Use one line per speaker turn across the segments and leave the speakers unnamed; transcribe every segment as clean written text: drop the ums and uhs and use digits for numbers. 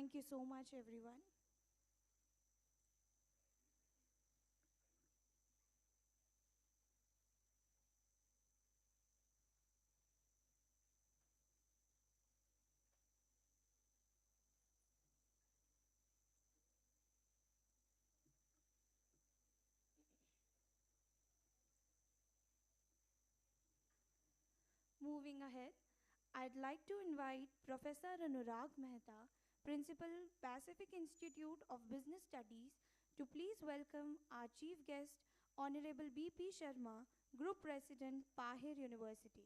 Thank you so much, everyone. Moving ahead, I'd like to invite Professor Anurag Mehta, Principal, Pacific Institute of Business Studies, to please welcome our chief guest, Honorable B.P. Sharma, Group President, Pahir University.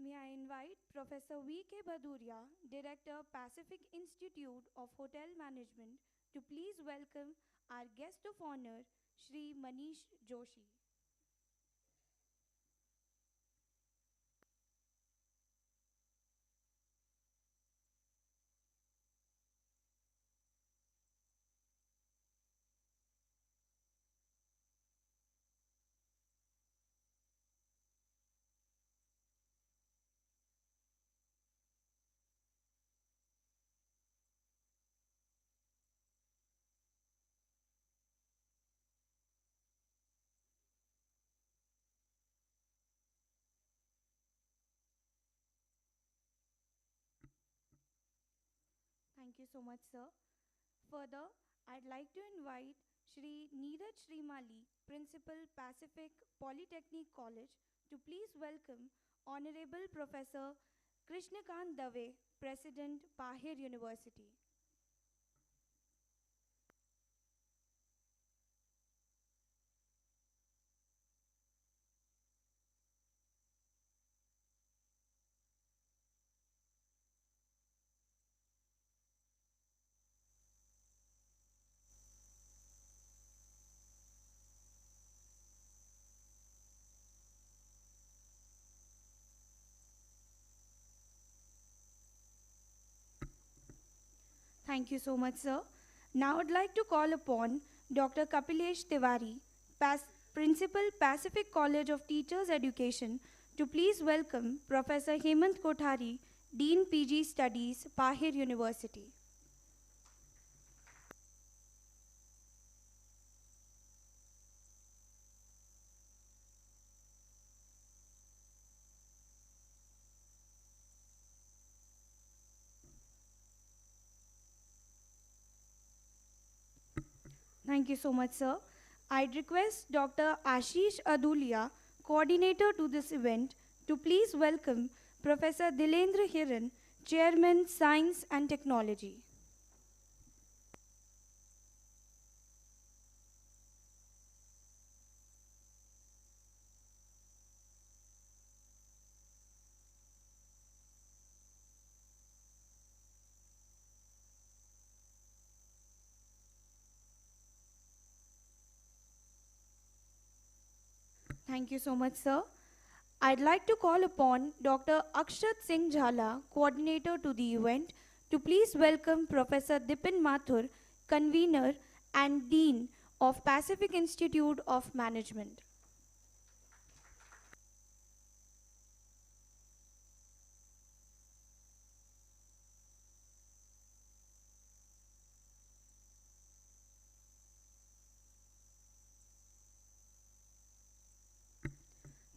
May I invite Professor V.K. Bhaduria, Director, Pacific Institute of Hotel Management, to please welcome our guest of honor, Shri Manish Joshi. Thank you so much, sir. Further, I'd like to invite Shri Neeraj Srimali, Principal, Pacific Polytechnic College, to please welcome Honorable Professor Krishnakant Dave, President, Pahir University. Thank you so much, sir. Now I'd like to call upon Dr. Kapilesh Tiwari, Principal, Pacific College of Teachers Education, to please welcome Professor Hemant Kothari, Dean PG Studies, Pahir University. Thank you so much, sir. I'd request Dr. Ashish Adulia, coordinator to this event, to please welcome Professor Dilendra Hiran, Chairman, Science and Technology. Thank you so much, sir. I'd like to call upon Dr. Akshat Singh Jhala, coordinator to the event, to please welcome Professor Dipin Mathur, convener and dean of Pacific Institute of Management.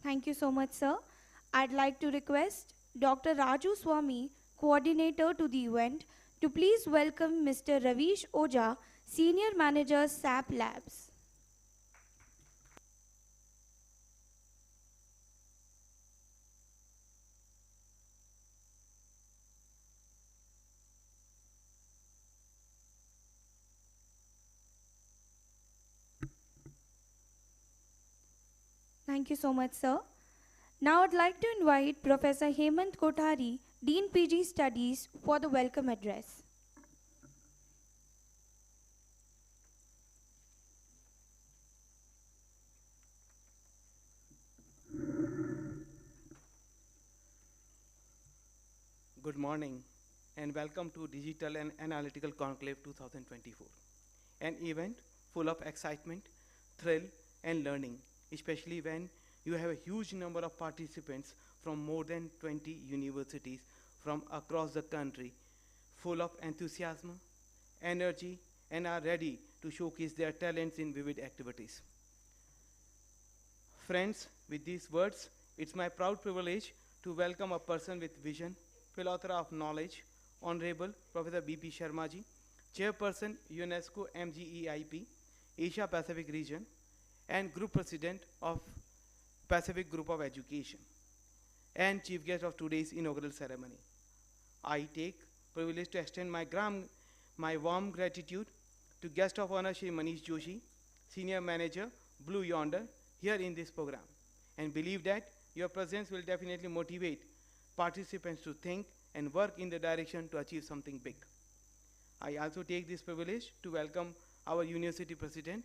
Thank you so much, sir. I'd like to request Dr. Raju Swami, coordinator to the event, to please welcome Mr. Ravish Oja, Senior Manager, SAP Labs. Thank you so much, sir. Now I'd like to invite Professor Hemant Kothari, Dean PG Studies, for the welcome address.
morning and welcome to Digital and Analytical Conclave 2024, an event full of excitement, thrill, and learning, especially when you have a huge number of participants from more than 20 universities from across the country, full of enthusiasm, energy, and are ready to showcase their talents in vivid activities. Friends, with these words, it's my proud privilege to welcome a person with vision, philauthor of knowledge, Honorable Professor B.P. Sharma ji, Chairperson UNESCO MGEIP, Asia Pacific Region, and Group President of Pacific Group of Education, and Chief Guest of today's inaugural ceremony. I take privilege to extend my warm gratitude to guest of honor Shri Manish Joshi, Senior Manager, Blue Yonder, here in this program, and believe that your presence will definitely motivate participants to think and work in the direction to achieve something big. I also take this privilege to welcome our University President,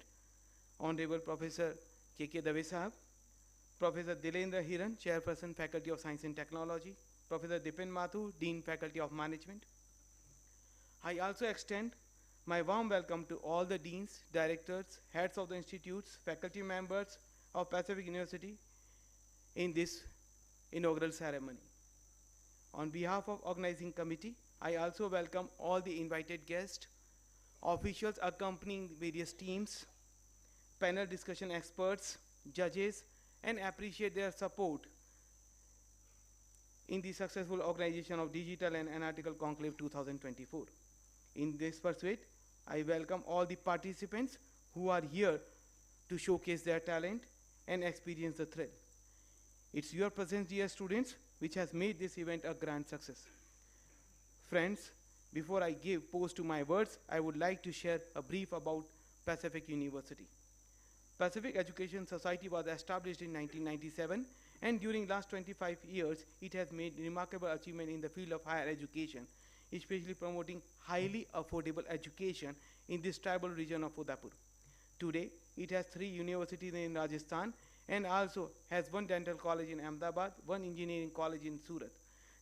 Honorable Professor K.K. Dave Sahab, Professor Dilendra Hiran, Chairperson, Faculty of Science and Technology, Professor Dipin Mathur, Dean, Faculty of Management. I also extend my warm welcome to all the deans, directors, heads of the institutes, faculty members of Pacific University in this inaugural ceremony. On behalf of organizing committee, I also welcome all the invited guests, officials accompanying various teams, panel discussion experts, judges, and appreciate their support in the successful organization of Digital and Analytical Conclave 2024. In this pursuit, I welcome all the participants who are here to showcase their talent and experience the thrill. It's your presence, dear students, which has made this event a grand success. Friends, before I give pose to my words, I would like to share a brief about Pacific University. Pacific Education Society was established in 1997, and during last 25 years, it has made remarkable achievement in the field of higher education, especially promoting highly affordable education in this tribal region of Udaipur. Today, it has 3 universities in Rajasthan and also has 1 dental college in Ahmedabad, 1 engineering college in Surat.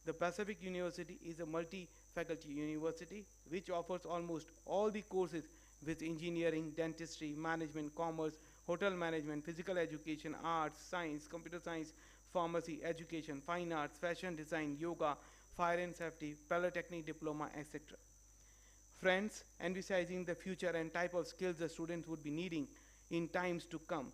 The Pacific University is a multi-faculty university which offers almost all the courses with engineering, dentistry, management, commerce, hotel management, physical education, arts, science, computer science, pharmacy, education, fine arts, fashion design, yoga, fire and safety, polytechnic diploma, etc. Friends, emphasizing the future and type of skills the students would be needing in times to come.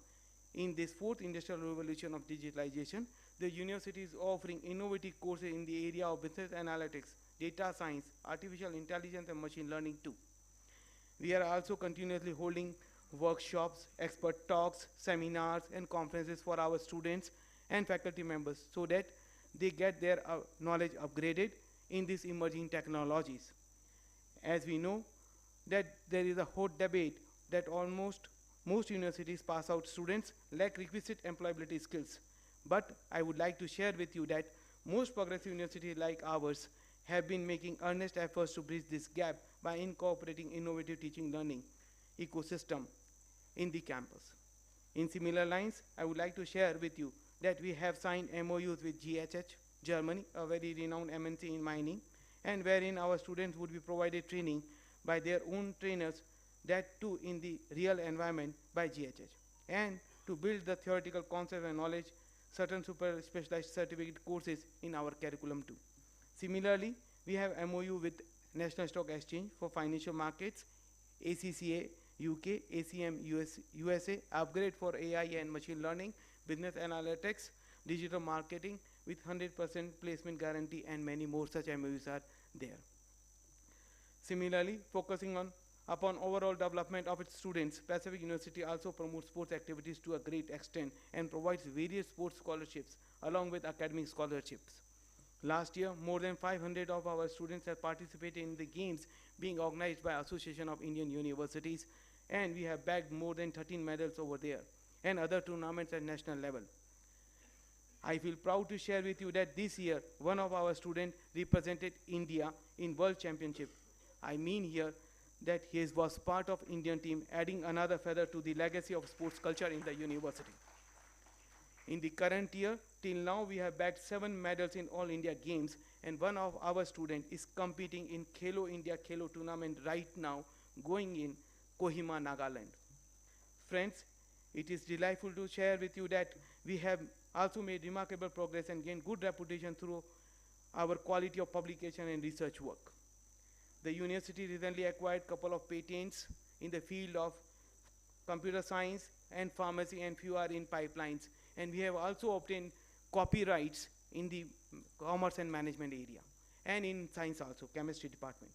In this 4th industrial revolution of digitalization, the university is offering innovative courses in the area of business analytics, data science, artificial intelligence, and machine learning too. We are also continuously holding workshops, expert talks, seminars, and conferences for our students and faculty members so that they get their knowledge upgraded in these emerging technologies. As we know that there is a hot debate that most universities pass out students lack requisite employability skills. But I would like to share with you that most progressive universities like ours have been making earnest efforts to bridge this gap by incorporating innovative teaching learning ecosystem in the campus. In similar lines, I would like to share with you that we have signed MOUs with GHH, Germany, a very renowned MNC in mining, and wherein our students would be provided training by their own trainers, that too in the real environment by GHH. And to build the theoretical concept and knowledge, certain super specialized certificate courses in our curriculum too. Similarly, we have MOU with National Stock Exchange for financial markets, ACCA UK, ACM USA, upgrade for AI and machine learning, business analytics, digital marketing with 100% placement guarantee, and many more such MOUs are there. Similarly, focusing upon overall development of its students, Pacific University also promotes sports activities to a great extent and provides various sports scholarships along with academic scholarships. Last year, more than 500 of our students have participated in the games being organized by Association of Indian Universities, and we have bagged more than 13 medals over there and other tournaments at national level. I feel proud to share with you that this year, one of our students represented India in World Championship. I mean here that he was part of Indian team, adding another feather to the legacy of sports culture in the university. In the current year, till now we have bagged 7 medals in all India games, and one of our students is competing in Khelo India Khelo tournament right now, going in Kohima, Nagaland. Friends, it is delightful to share with you that we have also made remarkable progress and gained good reputation through our quality of publication and research work. The university recently acquired a couple of patents in the field of computer science and pharmacy, and few are in pipelines. And we have also obtained copyrights in the commerce and management area, and in science also, chemistry department.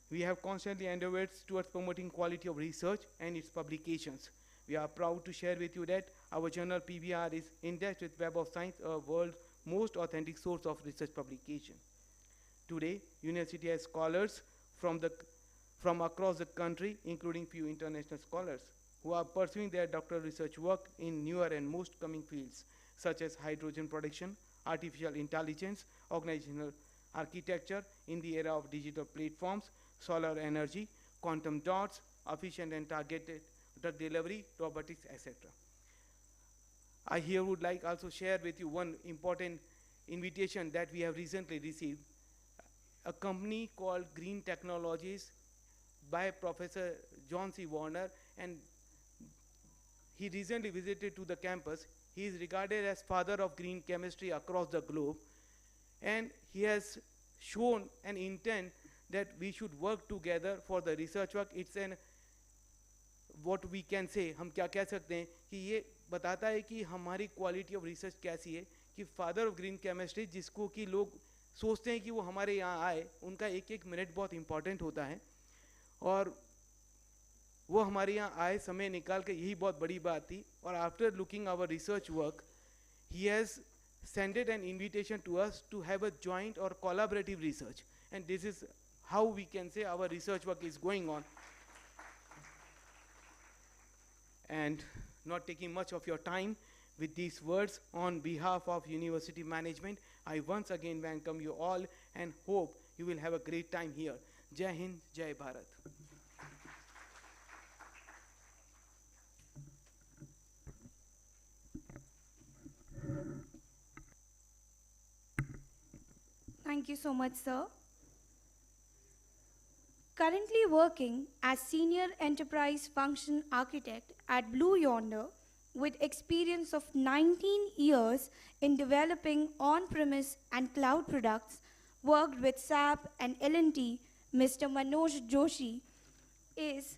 We have constantly endeavored towards promoting quality of research and its publications. We are proud to share with you that our journal PBR is indexed with Web of Science, a world's most authentic source of research publication. Today, university has scholars from across the country, including few international scholars, who are pursuing their doctoral research work in newer and most coming fields, such as hydrogen production, artificial intelligence, organizational architecture in the era of digital platforms, solar energy, quantum dots, efficient and targeted drug delivery, robotics, etc. I here would like also share with you one important invitation that we have recently received. A company called Green Technologies by Professor John C. Warner, and he recently visited to the campus. He is regarded as father of green chemistry across the globe, and he has shown an intent that we should work together for the research work. It's an what we can say, हम क्या कह सकते हैं कि ये बताता है कि हमारी क्वालिटी ऑफ रिसर्च कैसी है, कि फादर ऑफ ग्रीन केमिस्ट्री जिसको कि लोग सोचते हैं कि वो हमारे यहाँ आए, उनका एक एक मिनट बहुत इंपॉर्टेंट होता है, और वो हमारे यहाँ आए समय निकाल के, यही बहुत बड़ी बात थी. और after looking our research work, he has sent an invitation to us to have a joint or collaborative research, and this is how we can say our research work is going on. And not taking much of your time, with these words, on behalf of university management, I once again welcome you all and hope you will have a great time here. Jai Hind, Jai Bharat.
Thank you so much, sir. Currently working as Senior Enterprise Function Architect at Blue Yonder, with experience of 19 years in developing on-premise and cloud products, worked with SAP and L&T, Mr. Manoj Joshi is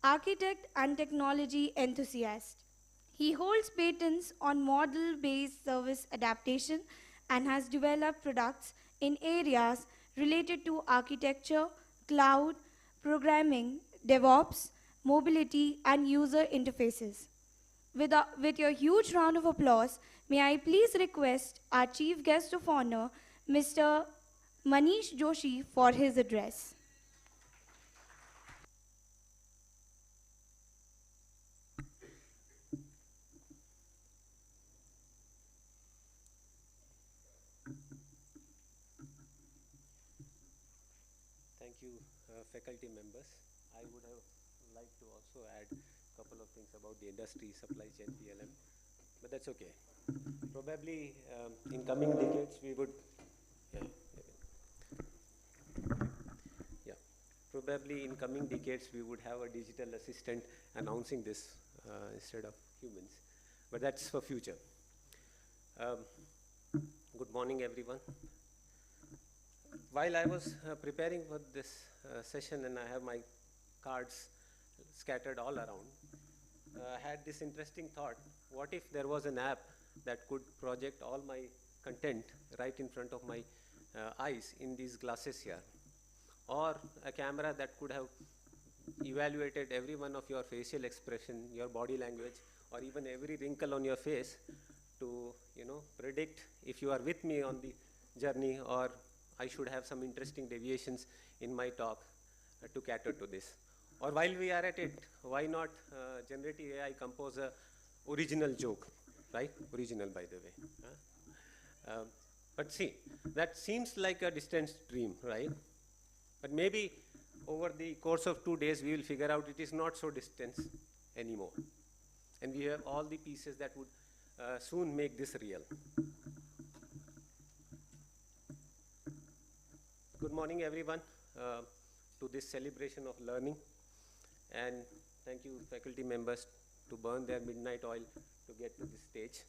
architect and technology enthusiast. He holds patents on model-based service adaptation and has developed products in areas related to architecture, cloud, programming, DevOps, mobility, and user interfaces. With your huge round of applause, may I please request our Chief Guest of Honor, Mr. Manish Joshi, for his address.
Thank you, faculty members. I would have liked to also add a couple of things about the industry, supply chain, PLM, but that's okay. Probably in coming decades we would, probably in coming decades we would have a digital assistant announcing this instead of humans, but that's for future. Good morning, everyone. While I was preparing for this session, and I have my cards scattered all around, I had this interesting thought: what if there was an app that could project all my content right in front of my eyes in these glasses here, or a camera that could have evaluated every one of your facial expression, your body language, or even every wrinkle on your face to, predict if you are with me on the journey, or I should have some interesting deviations in my talk to cater to this. Or while we are at it, why not generative AI compose a original joke, right? Original, by the way. But see, that seems like a distant dream, right? But maybe over the course of 2 days, we will figure out it is not so distant anymore. And we have all the pieces that would soon make this real. Good morning, everyone, to this celebration of learning. And thank you, faculty members, to burn their midnight oil to get to this stage.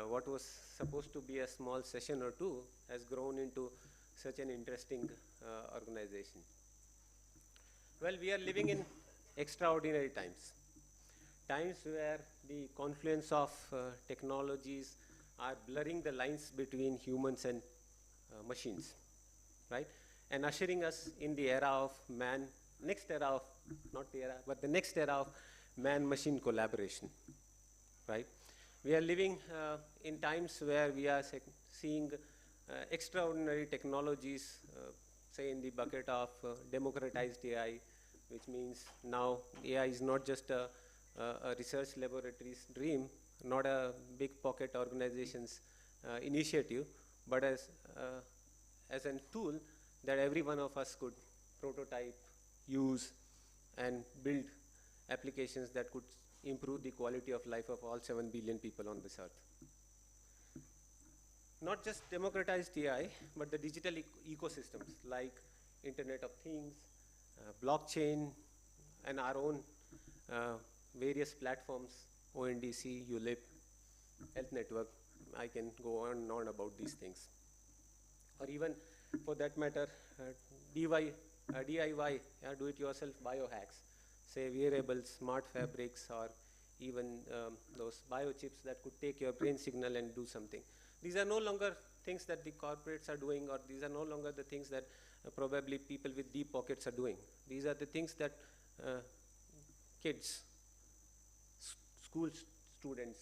What was supposed to be a small session or two has grown into such an interesting organization. Well, we are living in extraordinary times. Times where the confluence of technologies are blurring the lines between humans and machines, right? And ushering us in the era of man, next era of, not the era, but the next era of man-machine collaboration, right? We are living in times where we are seeing extraordinary technologies, say in the bucket of democratized AI, which means now AI is not just a research laboratory's dream, not a big pocket organization's initiative, but as a tool that every one of us could prototype, use, and build applications that could improve the quality of life of all 7 billion people on this earth. Not just democratized AI, but the digital ecosystems like Internet of Things, blockchain, and our own various platforms, ONDC, ULIP, Health Network. I can go on and on about these things. Or even, for that matter, DIY, do-it-yourself biohacks, say wearables, smart fabrics, or even those biochips that could take your brain signal and do something. These are no longer things that the corporates are doing, or these are no longer the things that probably people with deep pockets are doing. These are the things that kids, school students,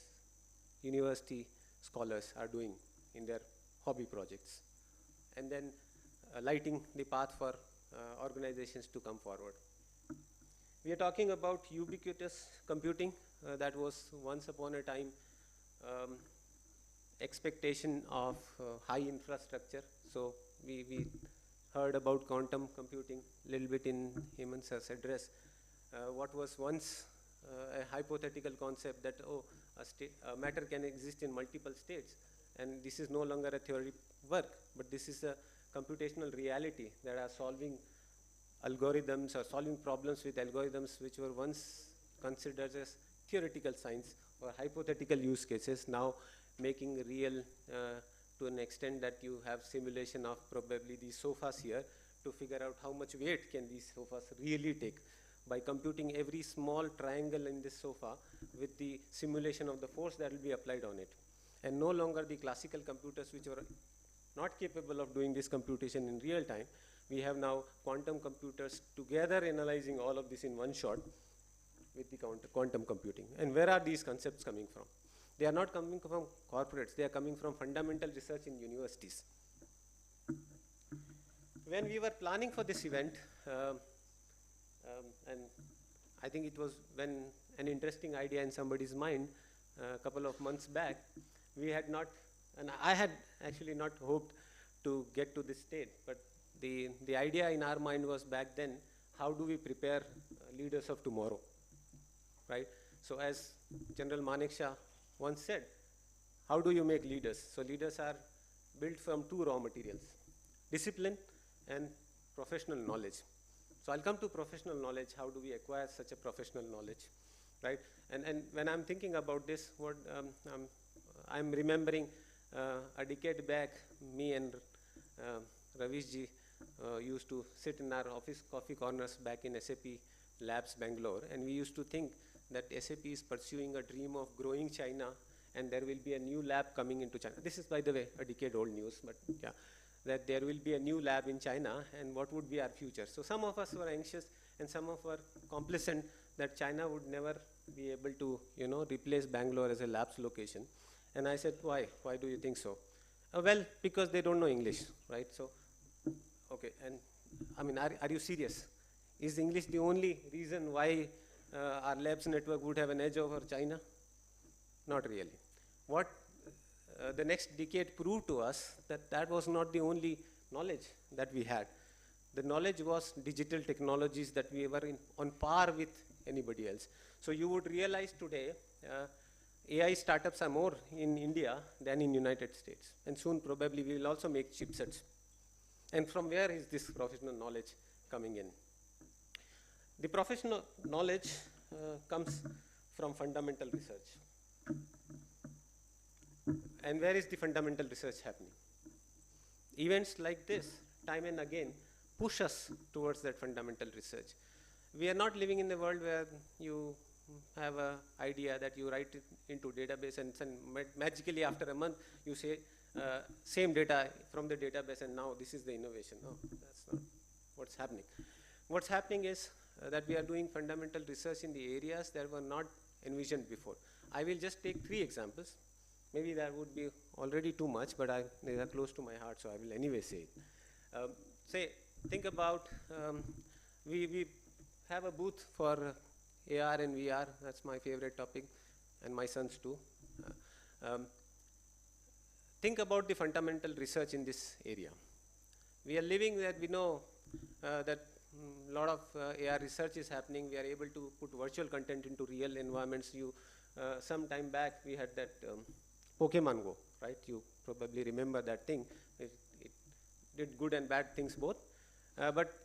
university scholars are doing in their hobby projects, and then lighting the path for organizations to come forward. We are talking about ubiquitous computing that was once upon a time expectation of high infrastructure. So we heard about quantum computing a little bit in Hemant sir's address. What was once a hypothetical concept that, a matter can exist in multiple states, and this is no longer a theory work, but this is a computational reality that are solving algorithms or solving problems with algorithms which were once considered as theoretical science or hypothetical use cases, now making real to an extent that you have simulation of probably these sofas here to figure out how much weight can these sofas really take by computing every small triangle in this sofa with the simulation of the force that will be applied on it. And no longer the classical computers which were not capable of doing this computation in real time. We have now quantum computers together analyzing all of this in one shot with the quantum computing. And where are these concepts coming from? They are not coming from corporates. They are coming from fundamental research in universities. When we were planning for this event, and I think it was when an interesting idea in somebody's mind a couple of months back, we had not, and I had actually not hoped to get to this state, but the idea in our mind was back then, how do we prepare leaders of tomorrow, right? So as General Manekshaw once said, how do you make leaders? So leaders are built from two raw materials, discipline and professional knowledge. So I'll come to professional knowledge. How do we acquire such a professional knowledge, right? And when I'm thinking about this, what I'm remembering a decade back, me and Ravishji used to sit in our office coffee corners back in SAP Labs, Bangalore, and we used to think that SAP is pursuing a dream of growing China, and there will be a new lab coming into China. This is, by the way, a decade-old news, but yeah, that there will be a new lab in China, and what would be our future? So some of us were anxious, and some of us were complacent that China would never be able to, replace Bangalore as a labs location. And I said, why? Why do you think so? Well, because they don't know English, right? So, okay, and I mean, are you serious? Is English the only reason why our labs network would have an edge over China? Not really. What the next decade proved to us that was not the only knowledge that we had. The knowledge was digital technologies that we were on par with anybody else. So you would realize today, AI startups are more in India than in United States. And soon probably we will also make chipsets. And from where is this professional knowledge coming in? The professional knowledge comes from fundamental research. And where is the fundamental research happening? Events like this, time and again, push us towards that fundamental research. We are not living in a world where you have an idea that you write it into database and magically after a month you say same data from the database and now this is the innovation. No, that's not what's happening. What's happening is that we are doing fundamental research in the areas that were not envisioned before. I will just take 3 examples. Maybe that would be already too much, but they are close to my heart, so I will anyway say it. Think about, we have a booth for AR and VR. That's my favorite topic, and my son's too. Think about the fundamental research in this area. We are living that we know that a lot of AR research is happening. We are able to put virtual content into real environments. Some time back, we had that Pokemon Go, right? You probably remember that thing. It did good and bad things both. But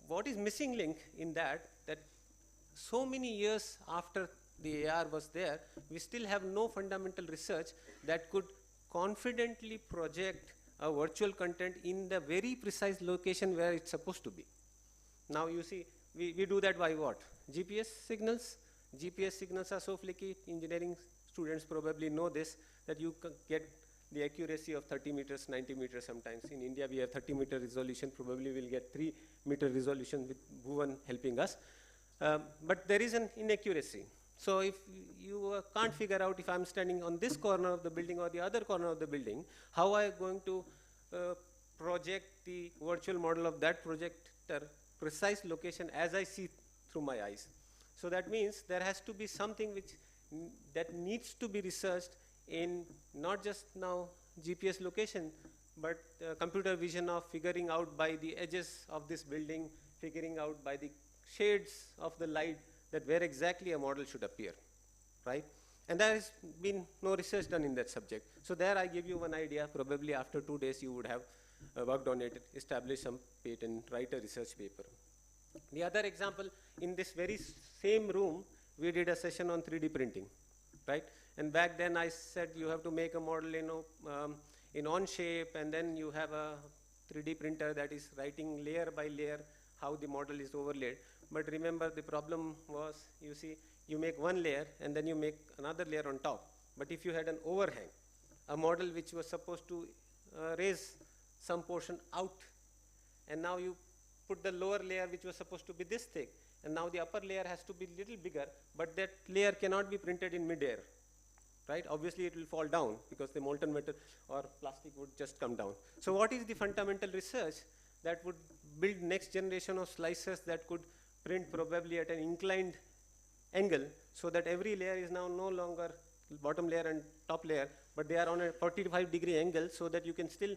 what is missing link in that so many years after the AR was there, we still have no fundamental research that could confidently project a virtual content in the very precise location where it's supposed to be. Now you see, we do that by what? GPS signals. GPS signals are so flaky. Engineering students probably know this, that you can get the accuracy of 30 meters, 90 meters sometimes. In India, we have 30-meter resolution. Probably we'll get 3-meter resolution with Bhuvan helping us. But there is an inaccuracy. So if you can't figure out if I'm standing on this corner of the building or the other corner of the building, how am I going to project the virtual model of that projector precise location as I see through my eyes? So that means there has to be something that needs to be researched in not just now GPS location, but computer vision of figuring out by the edges of this building, figuring out by the shades of the light that where exactly a model should appear, right? And there has been no research done in that subject. So there I give you one idea. Probably after 2 days you would have worked on it, established some patent, write a research paper. The other example, in this very same room, we did a session on 3D printing, right? And back then I said you have to make a model in Onshape, and then you have a 3D printer that is writing layer by layer how the model is overlaid. But remember, the problem was, you see, you make one layer and then you make another layer on top. But if you had an overhang, a model which was supposed to raise some portion out, and now you put the lower layer which was supposed to be this thick, and now the upper layer has to be little bigger, but that layer cannot be printed in mid-air, right? Obviously it will fall down because the molten metal or plastic would just come down. So what is the fundamental research that would build next generation of slicers that could print probably at an inclined angle, so that every layer is now no longer bottom layer and top layer, but they are on a 45-degree angle, so that you can still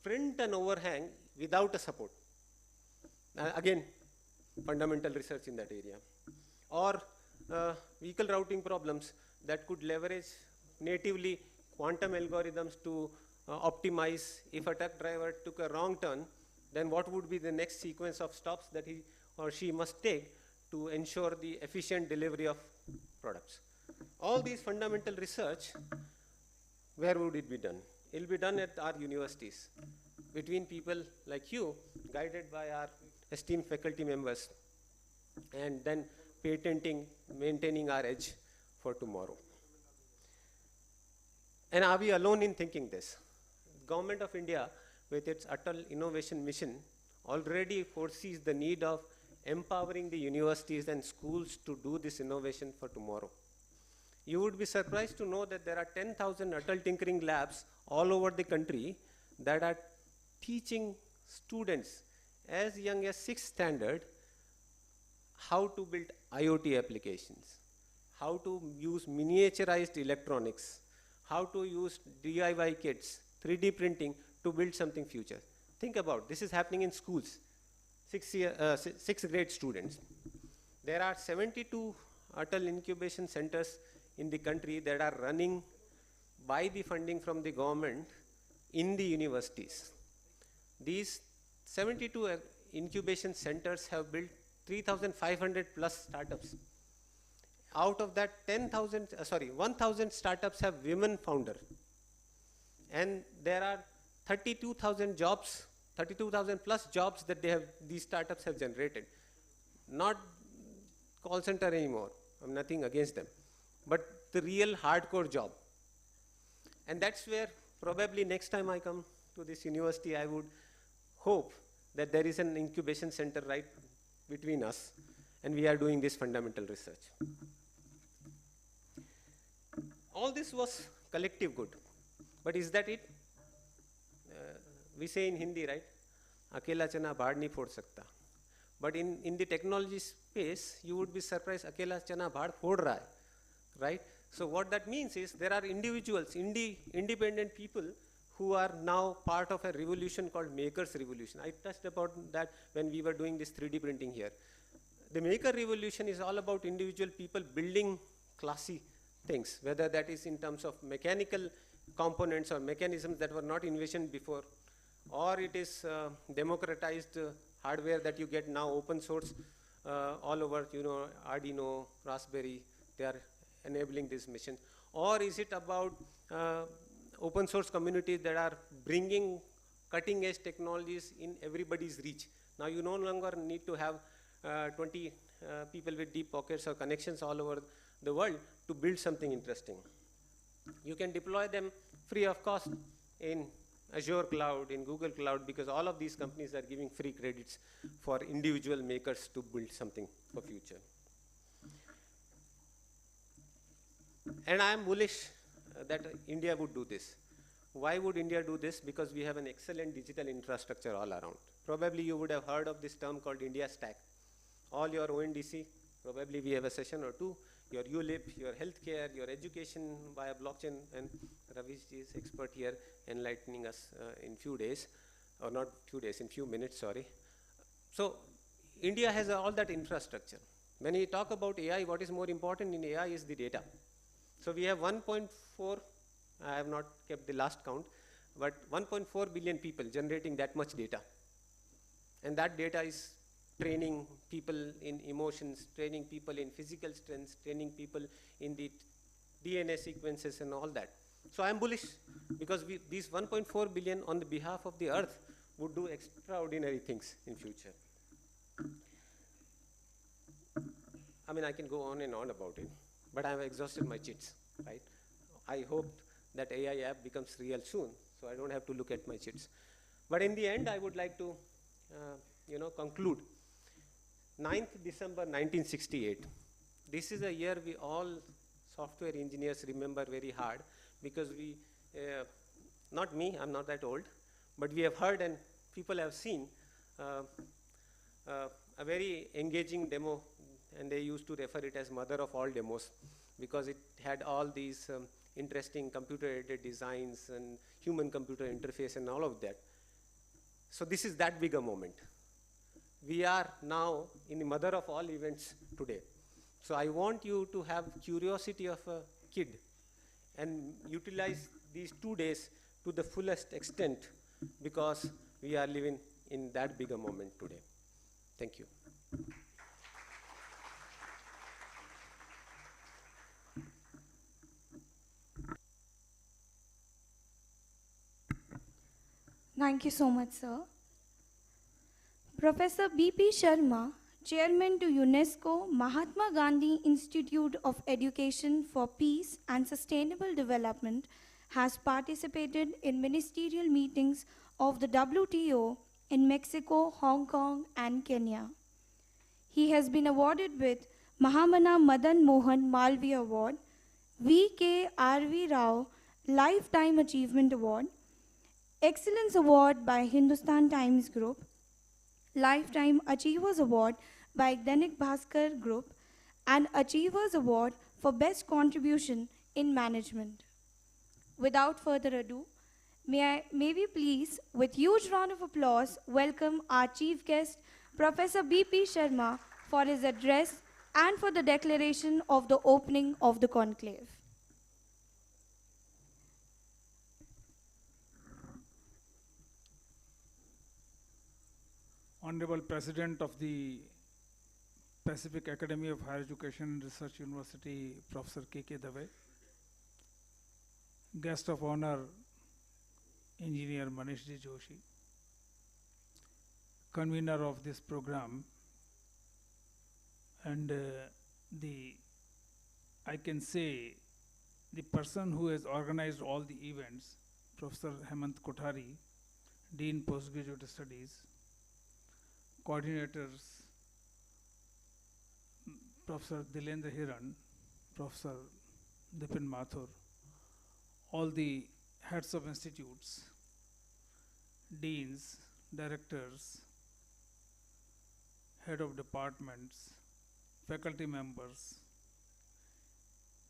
print an overhang without a support. Again, fundamental research in that area. Or vehicle routing problems that could leverage natively quantum algorithms to optimize. If a truck driver took a wrong turn, then what would be the next sequence of stops that he or she must take to ensure the efficient delivery of products. All these fundamental research, where would it be done? It will be done at our universities, between people like you, guided by our esteemed faculty members, and then patenting, maintaining our edge for tomorrow. And are we alone in thinking this? Government of India, with its Atal Innovation Mission, already foresees the need of empowering the universities and schools to do this innovation for tomorrow. You would be surprised to know that there are 10,000 Atal Tinkering Labs all over the country that are teaching students as young as 6th standard how to build IoT applications, how to use miniaturized electronics, how to use DIY kits, 3D printing to build something future. Think about, this is happening in schools, 6th grade students. There are 72 Atal incubation centers in the country that are running by the funding from the government in the universities. These 72 incubation centers have built 3,500 plus startups. Out of that, 1,000 startups have women founder. And there are 32,000 jobs, 32,000 plus jobs that these startups have generated. Not call center anymore, I'm nothing against them, but the real hardcore job. And that's where probably next time I come to this university, I would hope that there is an incubation center right between us, and we are doing this fundamental research. All this was collective good, but is that it? We say in Hindi, right? Akela chana bhad nahi phod sakta. But in the technology space, you would be surprised, akela chana bhad phod raha hai, right? So what that means is there are individuals, independent people who are now part of a revolution called Maker's Revolution. I touched about that when we were doing this 3D printing here. The Maker Revolution is all about individual people building classy things, whether that is in terms of mechanical components or mechanisms that were not envisioned before, or it is democratized hardware that you get now open source all over, Arduino, Raspberry, they are enabling this mission. Or is it about open source communities that are bringing cutting edge technologies in everybody's reach. Now you no longer need to have 20 people with deep pockets or connections all over the world to build something interesting. You can deploy them free of cost in Azure Cloud, in Google Cloud, because all of these companies are giving free credits for individual makers to build something for future. And I am bullish that India would do this. Why would India do this? Because we have an excellent digital infrastructure all around. Probably you would have heard of this term called India Stack. All your ONDC, probably we have a session or two, your ULIP, your healthcare, your education via blockchain, and Ravish is expert here enlightening us in few days, or not few days, in few minutes, sorry. So India has all that infrastructure. When we talk about AI, what is more important in AI is the data. So we have 1.4, I have not kept the last count, but 1.4 billion people generating that much data. And that data is training people in emotions, training people in physical strengths, training people in the DNA sequences and all that. So I'm bullish because these 1.4 billion on the behalf of the earth would do extraordinary things in future. I mean, I can go on and on about it, but I have exhausted my chits, right? I hope that AI app becomes real soon, so I don't have to look at my chits. But in the end, I would like to, conclude. 9th December 1968. This is a year we all software engineers remember very hard because we, not me, I'm not that old, but we have heard and people have seen a very engaging demo, and they used to refer it as mother of all demos because it had all these interesting computer-aided designs and human-computer interface and all of that. So this is that big a moment. We are now in the mother of all events today. So I want you to have curiosity of a kid and utilize these 2 days to the fullest extent because we are living in that bigger moment today. Thank you.
Thank you so much, sir. Professor B.P. Sharma, Chairman to UNESCO Mahatma Gandhi Institute of Education for Peace and Sustainable Development, has participated in ministerial meetings of the WTO in Mexico, Hong Kong, and Kenya. He has been awarded with Mahamana Madan Mohan Malviya Award, V.K.R.V. Rao Lifetime Achievement Award, Excellence Award by Hindustan Times Group, Lifetime Achievers Award by Dainik Bhaskar Group, and Achievers Award for Best Contribution in Management. Without further ado, may we please, with huge round of applause, welcome our chief guest, Professor B.P. Sharma, for his address and for the declaration of the opening of the conclave.
Honorable President of the Pacific Academy of Higher Education and Research University, Professor K.K. Dave. Guest of honor, Engineer Manishji Joshi. Convener of this program, and I can say the person who has organized all the events, Professor Hemant Kothari, Dean Postgraduate Studies, coordinators, Professor Dilendra Hiran, Professor Dipin Mathur, all the heads of institutes, deans, directors, head of departments, faculty members,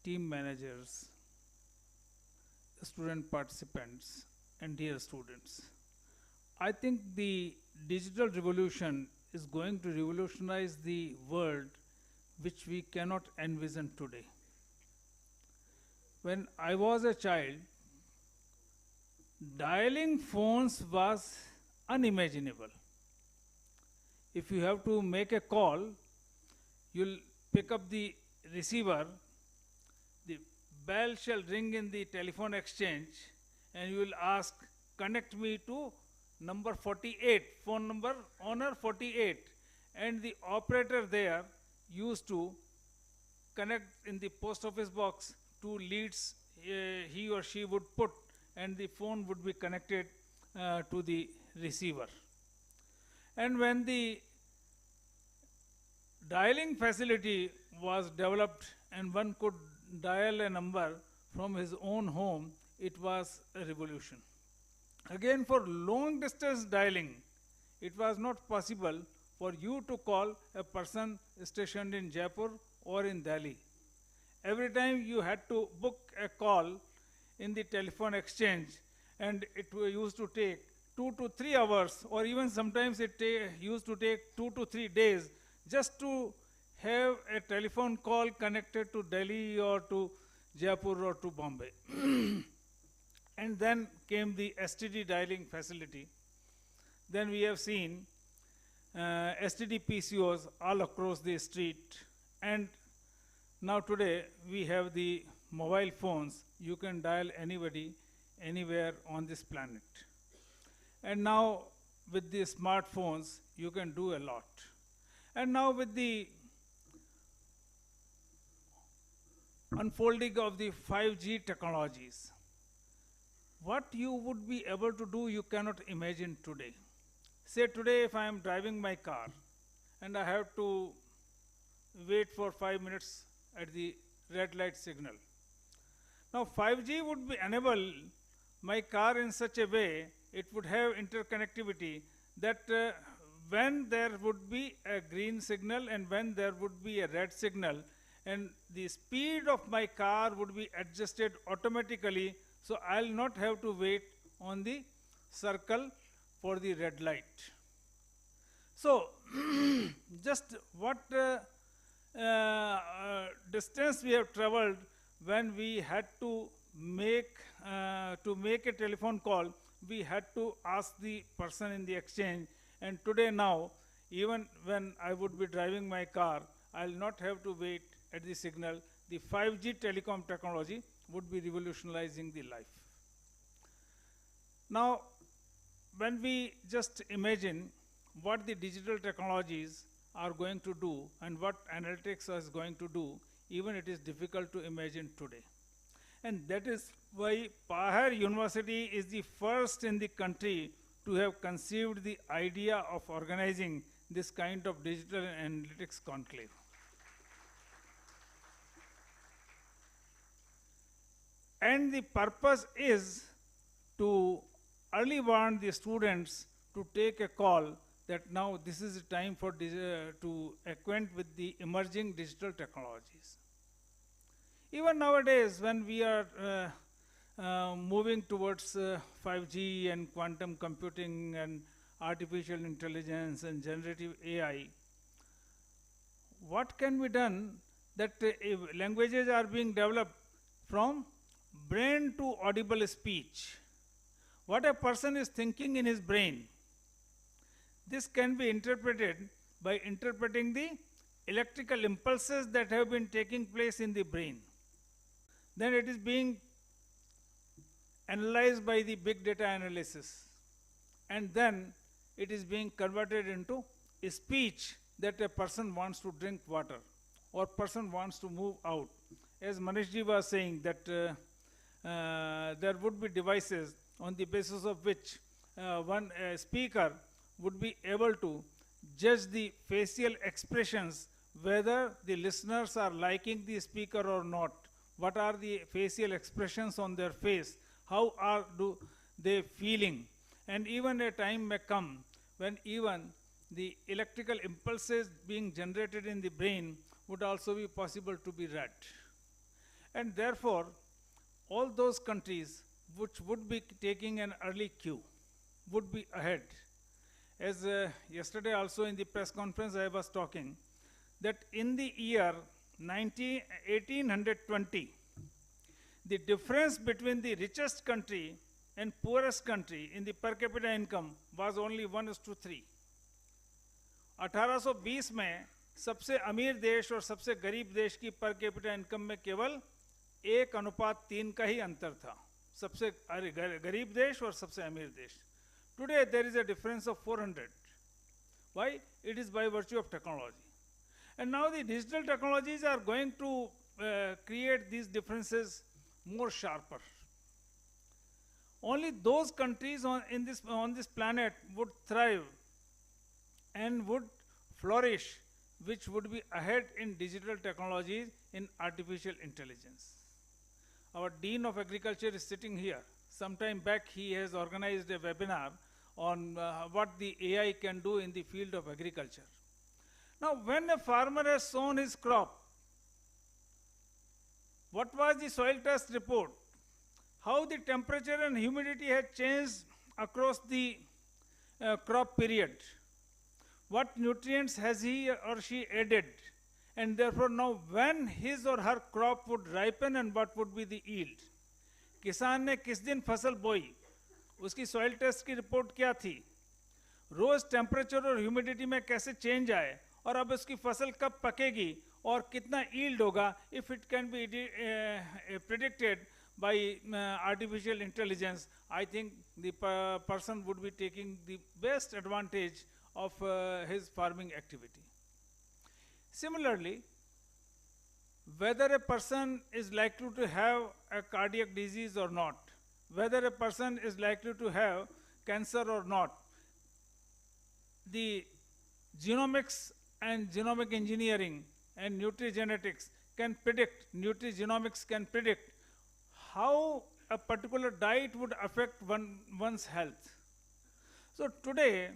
team managers, student participants, and dear students. I think the digital revolution is going to revolutionize the world which we cannot envision today. When I was a child, dialing phones was unimaginable. If you have to make a call, you'll pick up the receiver, the bell shall ring in the telephone exchange, and you will ask, connect me to number 48, phone number owner 48, and the operator there used to connect in the post office box two leads he or she would put, and the phone would be connected to the receiver. And when the dialing facility was developed and one could dial a number from his own home, it was a revolution. Again, for long distance dialing, it was not possible for you to call a person stationed in Jaipur or in Delhi. Every time you had to book a call in the telephone exchange, and it used to take 2 to 3 hours, or even sometimes it used to take 2 to 3 days just to have a telephone call connected to Delhi or to Jaipur or to Bombay. And then came the STD dialing facility. Then we have seen STD PCOs all across the street. And now today we have the mobile phones. You can dial anybody, anywhere on this planet. And now with the smartphones, you can do a lot. And now with the unfolding of the 5G technologies, what you would be able to do, you cannot imagine today. Say today if I am driving my car and I have to wait for 5 minutes at the red light signal. Now 5G would be enable my car in such a way, it would have interconnectivity that when there would be a green signal and when there would be a red signal, and the speed of my car would be adjusted automatically, so I'll not have to wait on the circle for the red light. So just what distance we have traveled when we had to make a telephone call, we had to ask the person in the exchange. And today now, even when I would be driving my car, I'll not have to wait at the signal. The 5G telecom technology would be revolutionizing the life. Now, when we just imagine what the digital technologies are going to do and what analytics is going to do, even it is difficult to imagine today. And that is why Pahar University is the first in the country to have conceived the idea of organizing this kind of digital analytics conclave. And the purpose is to early warn the students to take a call that now this is the time for to acquaint with the emerging digital technologies. Even nowadays, when we are moving towards 5G and quantum computing and artificial intelligence and generative AI, what can be done that if languages are being developed from brain to audible speech? What a person is thinking in his brain, this can be interpreted by interpreting the electrical impulses that have been taking place in the brain. Then it is being analyzed by the big data analysis, and then it is being converted into a speech that a person wants to drink water or person wants to move out. As Manishji was saying that there would be devices on the basis of which one speaker would be able to judge the facial expressions, whether the listeners are liking the speaker or not, what are the facial expressions on their face, how are they feeling, and even a time may come when even the electrical impulses being generated in the brain would also be possible to be read. And therefore, all those countries which would be taking an early cue would be ahead. As yesterday also in the press conference I was talking, that in the year 1820, the difference between the richest country and poorest country in the per capita income was only 1:3. 1820 में सबसे अमीर देश और सबसे गरीब देश की per capita income में केवल 1:3 का ही अंतर था, सबसे गरीब देश और सबसे अमीर देश. Today there is a difference of 400. Why? It is by virtue of technology. And now the digital technologies are going to create these differences more sharper. Only those countries on this planet would thrive and would flourish which would be ahead in digital technologies, in artificial intelligence. Our Dean of Agriculture is sitting here. Some time back he has organized a webinar on what the AI can do in the field of agriculture. Now when a farmer has sown his crop, what was the soil test report? How the temperature and humidity had changed across the crop period? What nutrients has he or she added? And therefore now when his or her crop would ripen and what would be the yield? किसान ने किस दिन फसल बोई, उसकी soil test की report क्या थी, रोज टेम्परेचर और ह्यूमिडिटी में कैसे चेंज आए, और अब उसकी फसल कब पकेगी और कितना यील्ड होगा, if it can be predicted by artificial intelligence, I think the person would be taking the best advantage of his farming activity. Similarly, whether a person is likely to have a cardiac disease or not, whether a person is likely to have cancer or not, the genomics and genomic engineering and nutrigenetics can predict, nutrigenomics can predict how a particular diet would affect one's health. So today,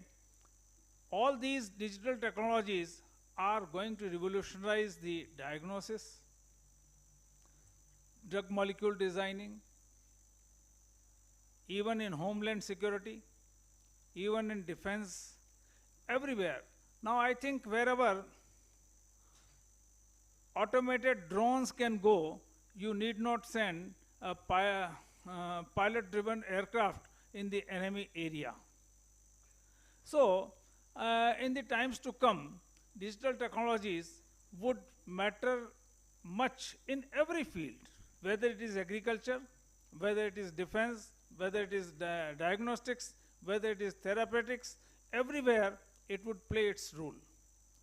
all these digital technologies are going to revolutionize the diagnosis, drug molecule designing, even in homeland security, even in defense, everywhere. Now I think wherever automated drones can go, you need not send a pilot-driven aircraft in the enemy area. So, in the times to come, digital technologies would matter much in every field, whether it is agriculture, whether it is defense, whether it is diagnostics, whether it is therapeutics, everywhere it would play its role.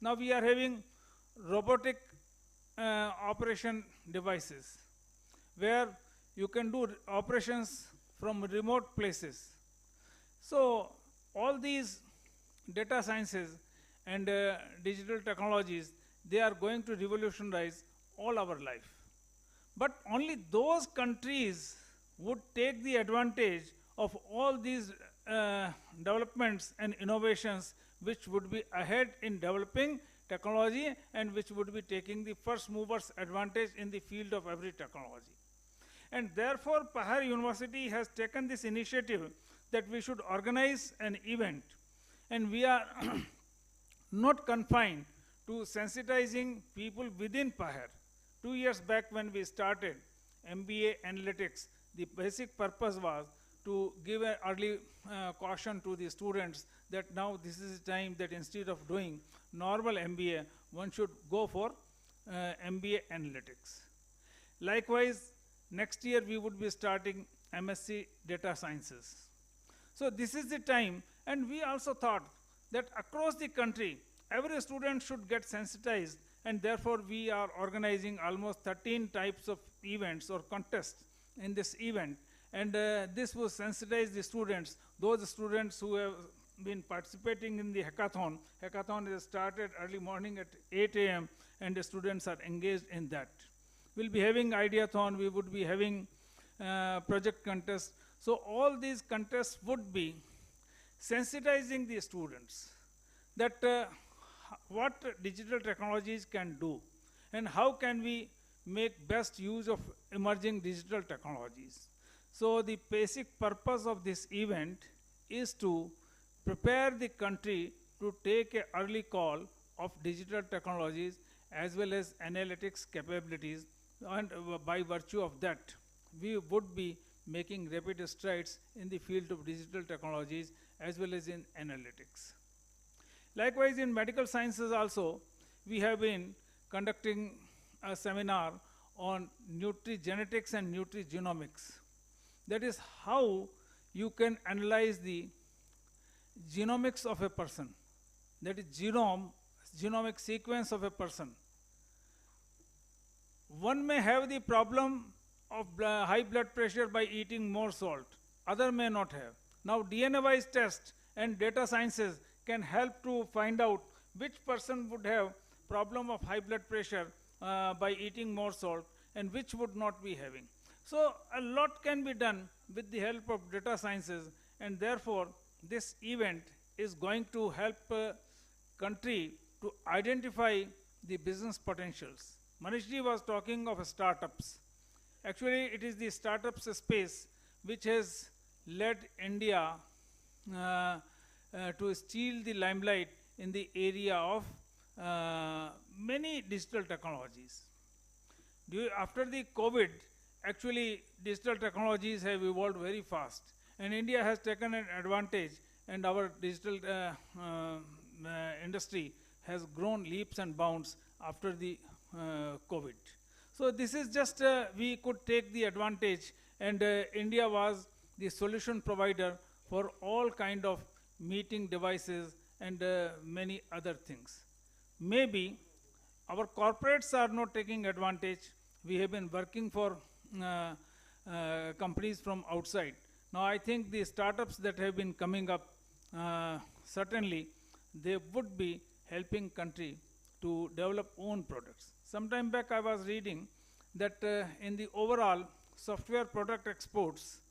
Now we are having robotic operation devices where you can do operations from remote places. So all these data sciences and digital technologies, they are going to revolutionize all our life. But only those countries would take the advantage of all these developments and innovations which would be ahead in developing technology and which would be taking the first movers advantage in the field of every technology. And therefore, Pahar University has taken this initiative that we should organize an event, and we are not confined to sensitizing people within PAHER. 2 years back when we started MBA Analytics, the basic purpose was to give an early caution to the students that now this is the time that instead of doing normal MBA, one should go for MBA Analytics. Likewise, next year we would be starting MSc Data Sciences. So this is the time, and we also thought that across the country, every student should get sensitized, and therefore we are organizing almost 13 types of events or contests in this event. And this will sensitize the students, those students who have been participating in the hackathon. Hackathon is started early morning at 8 a.m. and the students are engaged in that. We'll be having ideathon, we would be having project contests. So all these contests would be sensitizing the students that what digital technologies can do and how can we make best use of emerging digital technologies. So the basic purpose of this event is to prepare the country to take an early call of digital technologies as well as analytics capabilities, and by virtue of that, we would be making rapid strides in the field of digital technologies as well as in analytics. Likewise, in medical sciences also, we have been conducting a seminar on nutrigenetics and nutrigenomics. That is how you can analyze the genomics of a person, that is genomic sequence of a person. One may have the problem of high blood pressure by eating more salt, other may not have. Now DNA-wise test and data sciences can help to find out which person would have problem of high blood pressure by eating more salt and which would not be having. So a lot can be done with the help of data sciences, and therefore this event is going to help country to identify the business potentials. Manishji was talking of startups. Actually, it is the startups space which has led India to steal the limelight in the area of many digital technologies. After the COVID, actually digital technologies have evolved very fast, and India has taken an advantage, and our digital industry has grown leaps and bounds after the COVID. So this is just, we could take the advantage, and India was the solution provider for all kind of meeting devices and many other things. Maybe our corporates are not taking advantage. We have been working for companies from outside. Now I think the startups that have been coming up, certainly they would be helping country to develop own products. Sometime back I was reading that in the overall software product exports,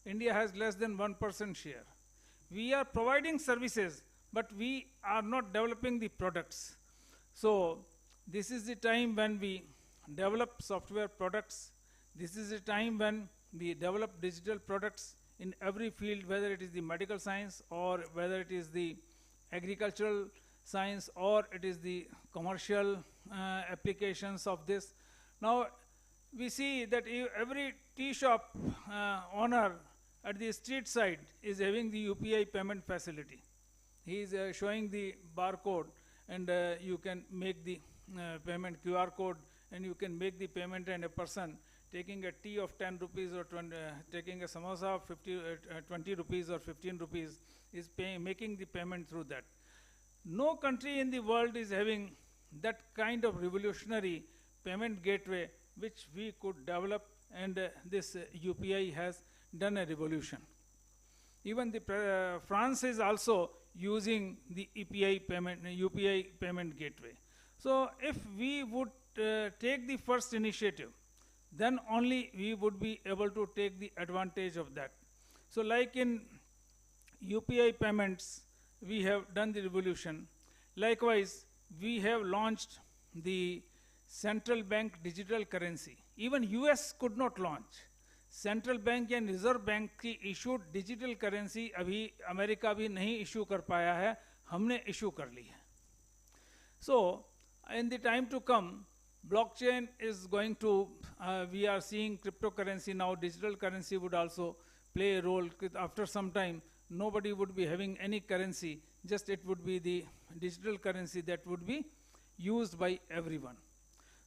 India has less than 1% share. We are providing services, but we are not developing the products. So this is the time when we develop software products. This is the time when we develop digital products in every field, whether it is the medical science or whether it is the agricultural science or it is the commercial applications of this. Now we see that every tea shop owner at the street side is having the UPI payment facility. He is showing the barcode, and you can make the payment QR code, and you can make the payment, and a person taking a tea of 10 rupees or 20, taking a samosa of 20 rupees or 15 rupees is making the payment through that. No country in the world is having that kind of revolutionary payment gateway which we could develop, and this UPI has done a revolution. Even the France is also using the UPI payment gateway. So if we would take the first initiative, then only we would be able to take the advantage of that. So like in UPI payments, we have done the revolution. Likewise, we have launched the central bank digital currency. Even US could not launch. Central bank या reserve bank की issued digital currency अभी America भी नहीं issue कर पाया है, हमने issue कर ली है. सो in the time to come, blockchain is going to, we are seeing cryptocurrency now, digital currency would also play a role. After some time, nobody would be having any currency, just it would be the digital currency that would be used by everyone.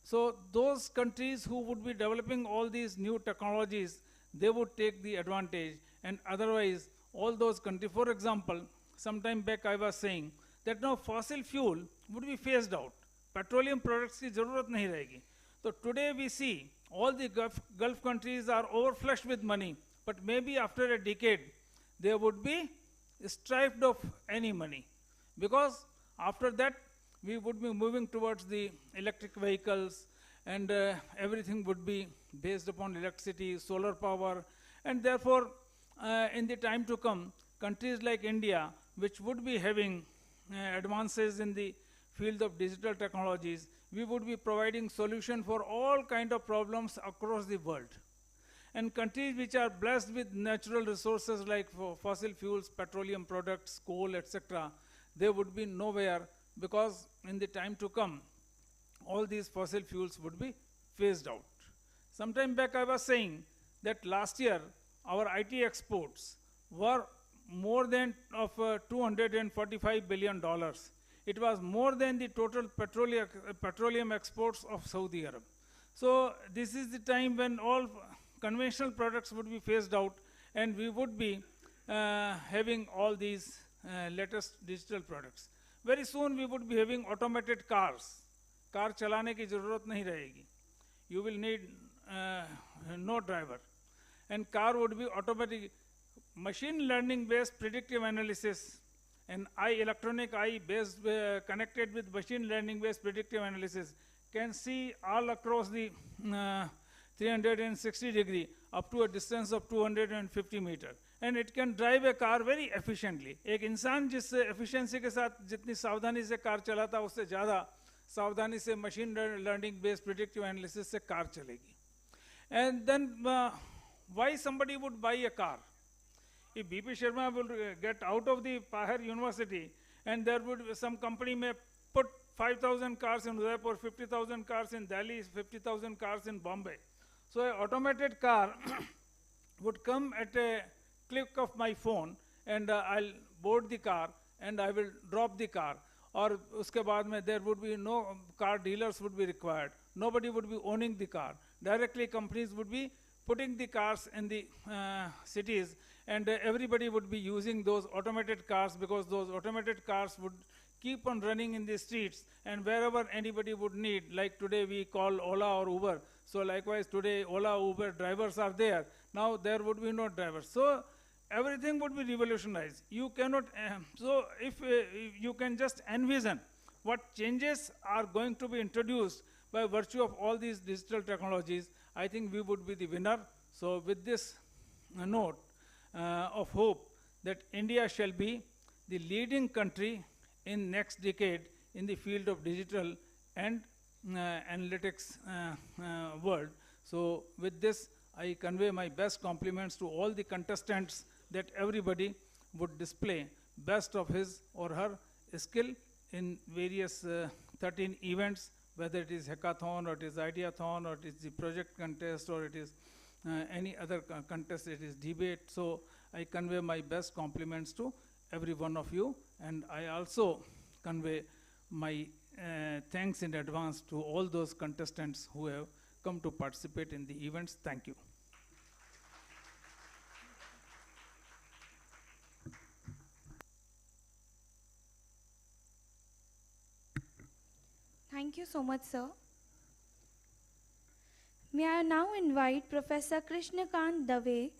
So those countries who would be developing all these new technologies, they would take the advantage, and otherwise all those countries, for example, sometime back I was saying that now fossil fuel would be phased out. Petroleum products की जरूरत नहीं रहेगी. So today we see all the Gulf countries are overflushed with money, but maybe after a decade they would be stripped of any money, because after that we would be moving towards the electric vehicles, and everything would be based upon electricity, solar power, and therefore in the time to come, countries like India, which would be having advances in the field of digital technologies, we would be providing solution for all kind of problems across the world. And countries which are blessed with natural resources like fossil fuels, petroleum products, coal, etc., they would be nowhere, because in the time to come, all these fossil fuels would be phased out. Sometime back I was saying that last year our IT exports were more than of $245 billion. It was more than the total petroleum exports of Saudi Arab. So this is the time when all conventional products would be phased out, and we would be having all these latest digital products. Very soon we would be having automated cars. Car चलाने की ज़रूरत नहीं रहेगी. You will need no driver. And car would be automatic. Machine learning based predictive analysis and electronic eye based connected with machine learning based predictive analysis can see all across the 360 degree up to a distance of 250 meter, and it can drive a car very efficiently. एक इंसान जिस efficiency के साथ जितनी सावधानी से car चलाता है, उससे ज़्यादा सावधानी से machine learning based predictive analysis से कार चलेगी. And then why somebody would buy a car? If BP Sharma will get out of the Pahar University, and there would be some company may put 5,000 cars in Udaipur, 50,000 cars in Delhi, 50,000 cars in Bombay. So an automated car would come at a click of my phone, and I'll board the car and I will drop the car. Or uske baad mein there would be no car dealers would be required. Nobody would be owning the car. Directly companies would be putting the cars in the cities, and everybody would be using those automated cars, because those automated cars would keep on running in the streets, and wherever anybody would need, like today we call Ola or Uber. So likewise today Ola, Uber drivers are there. Now there would be no drivers. So everything would be revolutionized. You cannot, so if you can just envision what changes are going to be introduced by virtue of all these digital technologies, I think we would be the winner. So with this note of hope that India shall be the leading country in next decade in the field of digital and analytics world. So with this, I convey my best compliments to all the contestants, that everybody would display best of his or her skill in various 13 events, whether it is hackathon or it is ideathon or it is the project contest or it is any other contest, it is debate. So I convey my best compliments to every one of you, and I also convey my thanks in advance to all those contestants who have come to participate in the events. Thank you.
Thank you so much, sir. May I now invite Professor Krishnakant Dave,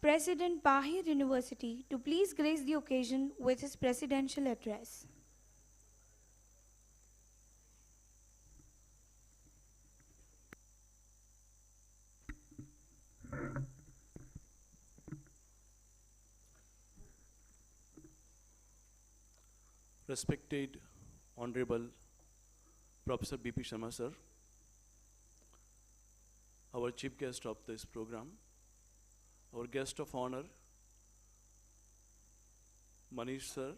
President Bahir University, to please grace the occasion with his presidential address.
Respected Honorable Professor BP Sharma sir, our chief guest of this program, our guest of honor, Manish sir,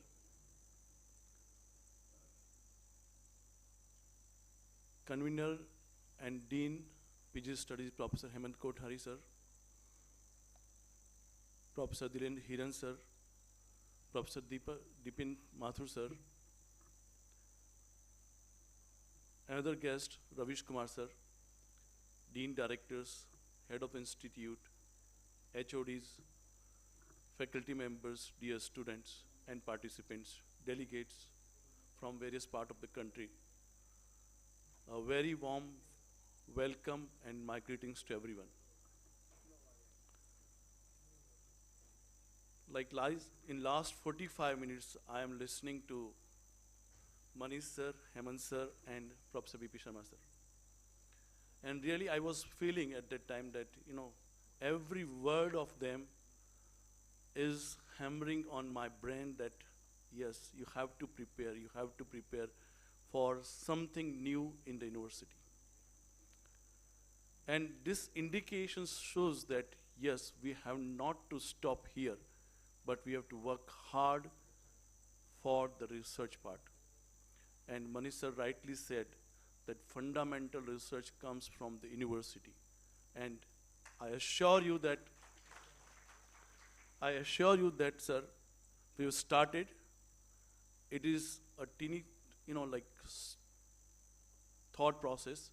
convener and Dean, PG Studies, Professor Hemant Kothari, sir, Professor Dilendra Hiran, sir, Professor Dipin Mathur, sir, another guest, Ravish Kumar, sir, Dean Directors, Head of Institute, HODs, faculty members, dear students and participants, delegates from various parts of the country. A very warm welcome and my greetings to everyone. Like in last 45 minutes, I am listening to Manish sir, Hemant sir, and Professor B.P. Sharma sir. And really, I was feeling at that time that, every word of them is hammering on my brain that, yes, you have to prepare for something new in the university. And this indication shows that, yes, we have not to stop here, but we have to work hard for the research part. And Manish sir rightly said that fundamental research comes from the university. And I assure you that, sir, we have started. It is a teeny, thought process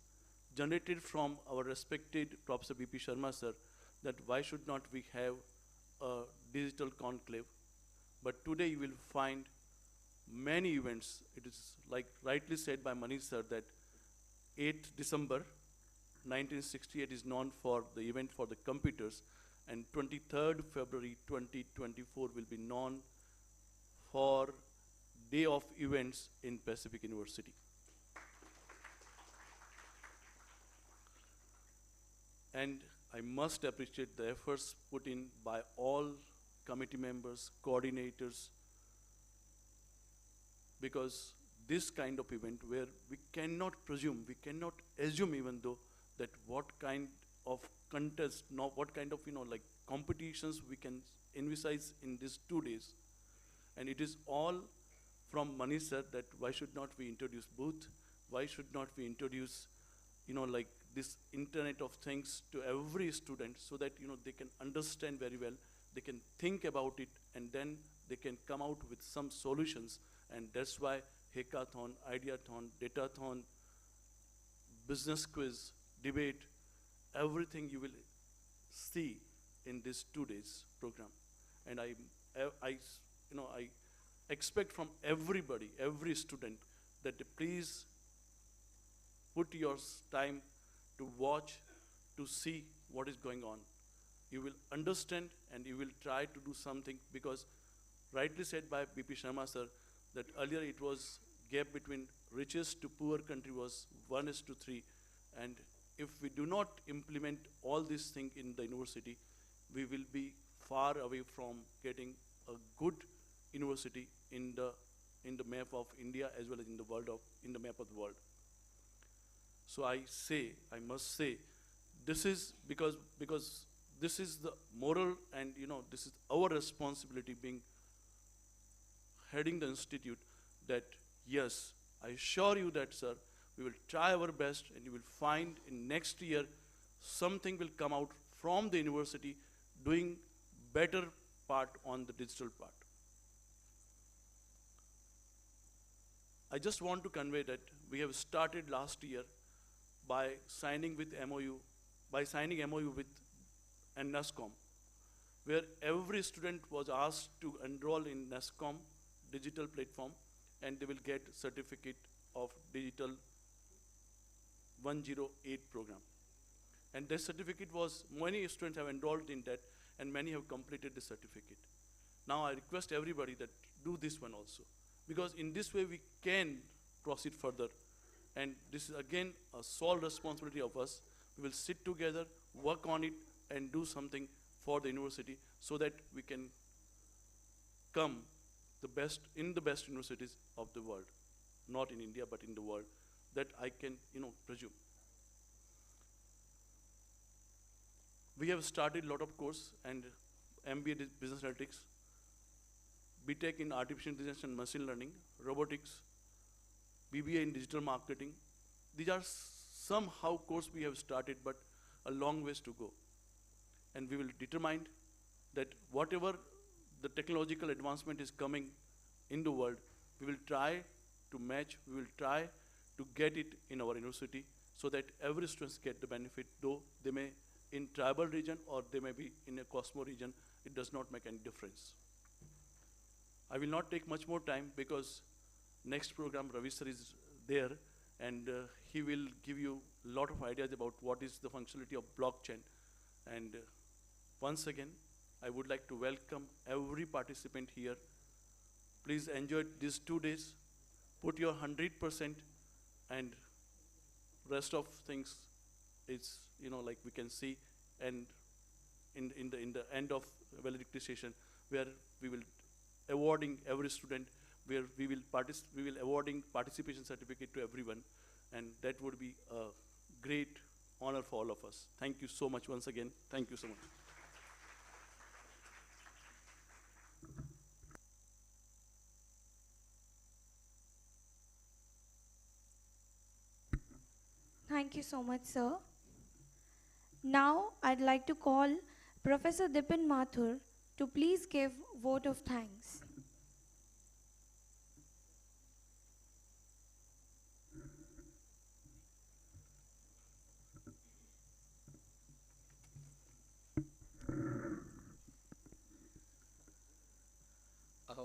generated from our respected Professor B.P. Sharma sir, that why should not we have a digital conclave. But today you will find many events. It is like rightly said by Manish sir that 8th December 1968 is known for the event for the computers, and 23rd February 2024 will be known for Day of Events in Pacific University. And I must appreciate the efforts put in by all committee members, coordinators, because this kind of event where we cannot presume, we cannot assume even though that what kind of contest, what kind of, competitions we can envisage in these 2 days. And it is all from Manish sir that why should not we introduce booth, why should not we introduce, this Internet of Things to every student so that, they can understand very well, they can think about it, and then they can come out with some solutions. And that's why hackathon, ideathon, datathon, business quiz, debate, everything you will see in this 2 days program. And I expect from everybody, every student, that please put your time to watch, to see what is going on. You will understand and you will try to do something, because rightly said by B.P. Sharma sir that earlier it was gap between richest to poor country was 1:3, and if we do not implement all these things in the university, we will be far away from getting a good university in the map of India as well as in the map of the world. So I must say, this is because this is the moral and this is our responsibility being heading the institute, that yes, I assure you that, sir, we will try our best, and you will find in next year something will come out from the university doing better part on the digital part. I just want to convey that we have started last year by signing MOU with NASCOM, where every student was asked to enroll in NASCOM digital platform, and they will get certificate of digital 108 program. And this certificate many students have enrolled in that, and many have completed the certificate. Now I request everybody that do this one also, because in this way we can proceed further. And this is again a sole responsibility of us. We will sit together, work on it, and do something for the university so that we can come in the best universities of the world, not in India but in the world, that I can presume. We have started a lot of course, and MBA Business Analytics, BTech in Artificial Intelligence and Machine Learning, Robotics, BBA in Digital Marketing, these are somehow course we have started, but a long ways to go. And we will determine that whatever the technological advancement is coming in the world, we will try to match, we will try to get it in our university so that every student get the benefit, though they may in tribal region or they may be in a Cosmo region, it does not make any difference. I will not take much more time because next program Ravi sir is there, and he will give you a lot of ideas about what is the functionality of blockchain. And once again, I would like to welcome every participant here. Please enjoy these 2 days. Put your 100%, and rest of things is, like we can see, and in the end of valedictory session, where we will awarding every student, where we will awarding participation certificate to everyone, and that would be a great honor for all of us. Thank you so much once again. Thank you so much.
Thank you so much, sir. Now, I'd like to call Professor Dipin Mathur to please give vote of thanks.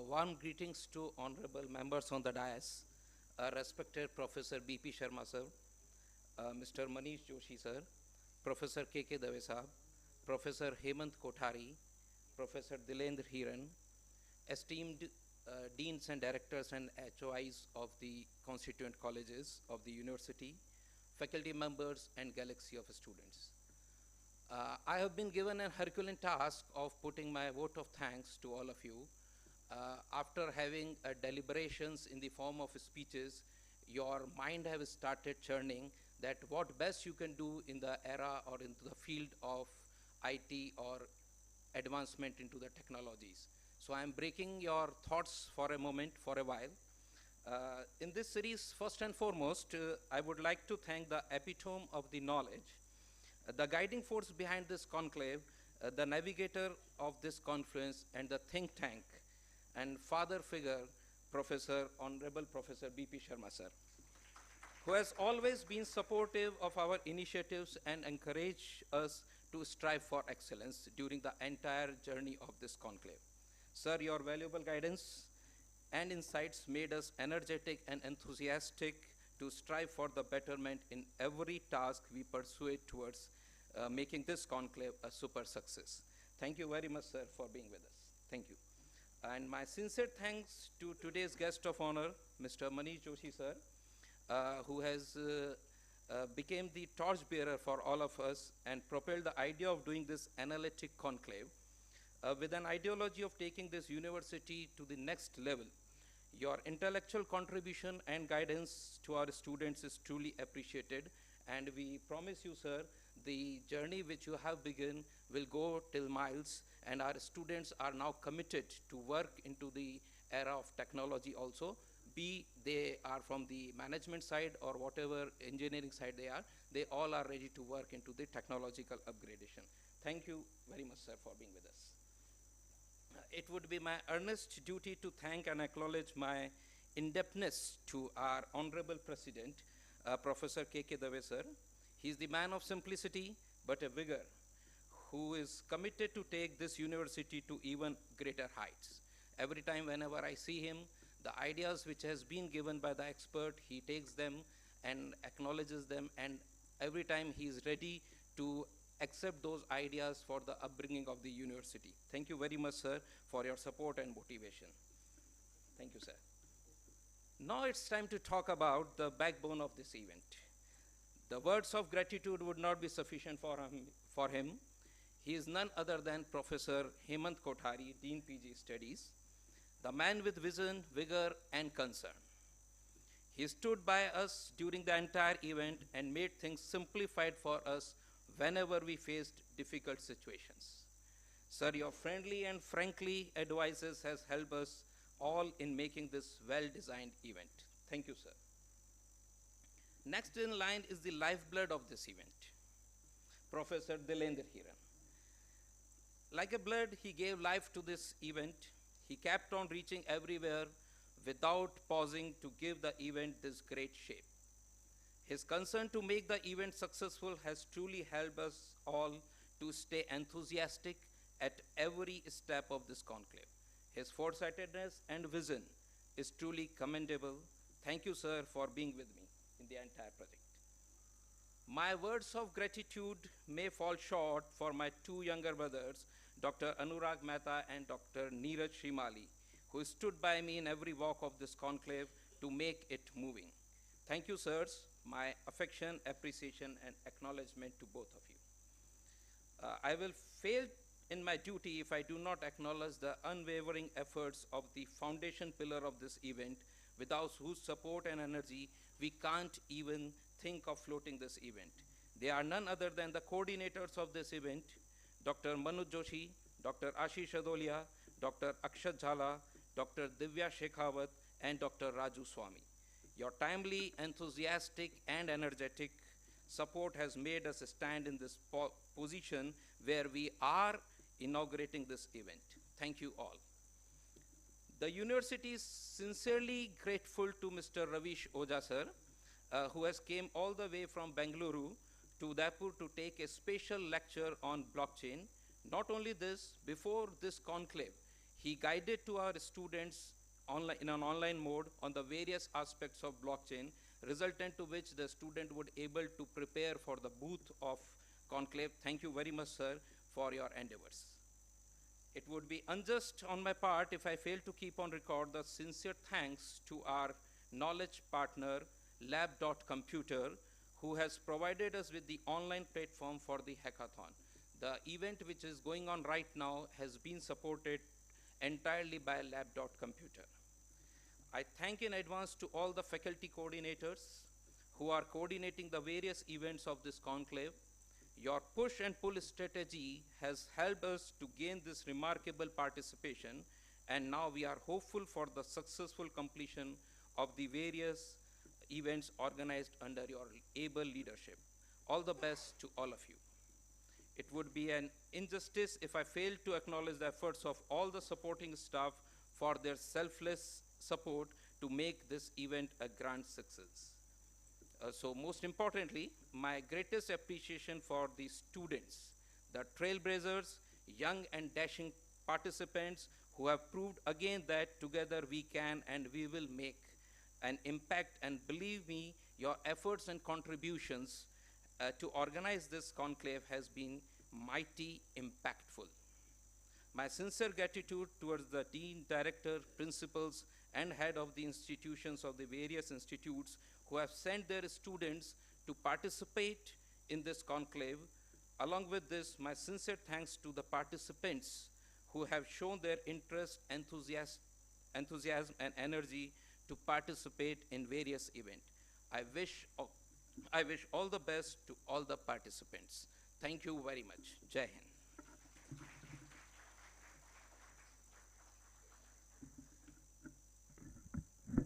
Warm greetings to honorable members on the dais, respected Professor B.P. Sharma sir, Mr. Manish Joshi sir, Professor K.K. Dave sahab, Professor Hemant Kothari, Professor Dilendra Hiran, esteemed deans and directors and HOIs of the constituent colleges of the university, faculty members and galaxy of students. I have been given a Herculean task of putting my vote of thanks to all of you. After having deliberations in the form of speeches, your mind has started churning that what best you can do in the era or into the field of IT or advancement into the technologies. So I'm breaking your thoughts for a moment, for a while. In this series, first and foremost, I would like to thank the epitome of the knowledge, the guiding force behind this conclave, the navigator of this conference, and the think tank, and father figure, Honorable Professor B.P. Sharma sir, who has always been supportive of our initiatives and encouraged us to strive for excellence during the entire journey of this conclave. Sir, your valuable guidance and insights made us energetic and enthusiastic to strive for the betterment in every task we pursue towards making this conclave a super success. Thank you very much, sir, for being with us. Thank you. And my sincere thanks to today's guest of honor, Mr. Manish Joshi, sir, who has became the torchbearer for all of us and propelled the idea of doing this analytic conclave with an ideology of taking this university to the next level. Your intellectual contribution and guidance to our students is truly appreciated, and we promise you, sir, the journey which you have begun will go till miles, and our students are now committed to work into the era of technology also, be they are from the management side or whatever engineering side they all are ready to work into the technological upgradation. Thank you very much, sir, for being with us. It would be my earnest duty to thank and acknowledge my indebtedness to our honorable president, Professor K.K. Dave sir. He is the man of simplicity but a vigor, who is committed to take this university to even greater heights. Every time whenever I see him, the ideas which has been given by the expert, he takes them and acknowledges them, and every time he is ready to accept those ideas for the upbringing of the university. Thank you very much, sir, for your support and motivation. Thank you, sir. Now it's time to talk about the backbone of this event. The words of gratitude would not be sufficient for him. He is none other than Professor Hemant Kothari, Dean PG Studies, the man with vision, vigor, and concern. He stood by us during the entire event and made things simplified for us whenever we faced difficult situations. Sir, your friendly and frankly advices has helped us all in making this well-designed event. Thank you, sir. Next in line is the lifeblood of this event, Professor Dilendra Hiran. Like a blood, he gave life to this event. He kept on reaching everywhere without pausing to give the event this great shape. His concern to make the event successful has truly helped us all to stay enthusiastic at every step of this conclave. His foresightedness and vision is truly commendable. Thank you, sir, for being with me in the entire project. My words of gratitude may fall short for my two younger brothers, Dr. Anurag Mehta and Dr. Neeraj Shrimali, who stood by me in every walk of this conclave to make it moving. Thank you, sirs. My affection, appreciation, and acknowledgement to both of you. I will fail in my duty if I do not acknowledge the unwavering efforts of the foundation pillar of this event, without whose support and energy we can't even think of floating this event. They are none other than the coordinators of this event, Dr. Manoj Joshi, Dr. Ashish Adolia, Dr. Akshat Jhala, Dr. Divya Shekhawat, and Dr. Raju Swami. Your timely, enthusiastic, and energetic support has made us stand in this position where we are inaugurating this event. Thank you all. The university is sincerely grateful to Mr. Ravish Oja sir, who has came all the way from Bengaluru to Udaipur to take a special lecture on blockchain. Not only this, before this conclave, he guided to our students in an online mode on the various aspects of blockchain, resultant to which the student would able to prepare for the booth of conclave. Thank you very much, sir, for your endeavors. It would be unjust on my part if I fail to keep on record the sincere thanks to our knowledge partner, Lab.Computer, who has provided us with the online platform for the hackathon. The event which is going on right now has been supported entirely by Lab.Computer. I thank in advance to all the faculty coordinators who are coordinating the various events of this conclave. Your push and pull strategy has helped us to gain this remarkable participation, and now we are hopeful for the successful completion of the various events organized under your able leadership. All the best to all of you. It would be an injustice if I failed to acknowledge the efforts of all the supporting staff for their selfless support to make this event a grand success. So most importantly, my greatest appreciation for the students, the trailblazers, young and dashing participants who have proved again that together we can and we will make an impact, and believe me, your efforts and contributions to organize this conclave has been mighty impactful. My sincere gratitude towards the dean, director, principals, and head of the institutions of the various institutes who have sent their students to participate in this conclave. Along with this, my sincere thanks to the participants who have shown their interest, enthusiasm, and energy to participate in various events. I wish all the best to all the participants. Thank you very much. Jai Hind.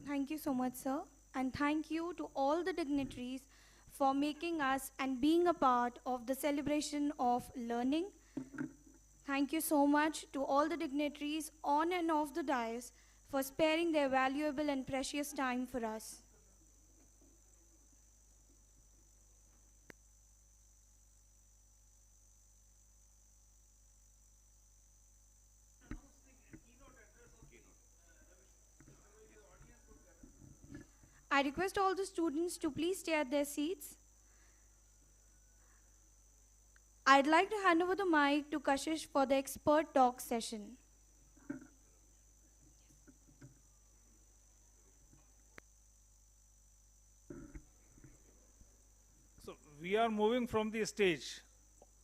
Thank you so much, sir. And thank you to all the dignitaries for making us and being a part of the celebration of learning. Thank you so much to all the dignitaries on and off the dais for sparing their valuable and precious time for us. I request all the students to please stay at their seats. I'd like to hand over the mic to Kashish for the expert talk session.
So we are moving from the stage.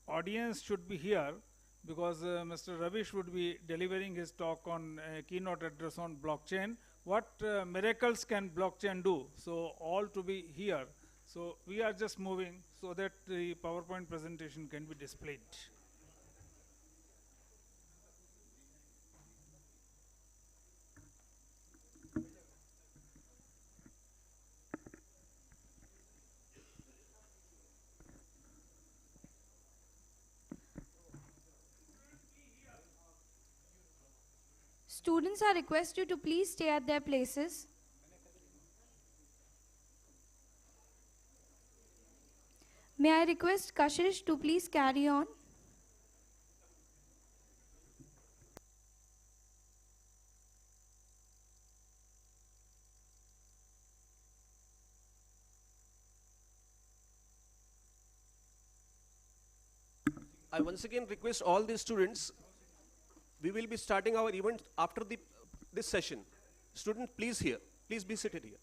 Audience should be here because Mr. Ravish would be delivering his talk on keynote address on blockchain. What miracles can blockchain do? So all to be here. So we are just moving so that the PowerPoint presentation can be displayed.
Students are requested to please stay at their places. May I request Kashish to please carry on?
I once again request all the students, we will be starting our event after this session. Students, please be seated here.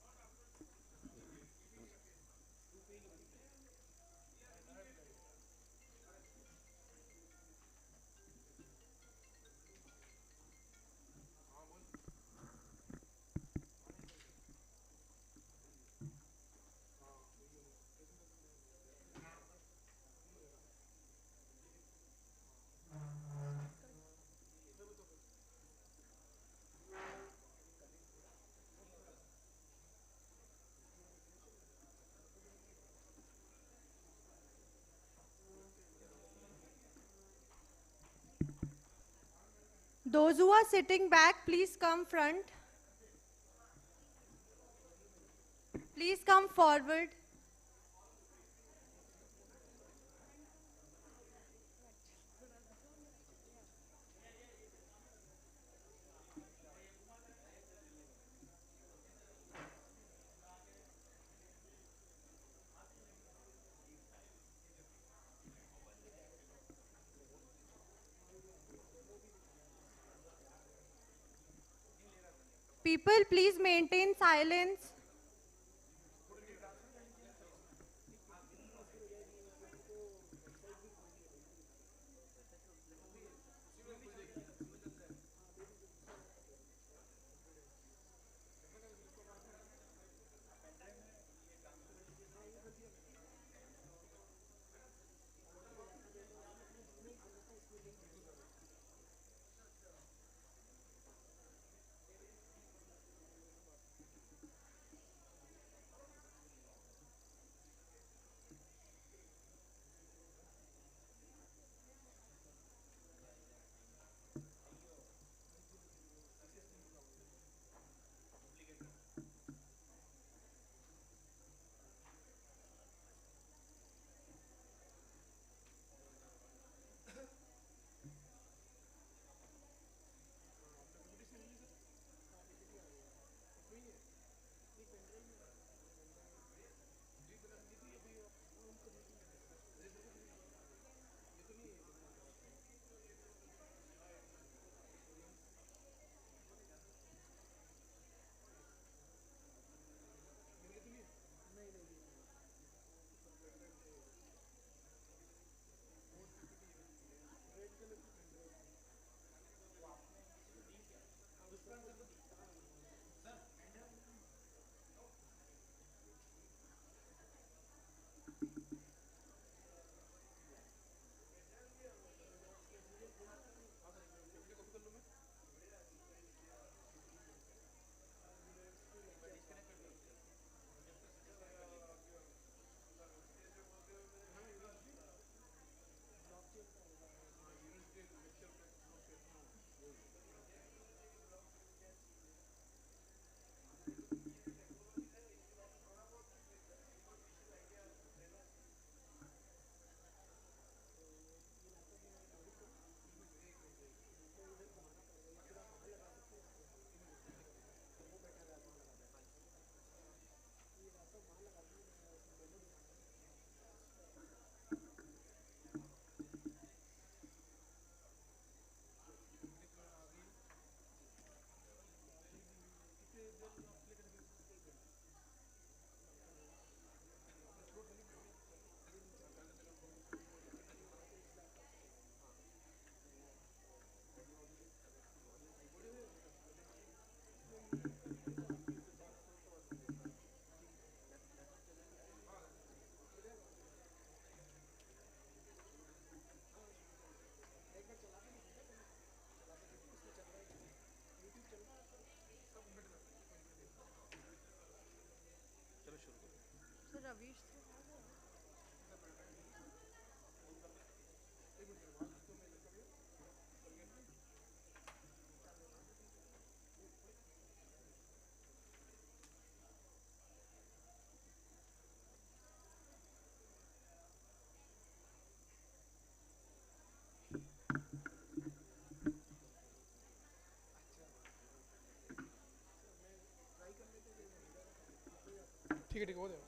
Those who are sitting back, please come front. Please come forward. People, please maintain silence.
ठीक है वो दे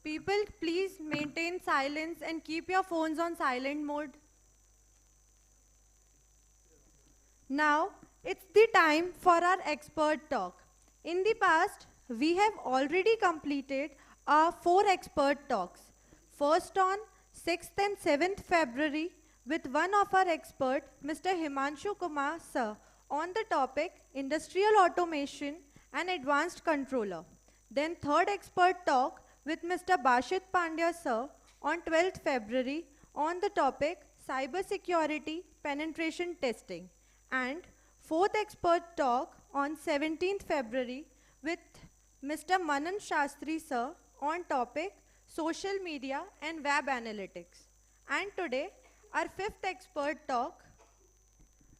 People, please maintain silence and keep your phones on silent mode. Now, it's the time for our expert talk. In the past, we have already completed our 4 expert talks. First on 6th and 7th February with one of our expert, Mr. Himanshu Kumar sir, on the topic Industrial Automation and Advanced Controller. Then third expert talk with Mr. Bashit Pandya sir on 12th February on the topic Cyber Security Penetration Testing. And fourth expert talk on 17th February with Mr. Manan Shastri sir on topic Social Media and Web Analytics. And today, our fifth expert talk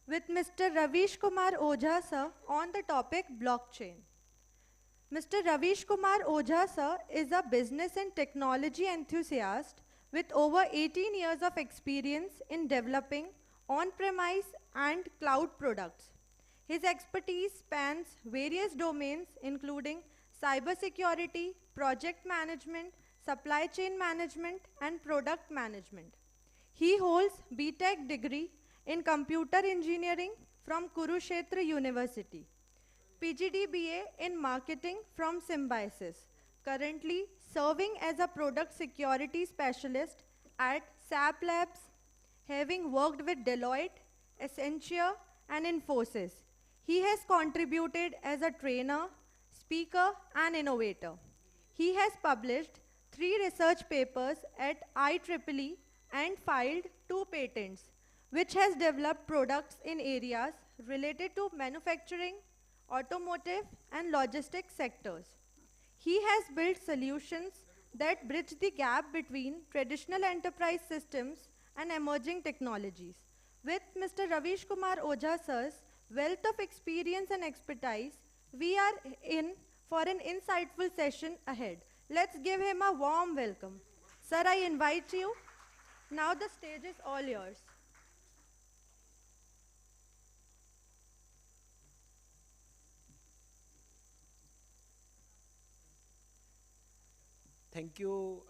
with Mr. Ravish Kumar Ojha sir on the topic Blockchain. Mr. Ravish Kumar Ojha sir is a business and technology enthusiast with over 18 years of experience in developing on-premise and cloud products. His expertise spans various domains including cybersecurity, project management, supply chain management, and product management. He holds B.Tech degree in computer engineering from Kurukshetra University, PGD BA in marketing from Symbiosis, currently serving as a product security specialist at SAP Labs, having worked with Deloitte, Accenture, and Infosys. He has contributed as a trainer, speaker, and innovator. He has published 3 research papers at IEEE and filed 2 patents, which has developed products in areas related to manufacturing, automotive, and logistics sectors. He has built solutions that bridge the gap between traditional enterprise systems and emerging technologies. With Mr. Ravish Kumar Ojha sir's wealth of experience and expertise, we are in for an insightful session ahead. Let's give him a warm welcome. Sir, I invite you. Now the stage is all yours.
Thank you,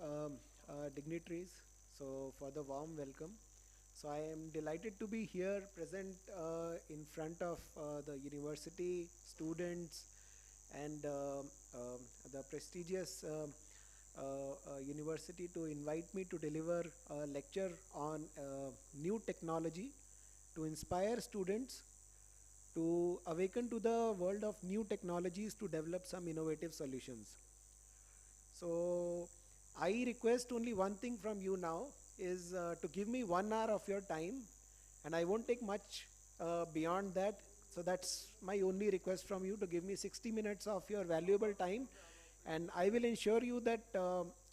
dignitaries, for the warm welcome. So I am delighted to be here present in front of the university, students, and the prestigious university to invite me to deliver a lecture on new technology to inspire students to awaken to the world of new technologies to develop some innovative solutions. So I request only one thing from you now is to give me 1 hour of your time, and I won't take much beyond that. So that's my only request from you, to give me 60 minutes of your valuable time, and I will ensure you that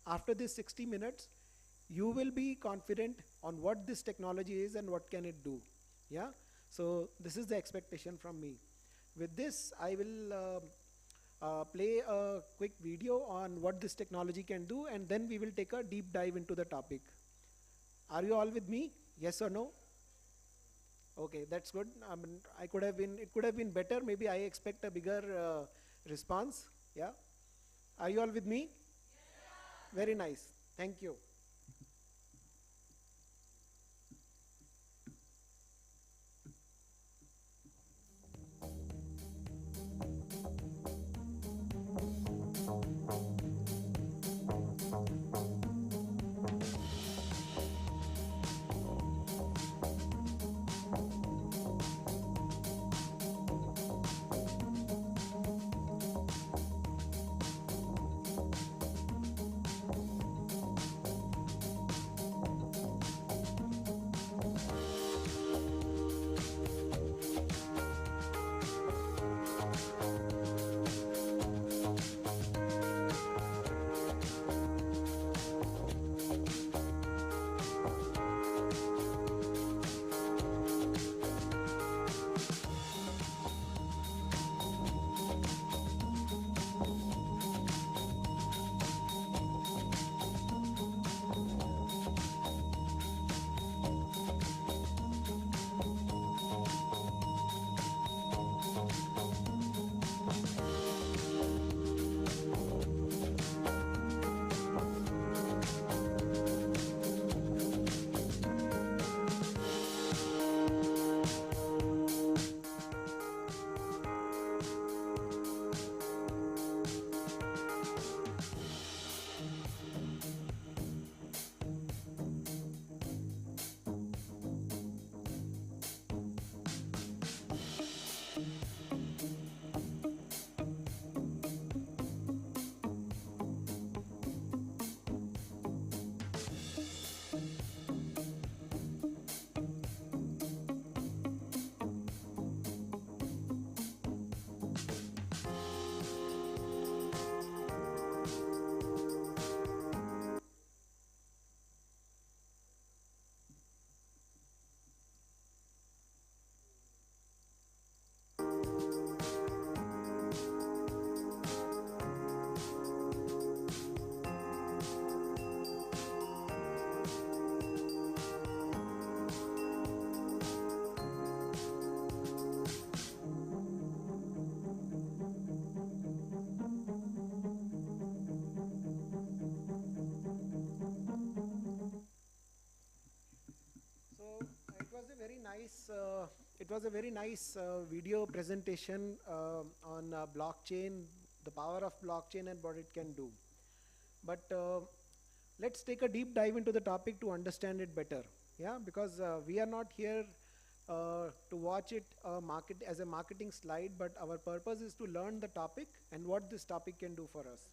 after this 60 minutes, you will be confident on what this technology is and what can it do. Yeah. So this is the expectation from me. With this, I will play a quick video on what this technology can do, and then we will take a deep dive into the topic. Are you all with me? Yes or no? Okay, that's good. It could have been better. Maybe I expect a bigger response. Yeah. Are you all with me? Yeah. Very nice. Thank you. it was a very nice video presentation on blockchain, the power of blockchain and what it can do. But let's take a deep dive into the topic to understand it better. Yeah, because we are not here to watch it as a marketing slide, but our purpose is to learn the topic and what this topic can do for us.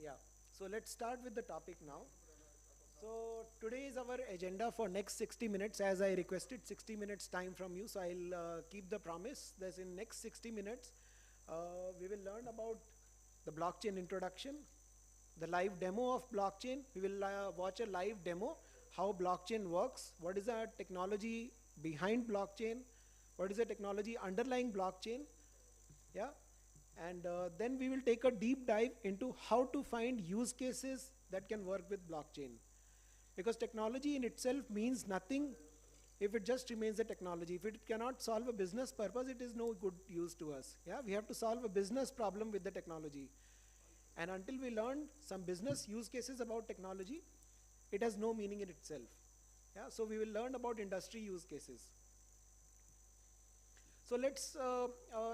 Yeah, so let's start with the topic now. So today is our agenda for next 60 minutes, as I requested 60 minutes time from you. So I'll keep the promise that in next 60 minutes, we will learn about the blockchain introduction, the live demo of blockchain. We will watch a live demo, how blockchain works, what is the technology behind blockchain, what is the technology underlying blockchain, yeah. And then we will take a deep dive into how to find use cases that can work with blockchain. Because technology in itself means nothing if it just remains a technology. If it cannot solve a business purpose, it is no good use to us. Yeah, we have to solve a business problem with the technology. And until we learn some business use cases about technology, it has no meaning in itself. Yeah, so we will learn about industry use cases. So let's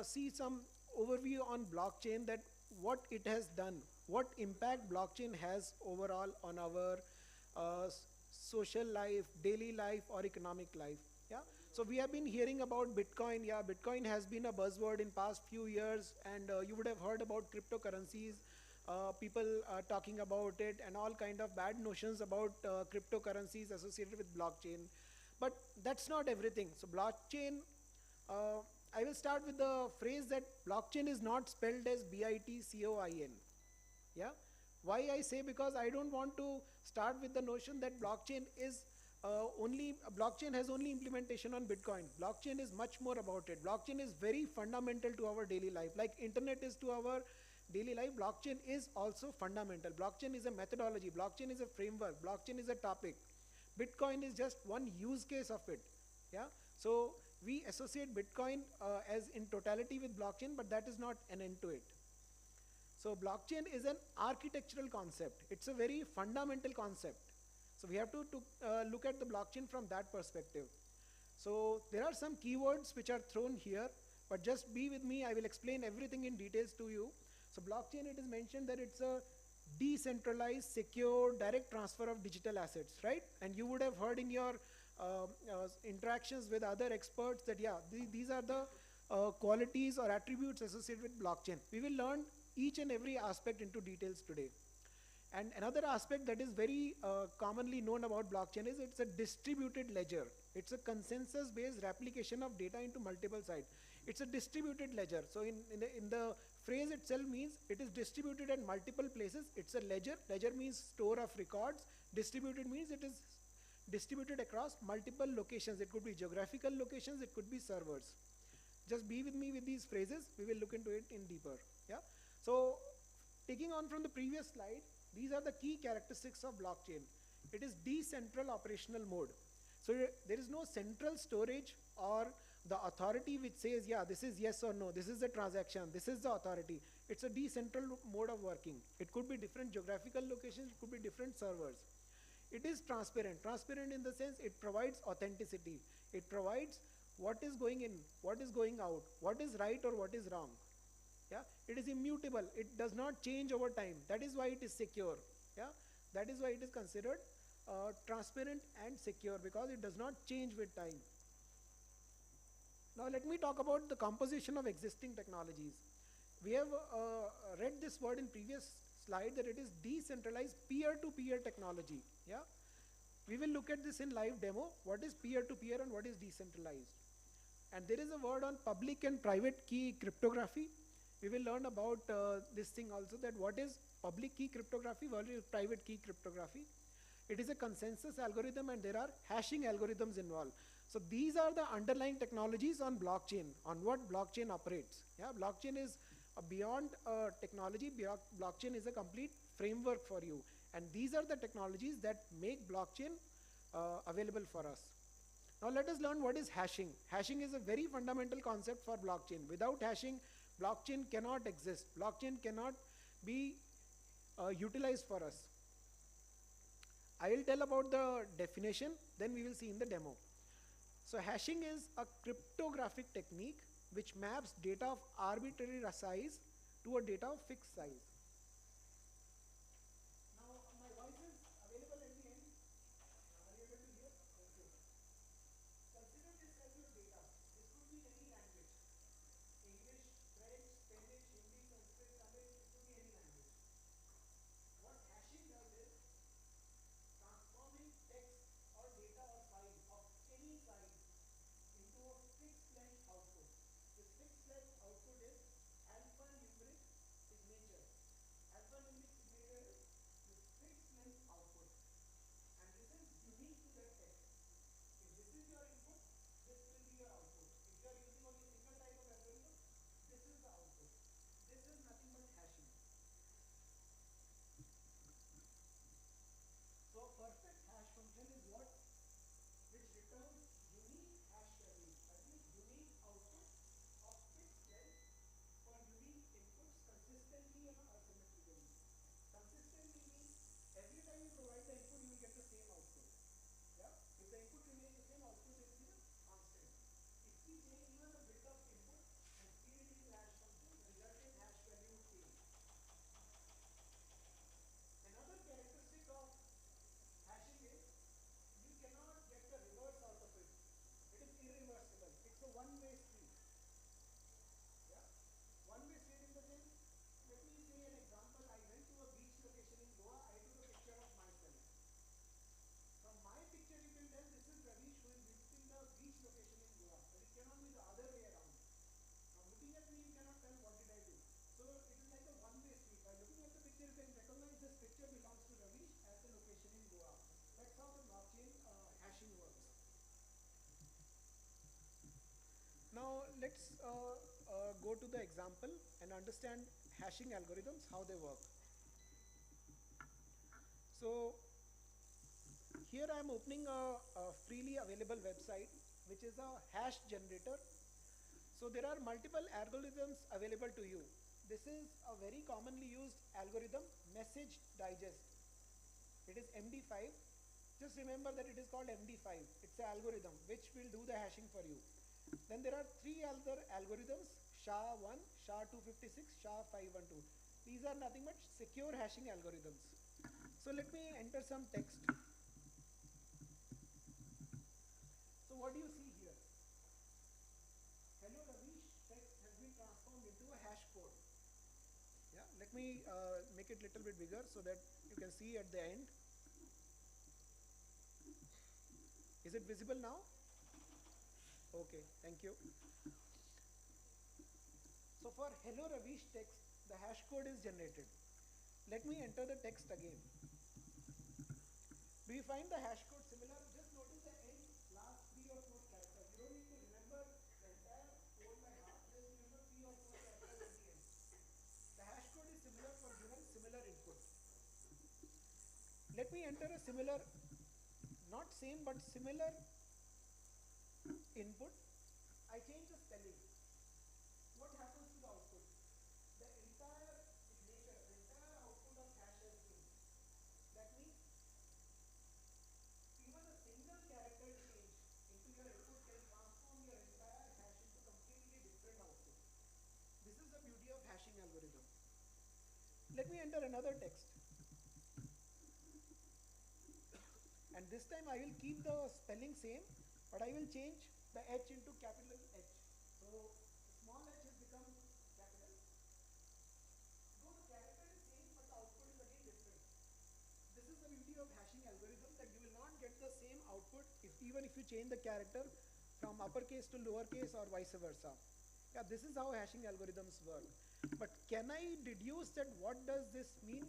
see some overview on blockchain, that what it has done, what impact blockchain has overall on our social life, daily life, or economic life. Yeah. So we have been hearing about Bitcoin. Yeah, Bitcoin has been a buzzword in past few years, and you would have heard about cryptocurrencies. People are talking about it, and all kind of bad notions about cryptocurrencies associated with blockchain. But that's not everything. So blockchain, I will start with the phrase that blockchain is not spelled as B-I-T-C-O-I-N. Yeah. Why I say? Because I don't want to start with the notion that blockchain is blockchain has only implementation on Bitcoin. Blockchain is much more about it. Blockchain is very fundamental to our daily life. Like internet is to our daily life, blockchain is also fundamental. Blockchain is a methodology. Blockchain is a framework. Blockchain is a topic. Bitcoin is just one use case of it. Yeah. So we associate Bitcoin as in totality with blockchain, but that is not an end to it. So blockchain is an architectural concept. It's a very fundamental concept. So we have to look at the blockchain from that perspective. So there are some keywords which are thrown here, but just be with me. I will explain everything in details to you. So blockchain, it is mentioned that it's a decentralized, secure, direct transfer of digital assets, right? And you would have heard in your interactions with other experts that, yeah, these are the qualities or attributes associated with blockchain. We will learn each and every aspect into details today. And another aspect that is very commonly known about blockchain is it's a distributed ledger. It's a consensus-based replication of data into multiple sites. It's a distributed ledger. So in the phrase itself means it is distributed at multiple places. It's a ledger. Ledger means store of records. Distributed means it is distributed across multiple locations. It could be geographical locations. It could be servers. Just be with me with these phrases. We will look into it in deeper. Yeah. So taking on from the previous slide, these are the key characteristics of blockchain. It is decentral operational mode. So there is no central storage or the authority which says, yeah, this is yes or no, this is the transaction, this is the authority. It's a decentral mode of working. It could be different geographical locations, it could be different servers. It is transparent. Transparent in the sense it provides authenticity. It provides what is going in, what is going out, what is right or what is wrong. Yeah, it is immutable. It does not change over time. That is why it is secure. Yeah, that is why it is considered transparent and secure, because it does not change with time. Now let me talk about the composition of existing technologies. We have read this word in previous slide that it is decentralized peer-to-peer technology. Yeah, we will look at this in live demo. What is peer-to-peer and what is decentralized? And there is a word on public and private key cryptography. We will learn about this thing also, that what is public key cryptography, what is private key cryptography. It is a consensus algorithm and there are hashing algorithms involved. So these are the underlying technologies on blockchain, on what blockchain operates. Yeah, blockchain is beyond technology. Blockchain is a complete framework for you. And these are the technologies that make blockchain available for us. Now let us learn what is hashing. Hashing is a very fundamental concept for blockchain. Without hashing, blockchain cannot exist. Blockchain cannot be utilized for us. I will tell about the definition, then we will see in the demo. So hashing is a cryptographic technique which maps data of arbitrary size to a data of fixed size. Now my voice is available at the end. Are you able to hear? Okay. Consider this as your data. This could be any language. English, French, Spanish, Hindi, Sanskrit, Tamil, it could be any language. What hashing does is transforming text or data or file of any size into a fixed length output. This fixed length output is alphanumeric signature. Alphanumeric signature is this fixed length output. And this is unique to that text. If this is your input, this will be your output. If you are using only a single type of algorithm, this is the output. This is nothing but hashing. So a perfect hash function is what? Which returns unique hash values. That means unique output of fixed length for unique inputs consistently and asymmetrically. Consistently means every time you provide the input, you will get the same output. Yeah? If the input remains the same, output is constant. If we change even a bit of input and feed it into hash function, the resultant hash value would change. Another characteristic of hashing is you cannot get the reverse out of it. It is irreversible. It's a one-way street. Yeah? One-way street in the sense, let me say an example. I went to a beach location in Goa. I took a picture of myself. From my picture you can tell this is Ravish who is visiting the beach location in Goa. But it cannot be the other way around. From looking at me you cannot tell what did I do. So it is like a one-way street. By looking at the picture you can recognize this picture belongs to Ravish at the location in Goa. That's how the blockchain hashing works. Now let's go to the example and understand hashing algorithms, how they work. So here I am opening a freely available website which is a hash generator. So there are multiple algorithms available to you. This is a very commonly used algorithm, message digest. It is MD5. Just remember that it is called MD5. It's an algorithm which will do the hashing for you. Then there are three other algorithms, SHA-1, SHA-256, SHA-512. These are nothing but secure hashing algorithms. So let me enter some text. So what do you see here? Hello Ravish text has been transformed into a hash code. Yeah, let me make it a little bit bigger so that you can see at the end. Is it visible now? Okay, thank you. So for hello Ravish text, the hash code is generated. Let me enter the text again. Do you find the hash code similar? Just notice the end, last 3 or 4 characters. You don't need to remember the entire code by heart. Just remember 3 or 4 characters at the end. The hash code is similar for given similar input. Let me enter a similar, not same but similar input. I change the spelling. What happens to the output? The entire signature, the entire output of hash has changed. That means even a single character change into your input can transform your entire hash into completely different output. This is the beauty of hashing algorithm. Let me enter another text. And this time I will keep the spelling same, but I will change the H into capital H. So small h has become capital. Though the character is same, but the output is again different. This is the beauty of hashing algorithm, that you will not get the same output even if you change the character from uppercase to lowercase or vice versa. Yeah, this is how hashing algorithms work. But can I deduce that what does this mean?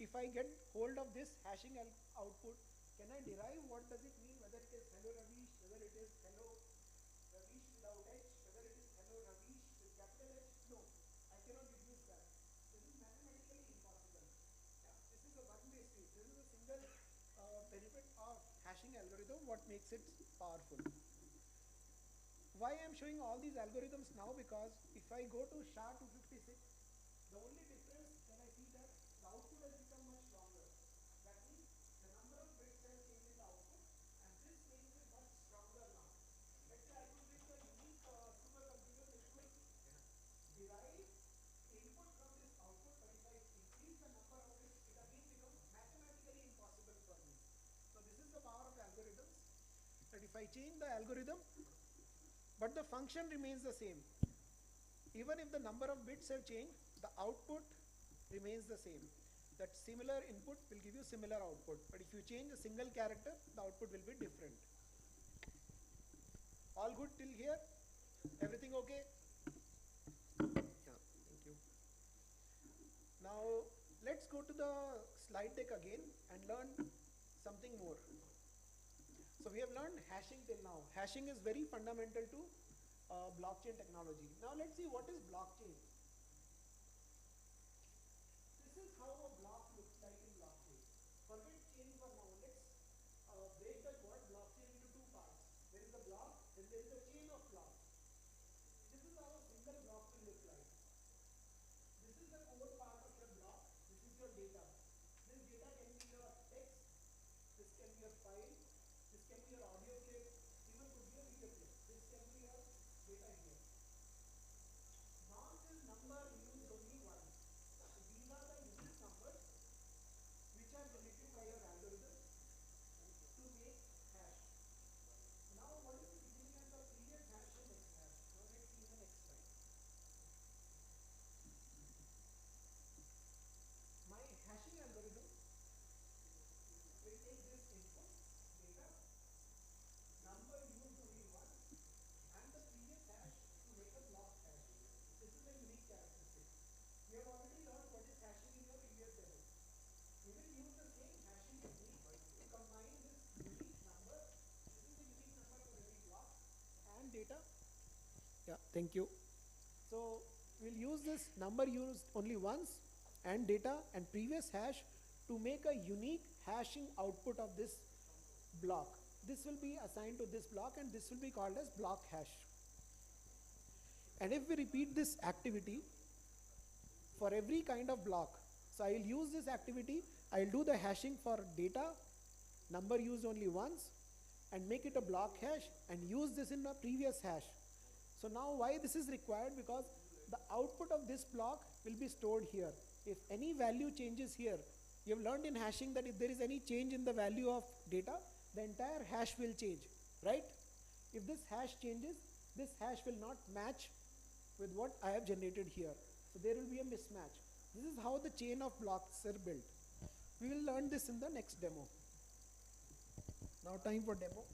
If I get hold of this hashing output, can I derive what does it mean, whether it is hello Ravish, whether it is hello Ravish without H, whether it is hello Ravish with capital H? No, I cannot deduce that. This is mathematically impossible. Yeah, this is a one-way street. This is a single benefit of hashing algorithm, what makes it powerful. Why I am showing all these algorithms now? Because if I go to SHA-256, the only difference that I see that the output has become much longer. That means the number of bits have changed in the output, and this makes it much stronger now. Let's say I could bring a unique supercomputer which could derive input from this output, but if I increase the number of bits, it again becomes mathematically impossible for me. So this is the power of algorithms, that if I change the algorithm, but the function remains the same. Even if the number of bits have changed, the output remains the same. That similar input will give you similar output. But if you change a single character, the output will be different. All good till here? Everything okay? Yeah, thank you. Now, let's go to the slide deck again and learn something more. So we have learned hashing till now. Hashing is very fundamental to blockchain technology. Now let's see what is blockchain. This is how a block looks like in blockchain. Forget chain for now. Let's break the word blockchain into two parts. There is a block, then there is a chain of blocks. This is how a single block will look like. This is the core part of your block. This is your data. This data can be your text. This can be your file. This can be your audio clip, even could be a video clip. This can be your data here. Nonce is number used only once. So these are the unique numbers which are generated by your algorithm to make hash. Now what is the significance of previous hash and next hash? Now let's see the next slide. My hashing algorithm will take this input data, number used only once, and the previous hash to make a block hash. This is a unique characteristic. We have already learned what is hashing in your previous demo. We will use the same hashing technique to combine this unique number. This is the unique number for every block and data. Yeah, thank you. So we'll use this number used only once and data and previous hash to make a unique hashing output of this block. This will be assigned to this block and this will be called as block hash. And if we repeat this activity for every kind of block, so I will use this activity, I will do the hashing for data, number used only once, and make it a block hash and use this in the previous hash. So now why this is required? Because the output of this block will be stored here. If any value changes here, you have learned in hashing that if there is any change in the value of data, the entire hash will change, right? If this hash changes, this hash will not match with what I have generated here. So there will be a mismatch. This is how the chain of blocks are built. We will learn this in the next demo. Now time for demo.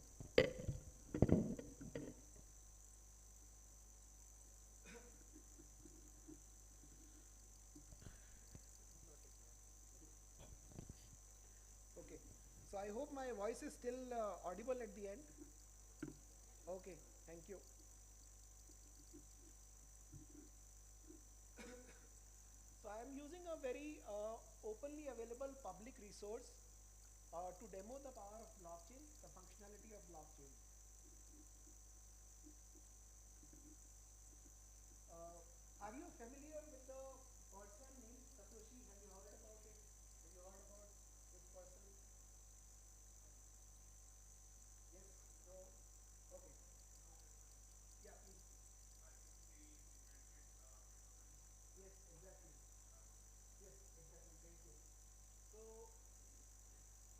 Okay, so I hope my voice is still audible at the end. Okay, thank you. So I am using a very openly available public resource to demo the power of blockchain, the functionality of blockchain. Are you familiar with the person named Satoshi? Have you heard about it? Have you heard about this person? Yes? No? Okay. Yeah, please. Yes, exactly. Yes, exactly. Thank you. So,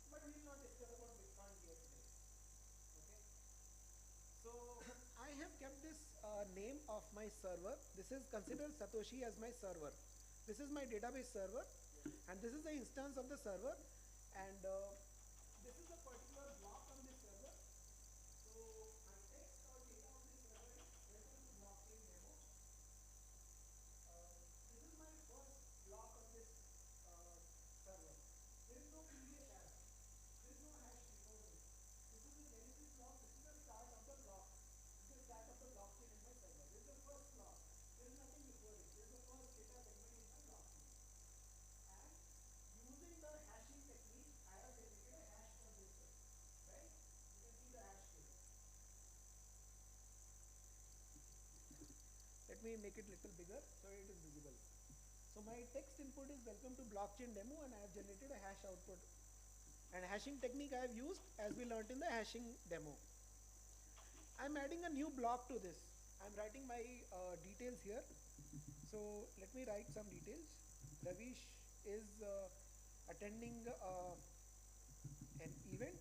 but we will not discuss about Bitcoin here today. Okay. So I have kept this name of my server. This is considered Satoshi as my server. This is my database server, and this is the instance of the server, and this is a particular block on this server. So my text or me make it little bigger so it is visible. So my text input is welcome to blockchain demo, and I have generated a hash output. And hashing technique I have used as we learnt in the hashing demo. I'm adding a new block to this. I'm writing my details here. So let me write some details. Ravish is attending an event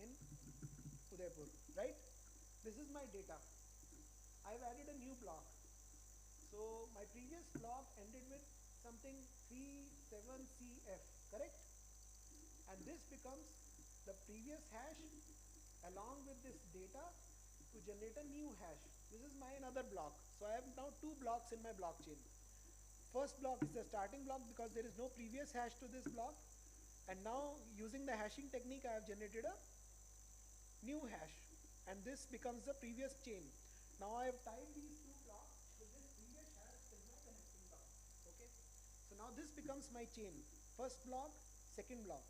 in Udaipur, right? This is my data. I've added a new block. So my previous block ended with something 37CF, correct? And this becomes the previous hash along with this data to generate a new hash. This is my another block. So I have now two blocks in my blockchain. First block is the starting block because there is no previous hash to this block. And now using the hashing technique, I have generated a new hash. And this becomes the previous chain. Now I have tied these two blocks with this previous hash is my connecting block. Okay. So now this becomes my chain. First block, second block.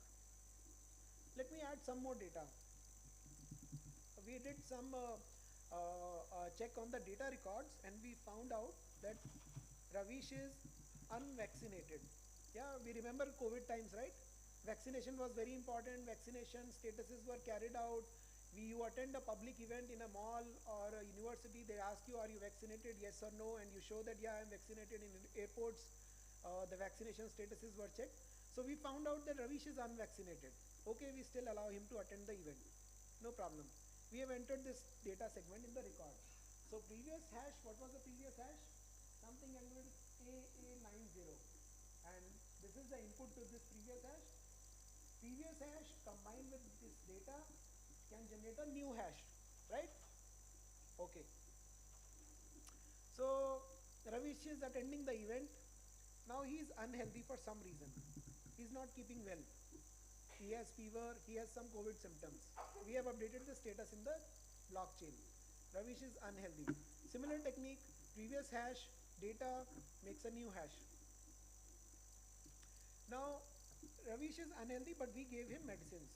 Let me add some more data. We did some check on the data records, and we found out that Ravish is unvaccinated. Yeah, we remember COVID times, right? Vaccination was very important. Vaccination statuses were carried out. You attend a public event in a mall or a university, they ask you, are you vaccinated, yes or no, and you show that, yeah, I'm vaccinated. In airports, the vaccination statuses were checked. So we found out that Ravish is unvaccinated. Okay, we still allow him to attend the event. No problem. We have entered this data segment in the record. So previous hash, what was the previous hash? Something ended with AA90. And this is the input to this previous hash. Previous hash combined with this data can generate a new hash, right? Okay. So Ravish is attending the event. Now he is unhealthy for some reason. He is not keeping well. He has fever, he has some COVID symptoms. We have updated the status in the blockchain. Ravish is unhealthy. Similar technique, previous hash, data makes a new hash. Now, Ravish is unhealthy, but we gave him medicines.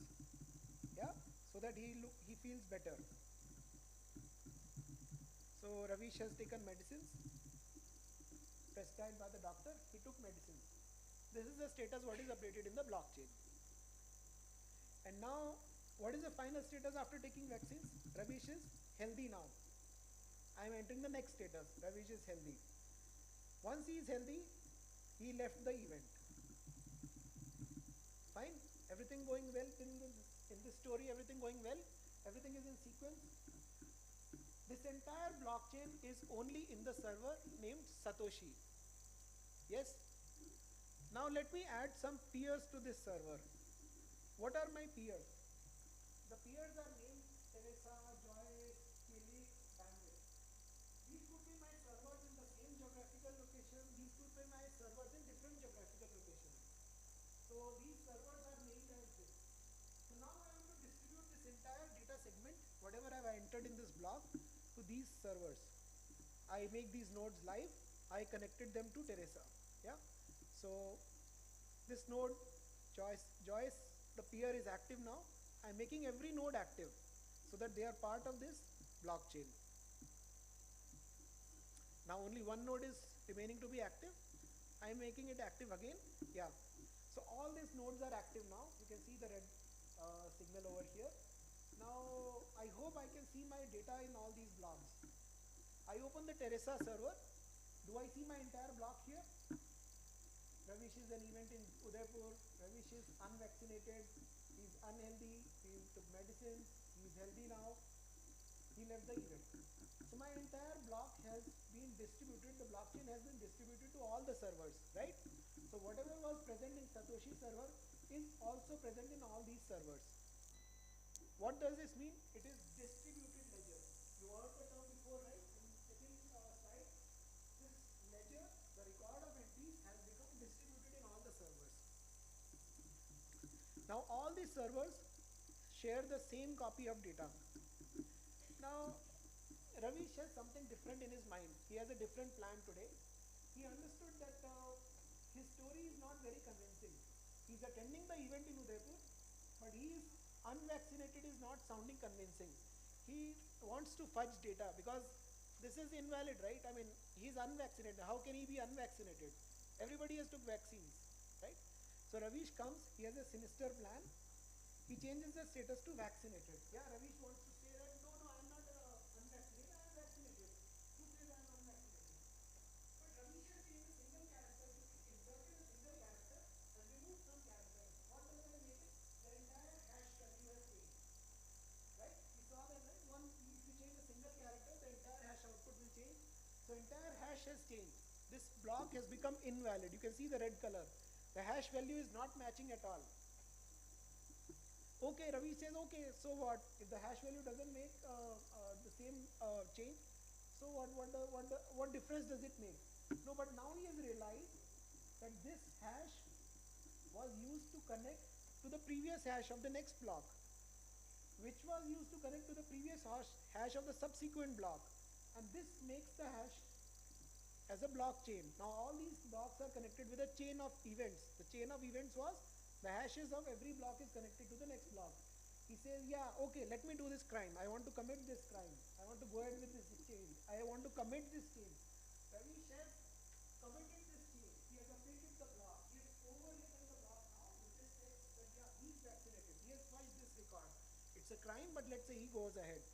Yeah, so that he feels better. So Ravish has taken medicines prescribed by the doctor. He took medicines. This is the status what is updated in the blockchain. And now, what is the final status after taking vaccines? Ravish is healthy now. I am entering the next status. Ravish is healthy. Once he is healthy, he left the event. Fine? Everything going well in this story, everything going well? Everything is in sequence? This entire blockchain is only in the server named Satoshi. Yes? Now let me add some peers to this server. What are my peers? The peers are named Teresa, Joyce, Kelly, Bandwidth. These could be my servers in the same geographical location. These could be my servers in different geographical locations. So these servers are named as this. So now I am going to distribute this entire data segment, whatever I have entered in this block, to these servers. I make these nodes live. I connected them to Teresa. Yeah. So this node, Joyce, the peer is active now. I'm making every node active so that they are part of this blockchain. Now only one node is remaining to be active. I'm making it active again. Yeah. So all these nodes are active now. You can see the red signal over here. Now I hope I can see my data in all these blocks. I open the Teresa server. Do I see my entire block here? Ravish is an event in Udaipur. Ravish is unvaccinated. He is unhealthy. He took medicines. He is healthy now. He left the event. So my entire block has been distributed. The blockchain has been distributed to all the servers, right? So whatever was present in Satoshi server is also present in all these servers. What does this mean? It is distributed ledger. You heard the term before, right? In second slide. This ledger, the record of entries, has become distributed in all the servers. Now all these servers share the same copy of data. Now Ravish has something different in his mind. He has a different plan today. He understood that his story is not very convincing. He is attending the event in Udaipur, but he is unvaccinated is not sounding convincing. He wants to fudge data because this is invalid, right? I mean, he's unvaccinated. How can he be unvaccinated? Everybody has took vaccines, right? So Ravish comes, he has a sinister plan. He changes the status to vaccinated. Yeah, Ravish wants to say that, no, no, I'm not unvaccinated, I am vaccinated. Who says I am unvaccinated? But Ravish has changed a single character, inserted a single character, and removed some character. What does that make it? The entire hash value has changed. Right? We saw that, right? If you change a single character, the entire hash output will change. So entire hash has changed. This block has become invalid. You can see the red color. The hash value is not matching at all. Okay, Ravi says, okay, so what? If the hash value doesn't make the same change, so what difference does it make? No, but now he has realized that this hash was used to connect to the previous hash of the next block, which was used to connect to the previous hash of the subsequent block. And this makes the hash as a blockchain. Now all these blocks are connected with a chain of events. The chain of events was the hashes of every block is connected to the next block. He says, yeah, okay, let me do this crime. I want to commit this crime. I want to go ahead with this chain. I want to commit this chain. Ravish has committed this chain. He has updated the block. He has overwritten the block now with this text that, yeah, he's vaccinated. He has filed this record. It's a crime, but let's say he goes ahead.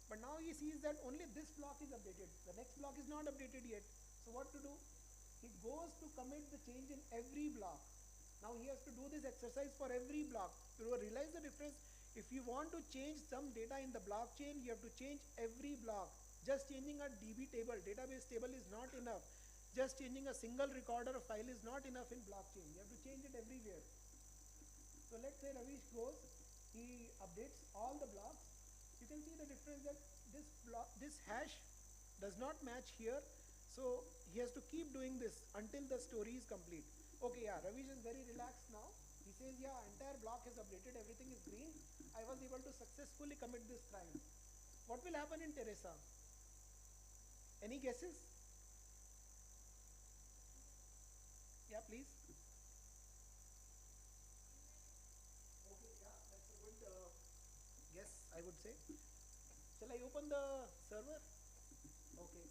But now he sees that only this block is updated. The next block is not updated yet. So what to do? He goes to commit the change in every block. Now he has to do this exercise for every block. You realize the difference? If you want to change some data in the blockchain, you have to change every block. Just changing a DB table, database table is not enough. Just changing a single recorder file is not enough in blockchain. You have to change it everywhere. So let's say Ravish goes, he updates all the blocks. You can see the difference that this hash does not match here. So he has to keep doing this until the story is complete. Okay, yeah, Ravish is very relaxed now. He says, yeah, entire block is updated, everything is green. I was able to successfully commit this crime. What will happen in Teresa? Any guesses? Yeah, please. Okay, yeah, that's a good guess, I would say. Shall I open the server? Okay.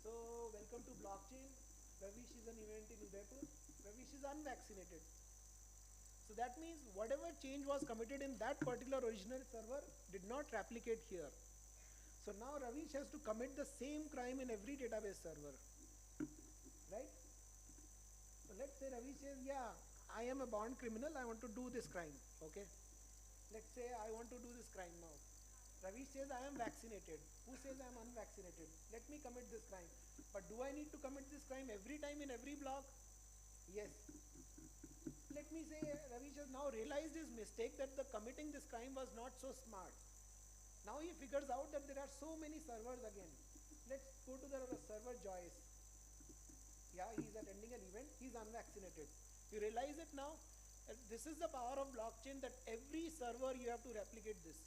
So, welcome to blockchain. Ravish is an event in Udaipur. Ravish is unvaccinated. So that means whatever change was committed in that particular original server did not replicate here. So now Ravish has to commit the same crime in every database server. Right? So let's say Ravish says, yeah, I am a born criminal, I want to do this crime. Okay? Let's say I want to do this crime now. Ravish says I am vaccinated. Who says I am unvaccinated? Let me commit this crime. But do I need to commit this crime every time in every block? Yes. Let me say Ravish has now realized his mistake that the committing this crime was not so smart. Now he figures out that there are so many servers again. Let's go to the server Joyce. Yeah, he's attending an event. He's unvaccinated. You realize it now? This is the power of blockchain, that every server you have to replicate this.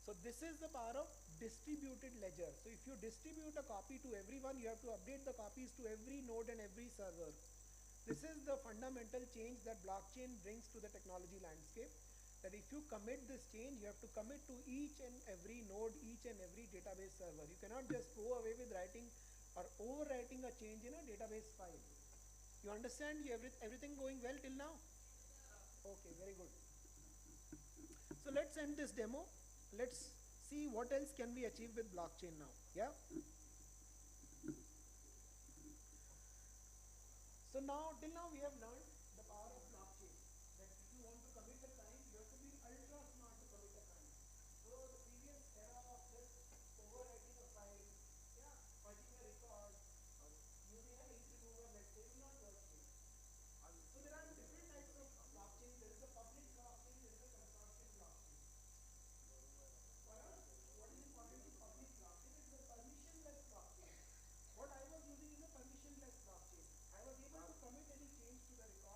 So this is the power of distributed ledger. So if you distribute a copy to everyone, you have to update the copies to every node and every server. This is the fundamental change that blockchain brings to the technology landscape. That if you commit this change, you have to commit to each and every node, each and every database server. You cannot just go away with writing or overwriting a change in a database file. You understand everything going well till now? Okay, very good. So let's end this demo. Let's see what else can we achieve with blockchain now. Yeah? So now, till now we have learned the power of blockchain. That if you want to commit a crime, you have to be ultra smart to commit a crime. So the previous era of just overwriting a file, yeah, punching a record, or using a link remover, let's say, will not work here. So there are different types of blockchain. There is a public blockchain, there is a consortium blockchain. For us, what is important in public blockchain is the permissionless blockchain. What I was using is a permissionless blockchain. I was able to commit any change to the record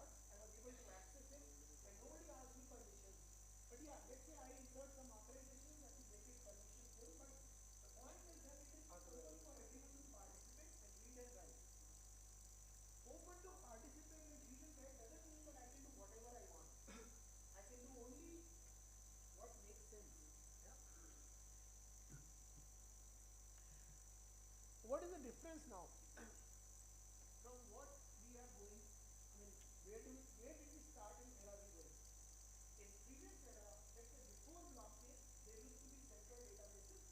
where did we start and where are we going? In previous era, let's say before blockchain, there used to be central databases.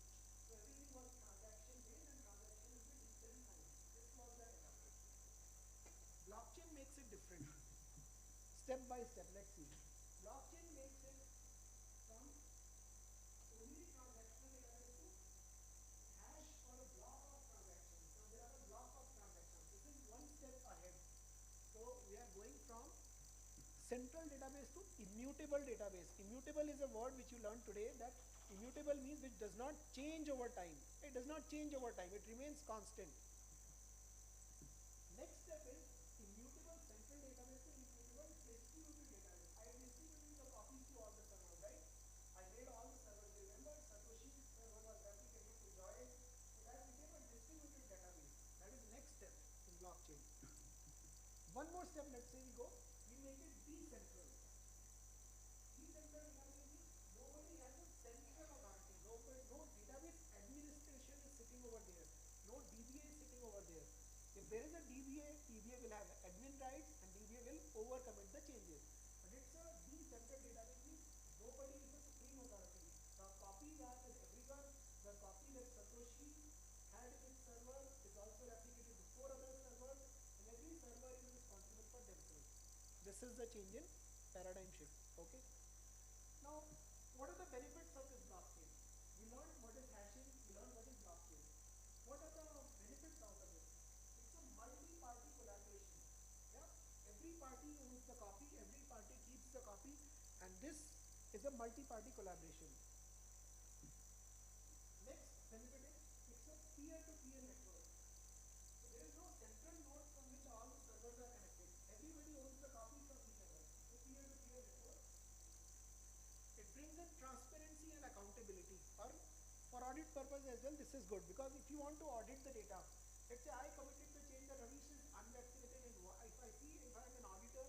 So everything was transaction based and transaction will be digital in time. This was the era. Blockchain makes it different. Step by step, let's see. Blockchain makes it from only transactional database to hash or a block of transactions. Now there are a block of transactions. This is one step ahead. So we are going from central database to immutable database. Immutable is a word which you learned today, that immutable means which does not change over time. It does not change over time. It remains constant. Next step is immutable central database to immutable distributed database. I am distributing the copies to all the servers, right? I made all the servers. Remember, Satoshi's server was replicated to Joyce, so that became a distributed database. That is next step in blockchain. One more step, let's say we go, we make it decentral. Decentral database means nobody has a central authority. No database administration is sitting over there. No DBA is sitting over there. If there is a DBA, DBA will have admin rights and DBA will overcommit the changes. But it's a decentral database means nobody is a supreme authority. The copies are with everyone. The copy that Satoshi had in its server is also replicated to 4 other servers, and every server is responsible for themselves. This is the change in paradigm shift. Okay. Now, what are the benefits of this blockchain? We learned what is hashing. We learned what is blockchain. What are the benefits out of this? It's a multi-party collaboration. Yeah, every party owns the copy. Every party keeps the copy, and this is a multi-party collaboration. Next benefit is it's a peer-to-peer network. So there is no central node from which all the servers are connected. Everybody owns the copy from each other. So peer-to-peer network. It brings in transparency and accountability. Or for audit purpose as well, this is good, because if you want to audit the data, let's say I committed the change that Ravish is unvaccinated, and if I am an auditor,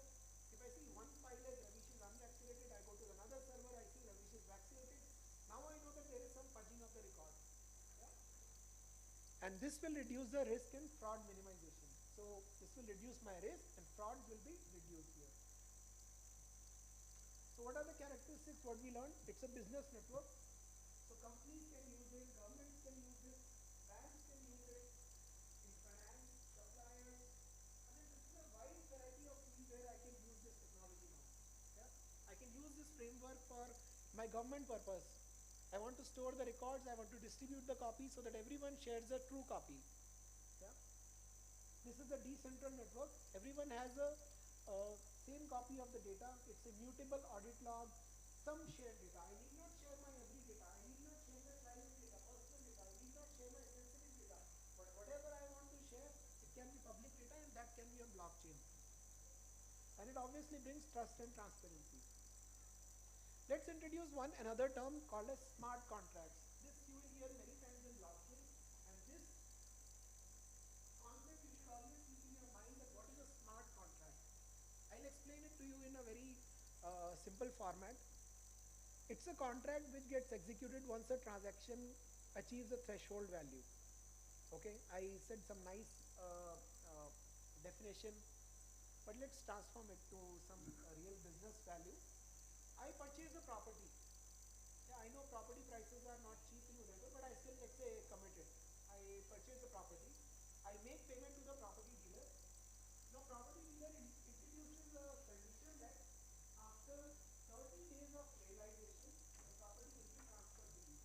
if I see one file as Ravish is unvaccinated, I go to another server, I see Ravish is vaccinated. Now I know that there is some fudging of the record. Yeah? And this will reduce the risk in fraud minimization. So this will reduce my risk and fraud will be reduced here. So what are the characteristics what we learned? It's a business network. So companies can use it, governments can use it, banks can use it, in finance, suppliers. I mean, this is a wide variety of fields where I can use this technology now. Yeah? I can use this framework for my government purpose. I want to store the records, I want to distribute the copy so that everyone shares a true copy. Yeah? This is a decentral network. Everyone has a same copy of the data. It's immutable audit log, some shared data. I need not share my every data. I need not share my private data, personal data. I need not share my sensitive data. But whatever I want to share, it can be public data, and that can be a blockchain. And it obviously brings trust and transparency. Let's introduce another term called as smart contracts. This you will hear many times in blockchain, and this concept you should always keep in your mind, that what is a smart contract. I'll explain it to you in a very simple format. It's a contract which gets executed once a transaction achieves a threshold value. Okay, I said some nice definition, but let's transform it to some real business value. I purchase a property. Yeah, I know property prices are not cheap in Udaipur, but I still, let's say, commit it. I purchase a property. I make payment to the property dealer. Now, property dealer introduces a condition that after 30 days of realization, the property will be transferred to you.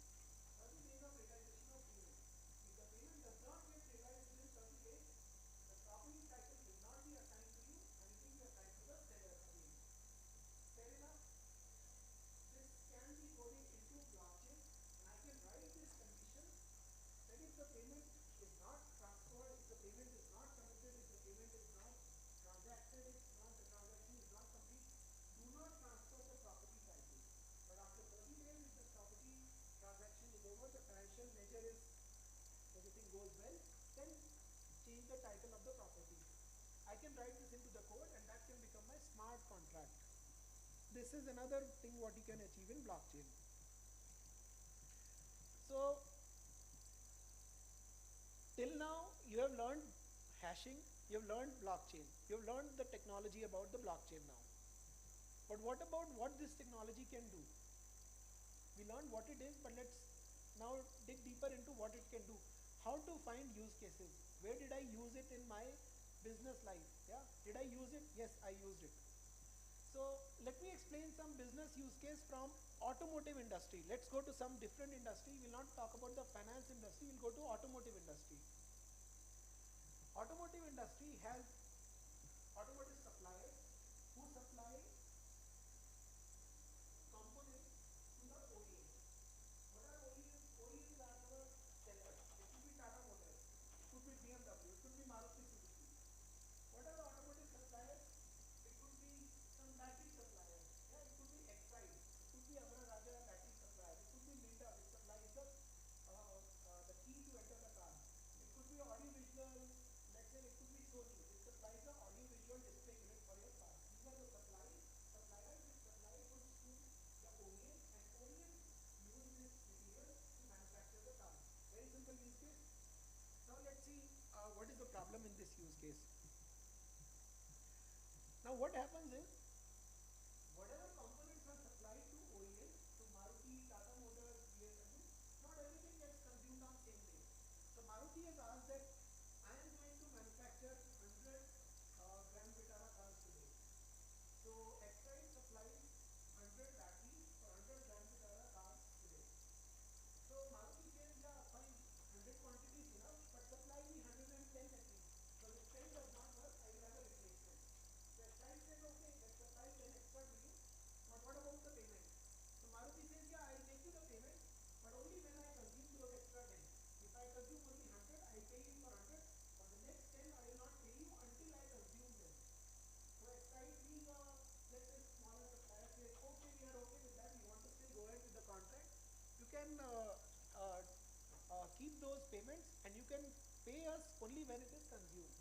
30 days of realization of payment. If the payment does not get realized within 30 days, the property title will not be assigned to you, and it will be assigned to the seller again. Fair enough? This can be coded into blockchain, and I can write this condition that if the payment is not transferred, if the payment is not committed, if the payment is not transacted, if the transaction is not complete, do not transfer the property title. But after 30 days, if the property transaction is over, the financial ledger is, everything goes well, then change the title of the property. I can write this into the code, and that can become my smart contract. This is another thing what you can achieve in blockchain. So till now you have learned hashing, you've learned blockchain. You've learned the technology about the blockchain now. But what about what this technology can do? We learned what it is, but let's now dig deeper into what it can do. How to find use cases. Where did I use it in my business life? Yeah, did I use it? Yes, I used it. So let me explain some business use case from automotive industry. Let's go to some different industry. We'll not talk about the finance industry. We'll go to automotive industry. Automotive industry has automotive suppliers who supply components to the OEM. What are OEMs? OEMs are our sellers. It could be Tata Motors, it could be BMW, it could be Maruti Suzuki. What are the automotive suppliers? It could be some battery suppliers. Yeah, it could be Exide, it could be Amara Raja battery supplier, it could be Minda, which supplies the key to enter the car. It could be audiovisual, let's say it could be Sony, which supplies the audiovisual display unit for your car. These are the suppliers which supply goods to the OEM, and OEM use this material to manufacture the car. Very simple use case. Now let's see what is the problem in this use case. Now what happens is, whatever components are supplied to OEM, to Maruti, Tata Motors, BMW, not everything gets consumed on same day. So Maruti has asked that I am going to manufacture 100 Grand Vitara cars today. So Exide supplies 100 batteries for 100 Grand Vitara cars today. So Maruti says, yeah, fine, 100 quantity is enough, but supply me 110 at least. So if 10 does not work, I will have a replacement. So Exide says, okay, let's supply 10 extra to you, but what about the payment? So Maruti says, yeah, I'll make you the payment, but only when I consume those extra 10. If I consume only 100, I pay you for 100. For the next 10, I will not pay you until I consume them. So Exide being a, let's say, smaller supplier says, okay, we are okay with that. We want to still go ahead with the contract. You can keep those payments, and you can pay us only when it is consumed.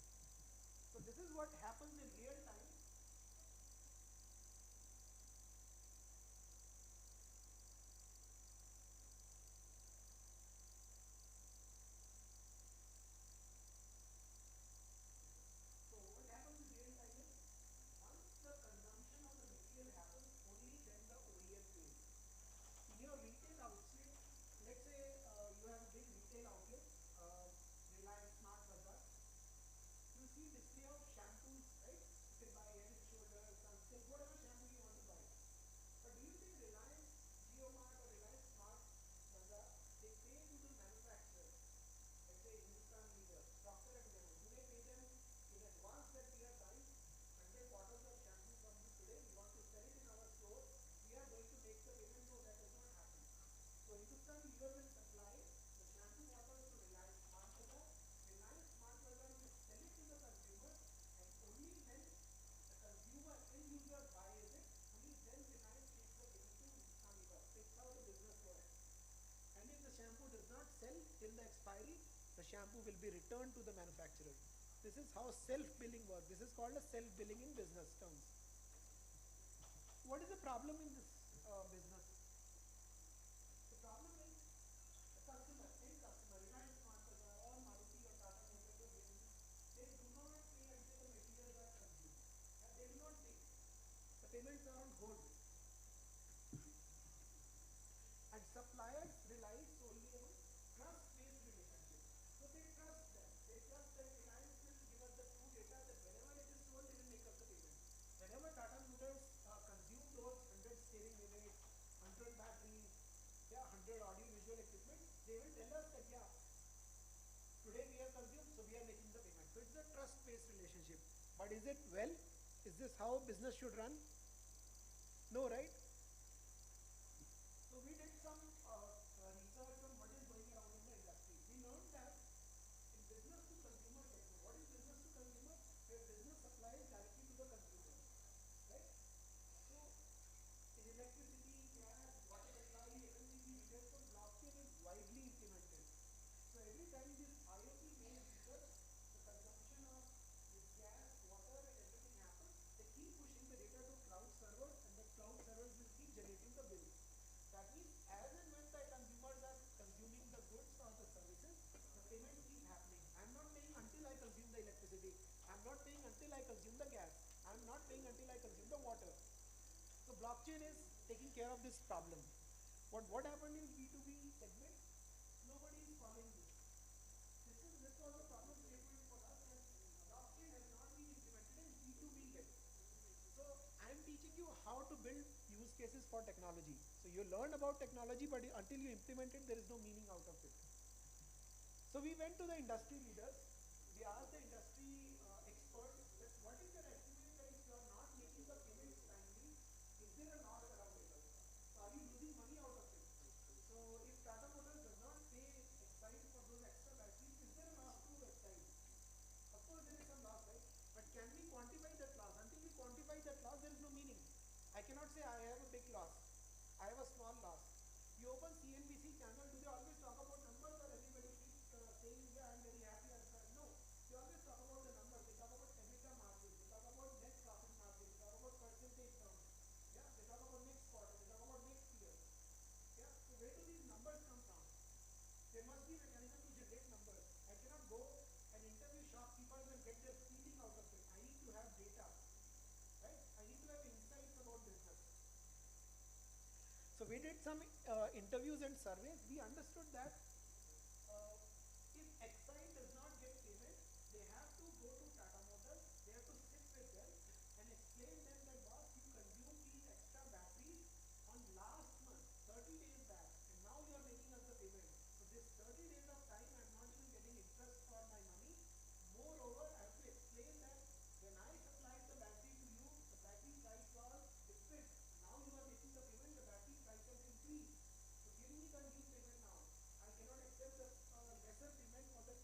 So this is what happens in real time. So what happens in real time is, once the consumption of the material happens, only then the OEM pays. In your retail outlet, let's say you have a big retail outlet, Reliance Smart Bazaar, you see display of shampoos, right? You can buy Head and Shoulders, Sunsilk, whatever shampoo you want to buy. But do you think Reliance JioMart or Reliance Smart Bazaar, they pay to the manufacturer, let's say Hindustan Leader, Procter and Gamble, do they pay them in advance that we are buying 100 bottles of shampoo from you today, we want to sell it in our store, we are going to make the payment? No, that does not happen. So Hindustan Leader will supply the shampoo bottles to Reliance Smart Bazaar. Reliance Smart Bazaar will sell it to the consumer, and only when the consumer end user buys it, only then Reliance takes the payment to Hindustan Leader. That's how the business works. And if the shampoo does not sell till the expiry, the shampoo will be returned to the manufacturer. This is how self-billing works. This is called a self-billing in business terms. What is the problem in this business? The problem is the customer, end customer, Reliance Smart Bazaar or Maruti or Tata Motors or BMW, they do not pay until the materials are consumed. They do not pay. The payments are on hold. And suppliers rely solely on trust-based relationship. So they trust them. They trust that Reliance will give us the true data, that whenever it is sold, they will make us the payment. Whenever Tata Motors consume those 100 steering units, 100 batteries, yeah, 100 audio visual equipment, they will tell us that, yeah, today we have consumed, so we are making the payment. So it's a trust-based relationship. But is it well? Is this how business should run? No, right? So we did some research on what is going around in the industry. We learned that in business to consumer sector, what is business to consumer? Where business supplies directly to the consumer, right? So in electricity, gas, water supply, FMCG, retail, so blockchain is widely implemented. So every time this IoT based research, the consumption of this gas, water, and everything happens, they keep pushing the data to cloud servers, and the cloud servers blockchain is taking care of this problem. What happened in B2B segment? Nobody is following this. This was a problem statement for us that blockchain has not been implemented in B2B yet. So I am teaching you how to build use cases for technology. So you learn about technology, but until you implement it, there is no meaning out of it. So we went to the industry leaders. We asked the industry experts that what is your estimate that if you are not making the payments timely, is there a loss around it? So are you losing money out of it? So if Tata Motors does not pay Exide for those extra batteries, is there a loss to Exide? Of course there is some loss, right? But can we quantify that loss? Until we quantify that loss, there is no meaning. I cannot say I have a big loss. I have a small loss. You open CNBC channel, do they always talk about numbers or everybody keeps saying, yeah, I'm very happy? No, they always talk about the numbers. They talk about EBITDA margin, they talk about net profit margin, they talk about percentage terms. Yeah, they talk about next quarter, they talk about next year. Yeah, so where do these numbers come from? There must be a mechanism to generate numbers. I cannot go and interview shopkeepers and get their feeling out of it. I need to have data, right? I need to have insights about business. So we did some interviews and surveys. We understood that if Exide does not get payment, they have to go to Tata Motors, they have to sit with them and explain them that boss, you consumed these extra batteries on last month, 30 days back, and now you are making us the payment. So this 30 days of time, I am not even getting interest for my money. Moreover, I have to explain that when I supplied the battery to you, the battery price was fixed. Now you are making the payment, the battery price has increased. So give me the new payment now. I cannot accept the lesser payment for the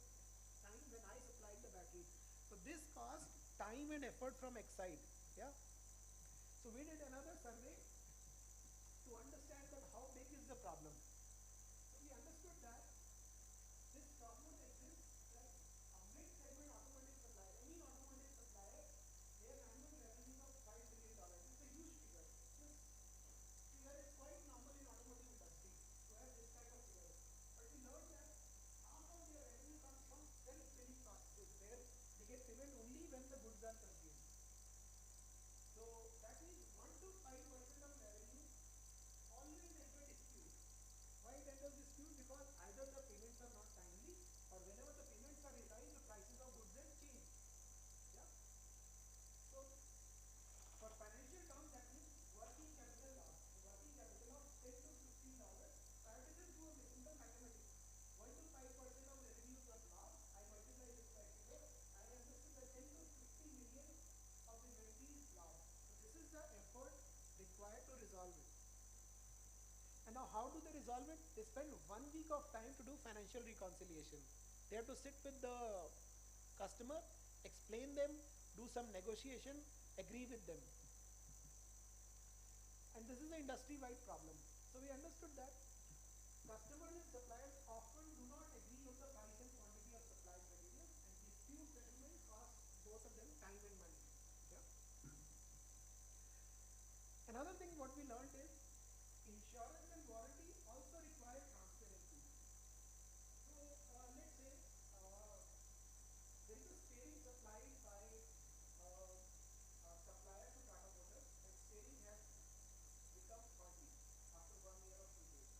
time when I supplied the battery. So this cost time and effort from Exide. Yeah. So we did another survey to understand that how big is the problem. So we understood that this problem exists that a mid-segment automotive supplier, any automotive supplier, their annual revenue of $5 billion. It's a huge figure. This figure is quite normal in automotive industry to have this kind of figure. But we learned that half of their revenue comes from self-billing processes where they get payment only when the goods are consumed. So that means 1 to 5% of revenue always enter dispute. Why it enters dispute? Because either the payments are not timely or whenever the payments are realized, the prices of goods then change. Yeah. So for financial terms, that means working capital loss. So working capital of $10 to $15. So I have to just do a simple mathematics. 1 to 5% of revenues are lost. I multiply this by figure. I understood that 10 to 50 million of inventory is lost. So this is the effort required to resolve it. And now how do they resolve it? They spend 1 week of time to do financial reconciliation. They have to sit with the customer, explain them, do some negotiation, agree with them. And this is an industry-wide problem. So we understood that customers and suppliers often do not agree on the price and quantity of supplied materials, and dispute settlement costs both of them time and money. Yeah. Another thing what we learned is insurance and warranty also require transparency. So let's say there is a steering supplied by a supplier to Tata Motors. That steering has become faulty after 1 year or 2 years.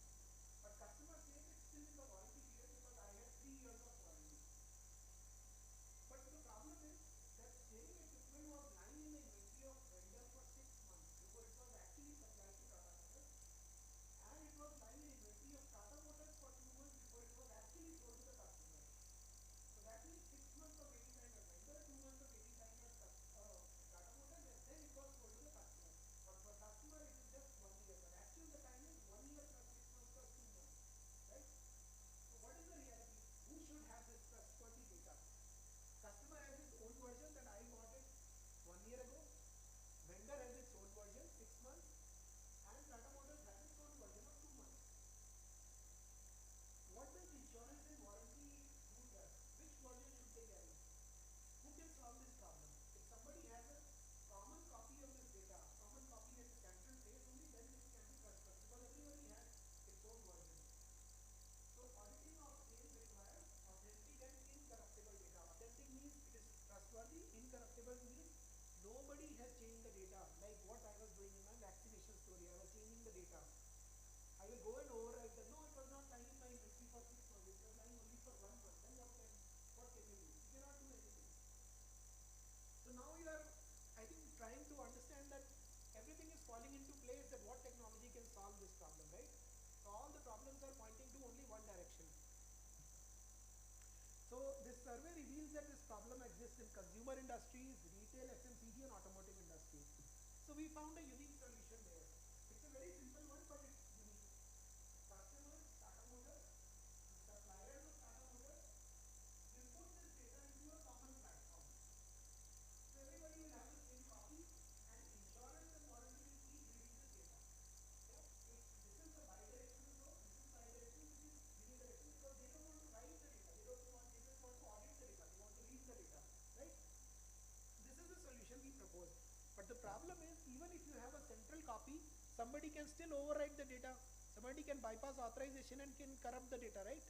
But customer says it's still in the warranty inventory. I was changing the data. I will go and overwrite the, no, it was not lying in my inventory for 6 months, it was lying only for 1 month. Then what can you do? You cannot do anything. So now you are, I think, trying to understand that everything is falling into place, that what technology can solve this problem, right? So all the problems are pointing to only one direction. So this survey reveals that this problem exists in consumer industries, retail, FMCG and automotive industries. So we found a unique solution there. It's a very simple one, but it's unique. Customers, Tata Motors, suppliers of Tata Motors will put this data into a common platform. So everybody will have the same copy, and insurance and warranty will keep reading this data. Yeah? This is the bidirectional flow, this is bidirectional, this is unidirectional, because they don't want to write the data, they just want to audit the data, they want to read the data, right? This is the solution we propose. But the problem is, even if you have a central copy, somebody can still overwrite the data. Somebody can bypass authorization and can corrupt the data, right?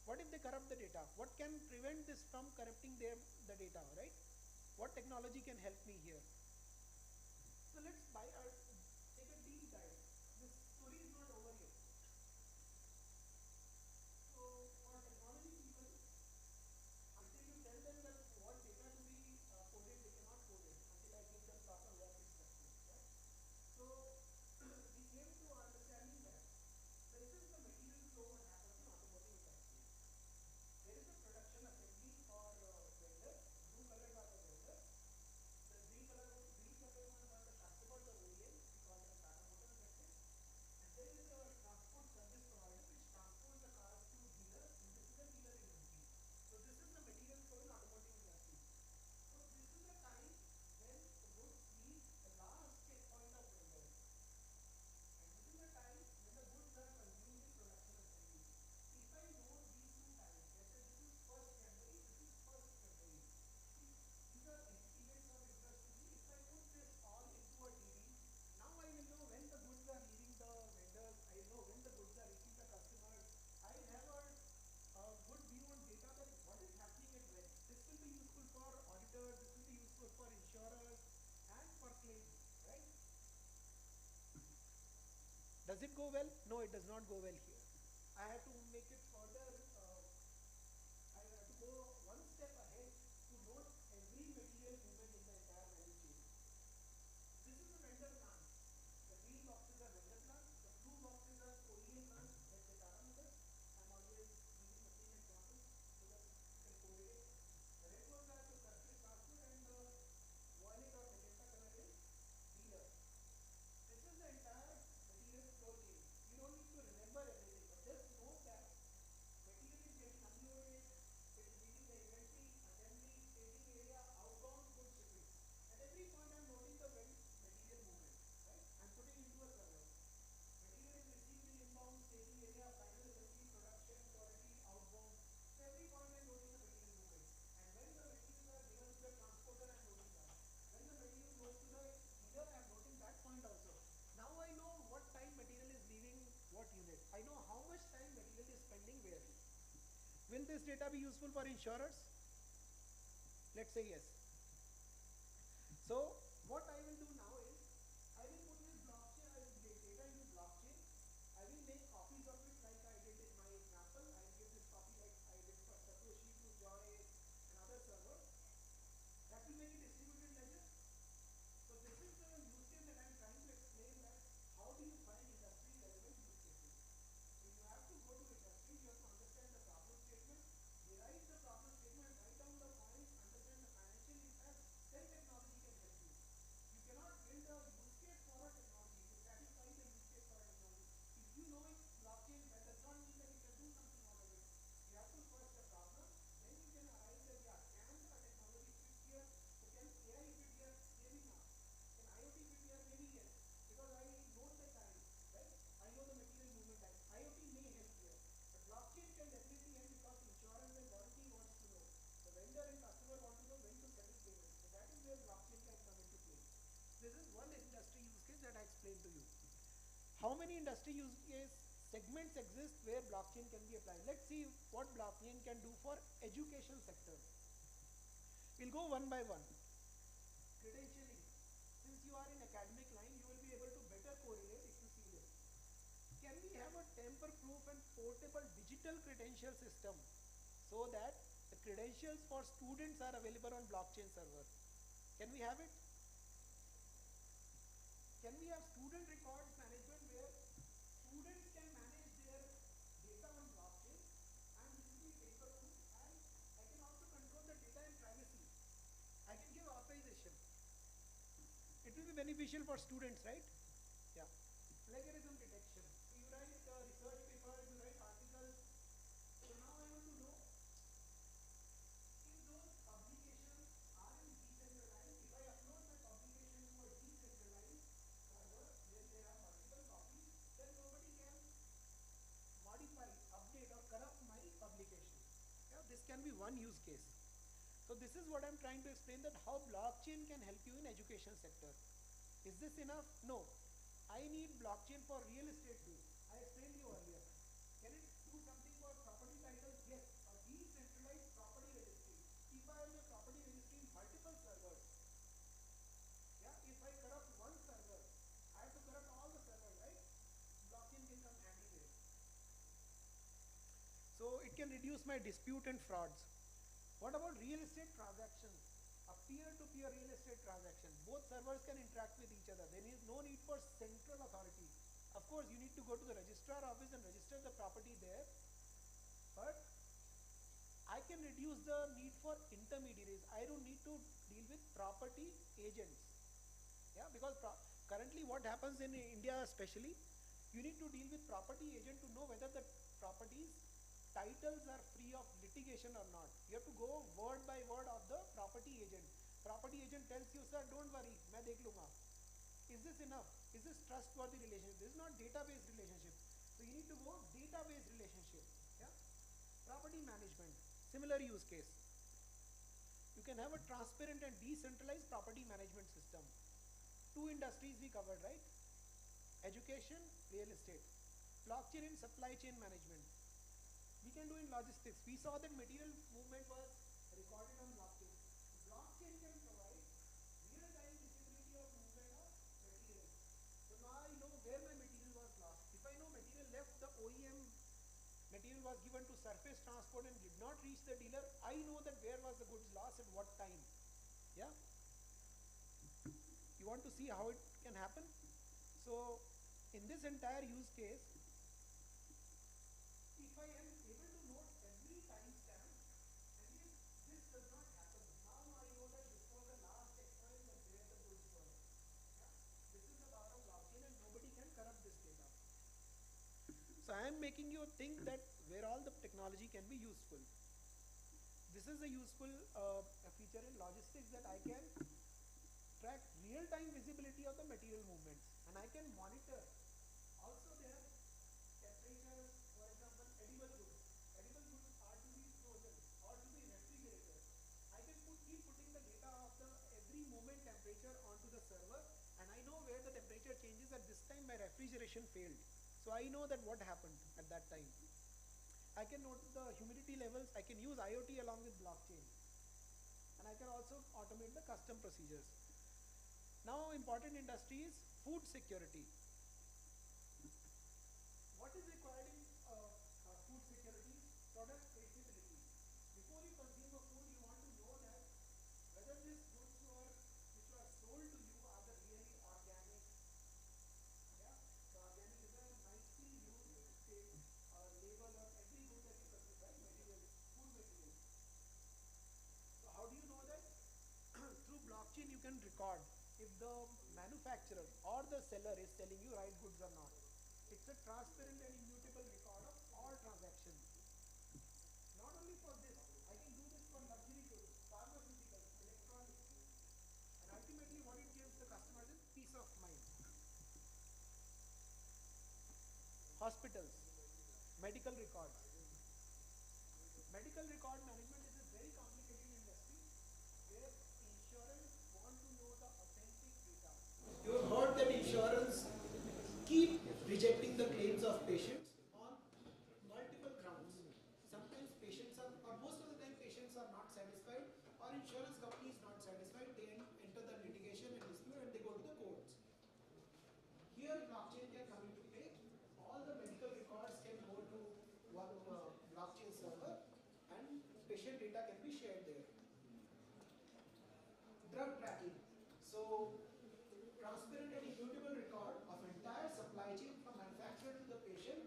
What if they corrupt the data? What can prevent this from corrupting the data, right? What technology can help me here? So let's take a deep dive. This story is not over yet. So for technology people, until you tell them that what data to be coded, they cannot code it until I give them proper work instructions. Yeah? So we came to understanding that this is the material flow what happens in automotive industry. There is a production assembly for vendors. Blue colors are the vendors. The green color ones are the customers or OEMs. We call them Tata Motors, let's say. And there is a transport service provider which transports the cars to dealers, and this is a dealer inventory. So this is the material flow in automotive industry. So this is the time when the goods reach the last checkpoint of vendors. And this is the time when the goods are consumed in production assembly. If I know these two times, let's say this is 1st January, this is 1st February. See, these are events of interest to me. If I put this all into a DB, now I will know when the goods are leaving the vendors, I know when the goods are reaching the customers. I have a good view on data that what is happening and when. This will be useful for auditors, this will be useful for insurers and for claims, right? Does it go well? No, it does not go well here. I have to make it further, I have to go one step ahead to note every material movement in the entire value chain. This is the vendor plant. The green boxes are vendor plants, the blue boxes are OEM plants, let's say Tata Motors. I'm always using the same example so that you can correlate. The red ones are the surface transport, and the violet or magenta color is dealer. This is the entire material flow chain. You don't need to remember everything, but just know that material is getting unloaded, it is leaving the inventory, assembly, staging area, outbound goods shipping. At every point I'm noting the material movement, right? I'm putting into a server. Material is received in inbound, staging area, final assembly, production, quality, outbound. So every point I'm noting the material movement. And when the materials are given to the transporter, I'm noting that. When the material goes to the dealer, I'm noting that point also. Now I know what time material is leaving what unit. I know how much time material is spending where. Will this data be useful for insurers? Let's say yes. So what I will do now is, I will put this blockchain, I will get data into blockchain. I will make copies of it like I did in my example. I will give this copy like I did for Satoshi to Joy and other servers. That will make a distributed ledger. So this is the use case that I am trying to explain, that how do you find industry relevant use cases. So you have to go to industry, you have to understand the problem statement, derive the problem statement, write down the points, understand the financial impact, then technology can help you. You cannot build a use case for a technology to satisfy the use case for a technology. If you know it's blockchain, that does not mean that you can do something out of it. You have to first the problem, then you can arrive that, yeah, can a technology fit here? So can AI fit here? Maybe not. Can IoT fit here? Maybe yes. Because I know the time, right? I know the material movement time. IoT may help here. But blockchain can definitely help because insurance and warranty wants to know. The vendor and customer want to know when to settle payments. So that is where blockchain can come into play. This is one industry use case that I explained to you. How many industry use case segments exist where blockchain can be applied? Let's see what blockchain can do for education sector. We'll go one by one. Credentialing. Since you are in academic line, you will be able to better correlate if you see this. Can we have a tamper-proof and portable digital credential system so that the credentials for students are available on blockchain servers? Can we have it? Can we have student records management where students can manage their data on blockchain and this will be tamper-proof, and I can also control the data and privacy. I can give authorization. It will be beneficial for students, right? Yeah. Plagiarism detection. So you write research papers, you write articles. So now I want to know if those publications are in decentralized. If I upload my publication to a decentralized server where there are multiple copies, then nobody can modify, update or corrupt my publication. Yeah, this can be one use case. So this is what I'm trying to explain, that how blockchain can help you in education sector. Is this enough? No. I need blockchain for real estate too. I explained you earlier. Can it do something for property titles? Yes. A decentralized property registry. If I have a property registry in multiple servers, yeah, if I corrupt one server, I have to corrupt all the servers, right? Blockchain can come handy there. So it can reduce my dispute and frauds. What about real estate transactions? A peer-to-peer real estate transaction. Both servers can interact with each other. There is no need for central authority. Of course, you need to go to the registrar office and register the property there. But I can reduce the need for intermediaries. I don't need to deal with property agents. Yeah, because currently what happens in India especially, you need to deal with property agent to know whether the properties titles are free of litigation or not. You have to go word by word of the property agent. Property agent tells you, sir, don't worry, main dekh lunga. Is this enough? Is this trustworthy relationship? This is not database relationship. So you need to go database relationship. Yeah? Property management, similar use case. You can have a transparent and decentralized property management system. Two industries we covered, right? Education, real estate. Blockchain in supply chain management. We can do in logistics. We saw that material movement was recorded on blockchain. Blockchain can provide real-time visibility of movement of material. So now I know where my material was lost. If I know material left the OEM, material was given to surface transport and did not reach the dealer, I know that where was the goods lost at what time. Yeah? You want to see how it can happen? So in this entire use case, if I am able to note every timestamp, and if this does not happen, now I know that this was the last exercise and where the goods were. Yeah? This is the power of blockchain and nobody can corrupt this data. So I am making you think that where all the technology can be useful. This is a useful feature in logistics, that I can track real-time visibility of the material movements and I can monitor. Also there temperatures, for example, edible goods. Edible goods are to be frozen or to be refrigerated. I can keep putting the data of the every moment temperature onto the server, and I know where the temperature changes. At this time my refrigeration failed. So I know that what happened at that time. I can note the humidity levels. I can use IoT along with blockchain. And I can also automate the custom procedures. Now important industry is food security. What is required in food security? Product traceability. Before you consume a food, you want to know that whether these goods which were sold to you are the really organic. Yeah, the organic is a nicely used label on every good that you consume, right? Material, food material. So how do you know that? Through blockchain you can record if the manufacturer or the seller is telling you right goods or not. It's a transparent and immutable record of all transactions. Not only for this, I can do this for luxury goods, pharmaceuticals, electronics. And ultimately what it gives the customers is peace of mind. Hospitals, medical records. Medical record management is a very complicated industry where insurance want to know the authentic data. You have heard that insurance keep rejecting the claims of patients on multiple grounds. Sometimes patients are, or most of the time patients are not satisfied, or insurance company is not satisfied. They enter the litigation and dispute and they go to the courts. Here here blockchain can come into play. All the medical records can go to one blockchain server and patient data can be shared there. Drug tracking. So transparent and immutable record of entire supply chain from manufacturer to the patient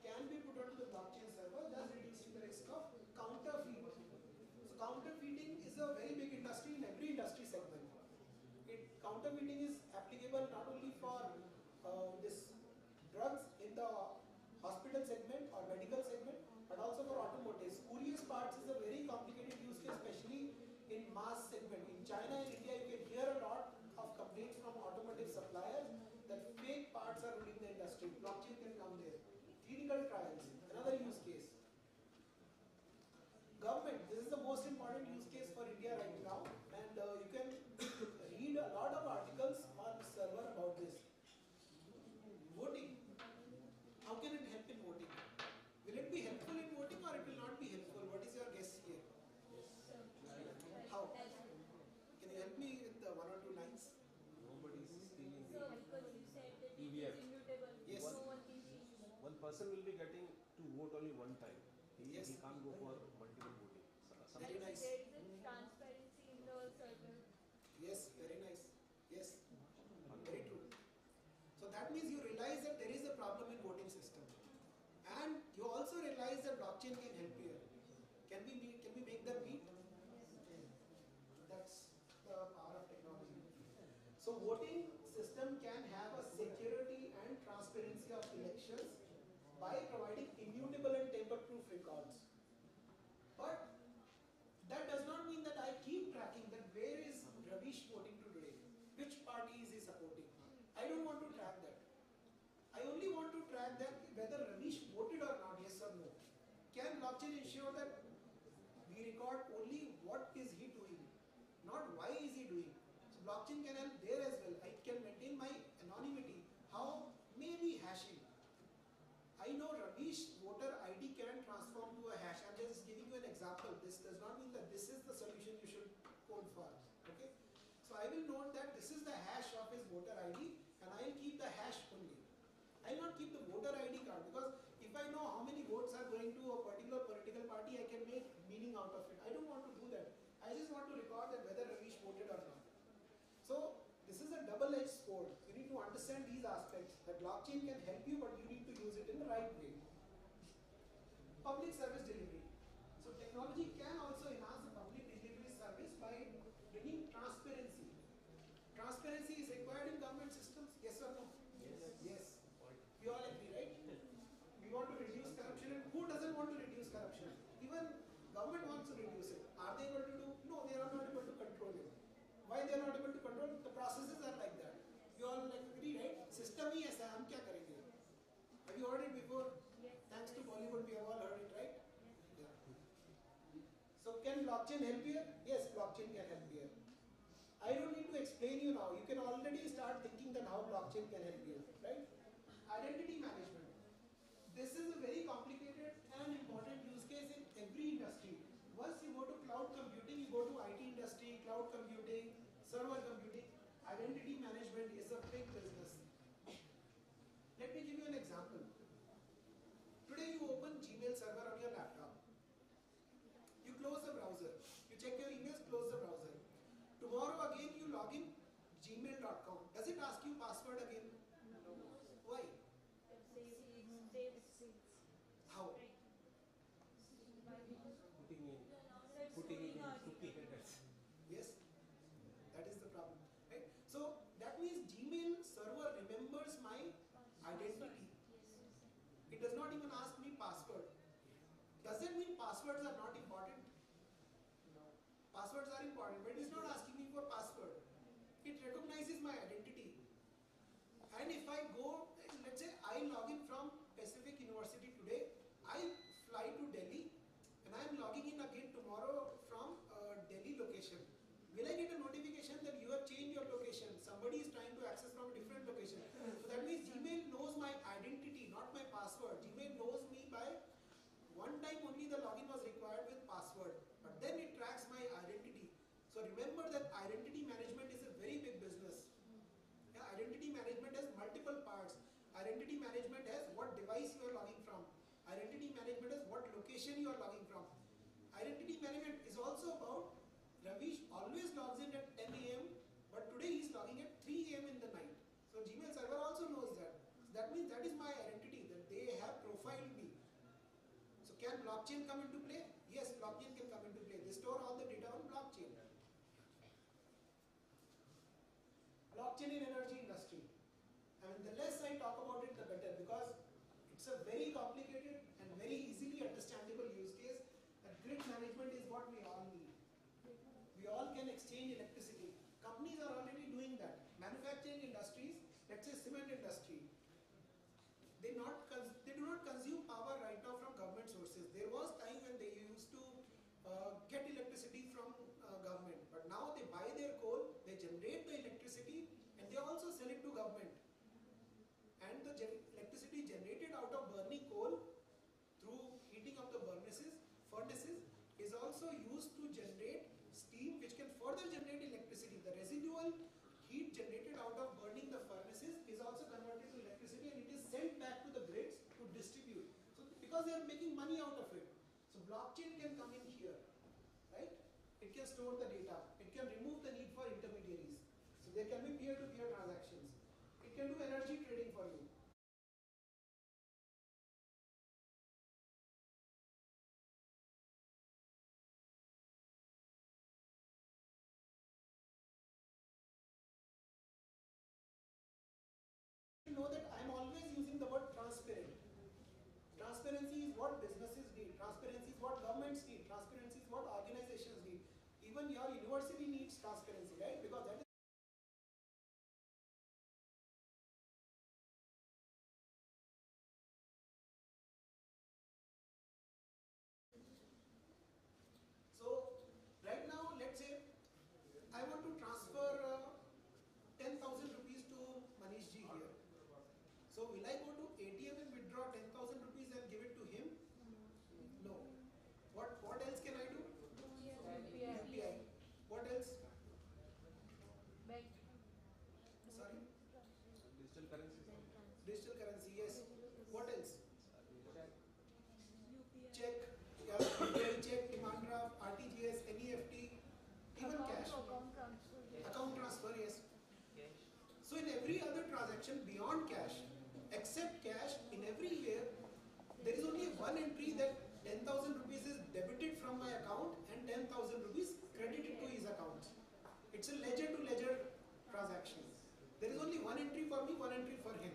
can be put onto the blockchain server, thus reducing the risk of counterfeit. So counterfeiting is a very big industry in every industry segment. Counterfeiting is applicable not only for this drugs in the hospital segment or medical segment, but also for automotives. Spurious parts is a very complicated use case, especially in mass segment. In China and India, you can hear a lot of complaints from automotive suppliers that fake parts are ruling the industry. Blockchain can come there. Clinical trials, another use case. Government, this is the most important use case for India right now, and you can read a lot of articles on the server about this. Voting. How can it help in voting? Will it be helpful in voting or it will not be helpful? What is your guess here? How? Can you help me with one or two lines?
Nobody is stealing.
So, because you said that it
EVF.
is immutable,
Yes.
no one can change it.
One person will be getting to vote only one time.
Yes.
He can't go for multiple voting.
Very nice.
There is a transparency in the server.
Yes, very nice. Yes, very true. So that means you realize that there is a problem in voting system, and you also realize that blockchain can help here. Can we make them meet? That's the power of technology. So voting system can have a security and transparency of elections by providing immutable and tamper-proof records. But that does not mean that I keep tracking that where is Ravish voting today, which party is he supporting. I don't want to track that. I only want to track that whether Ravish voted or not, yes or no. Can blockchain ensure that we record only what is he doing, not why is he doing. So blockchain can help there as well. I can maintain my anonymity. How? Maybe hashing. I know Ravish voter ID can transform to a hash. I'm just giving you an example. This does not mean that this is the solution you should code for. Okay? So I will note that this is the hash of his voter ID and I will keep the hash only. I will not keep the voter ID card because if I know how many votes are going to a particular political party, I can make meaning out of it. I don't want to do that. I just want to record that whether Ravish voted or not. So this is a double-edged sword. You need to understand these aspects. The blockchain can help you, but you need to use it in the right way. Public service delivery. So technology can also enhance the public delivery service by bringing transparency. Transparency is required in government systems, yes or no? Yes. Yes. We all agree, right? We want to reduce corruption, and who doesn't want to reduce corruption? Even government wants to reduce it. Are they able to do? No, they are not able to control it. Why they are not able to control it? The processes are like that. You all agree, right? System ही ऐसा है, हम क्या करेंगे? Have you heard it before?
Yes.
Thanks to Bollywood, we have all heard it, right? Yeah. So can blockchain help here? Yes, blockchain can help here. I don't need to explain you now. You can already start thinking that how blockchain can help you, right? Identity management. This is a very complicated and important use case in every industry. Once you go to cloud computing, you go to IT industry, cloud computing, server computing, identity management is a big business. Let me give you an example. Today you open Gmail server on your laptop. You close the browser. You check your emails, close the browser. Tomorrow again you log in gmail.com. Does it ask you password again?
No.
Why?
Save.
How?
Putting in cookie headers.
Yes, that is the problem, right? So that means Gmail server remembers my identity. It does not even ask me password. Does that mean passwords are not important? Passwords are important, but it is not asking me for password. It recognizes my identity. And if I go, let's say I log in from Pacific University today, I fly to Delhi, and I am logging in again tomorrow from Delhi location. Will I get a notification that you have changed your location? Somebody is trying to access from a different location. So that means Gmail knows my identity, not my password. Gmail knows me by one time only the login was required with password, but then it tracks my identity. So remember that identity management is a very big business. Yeah, identity management has multiple parts. Identity management as what device you are logging from. Identity management as what location you are logging from. Identity management is also about Ravish always logs in at 10 a.m. but today he is logging at 3 a.m. in the night. So Gmail server also knows that. So that means that is my identity, that they have profiled me. So can blockchain come into play? Yes, blockchain can come into play. They store all the data on blockchain. Blockchain in energy industry. I mean, the less I talk about it, the better, because it's a very complicated and very easily understandable use case. That grid management is what we all need. We all can exchange electricity. Companies are already doing that. Manufacturing industries, let's say cement industry, they do not consume power right now from government sources. There was time when they used to get electricity from government, but now they buy their coal, they generate the electricity, and they also sell it to government. And the electricity generated out of burning coal through heating of the furnaces is also used to generate steam, which can further generate electricity. The residual heat generated out of burning the furnaces is also converted to electricity, and it is sent back to the grids to distribute. So because they are making money out of it. So blockchain can come in here, right? It can store the data. It can remove the need for intermediaries. So there can be peer-to-peer transactions. It can do energy trading for you. You know that I'm always using the word transparent. Transparency is what businesses need. Transparency is what governments need. Transparency is what organizations need. Even your university needs transparency, right? Because that is so. Right now, let's say I want to transfer 10,000 rupees to Manish ji here. So will I go to ATM and withdraw 10,000 rupees and give it to him? No. What else can I do? UPI. What else?
Bank.
Sorry? Digital currency, yes. What else? Check. Yeah, UPI check, demand draft, RTGS, NEFT, even cash.
Account transfer.
Account transfer, yes. So in every other transaction beyond cash, except cash, in everywhere, there is only one entry that 10,000 rupees is debited from my account and 10,000 rupees credited to his account. It's a ledger to ledger transaction. There is only one entry for me, one entry for him.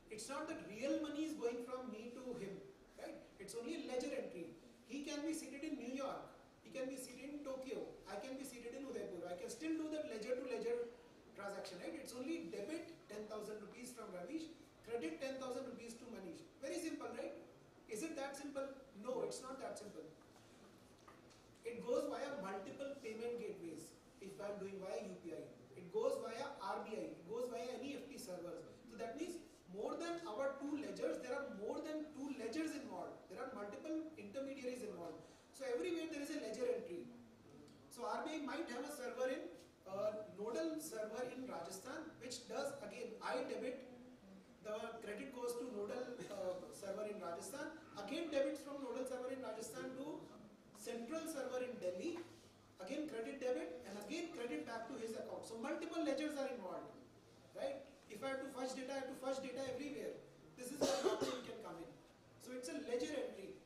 It's not that real money is going from me to him, right? It's only a ledger entry. He can be seated in New York. He can be seated in Tokyo. I can be seated in Udaipur. I can still do that ledger to ledger transaction, right? It's only debit 10,000 rupees from Ravish, credit 10,000 rupees to Manish. Very simple, right? Is it that simple? No, it's not that simple. It goes via multiple payment gateways if I'm doing via UPI. It goes via RBI. It goes via NEFT servers. So that means more than our two ledgers, there are more than two ledgers involved. There are multiple intermediaries involved. So everywhere there is a ledger entry. So RBI might have a server in nodal server in Rajasthan, which does, again, I debit, the credit goes to nodal server in Rajasthan, again debits from nodal server in Rajasthan to central server in Delhi, again credit debit, and again credit back to his account. So multiple ledgers are involved, right? If I have to fetch data, I have to fetch data everywhere. This is where blockchain can come in. So it's a ledger entry.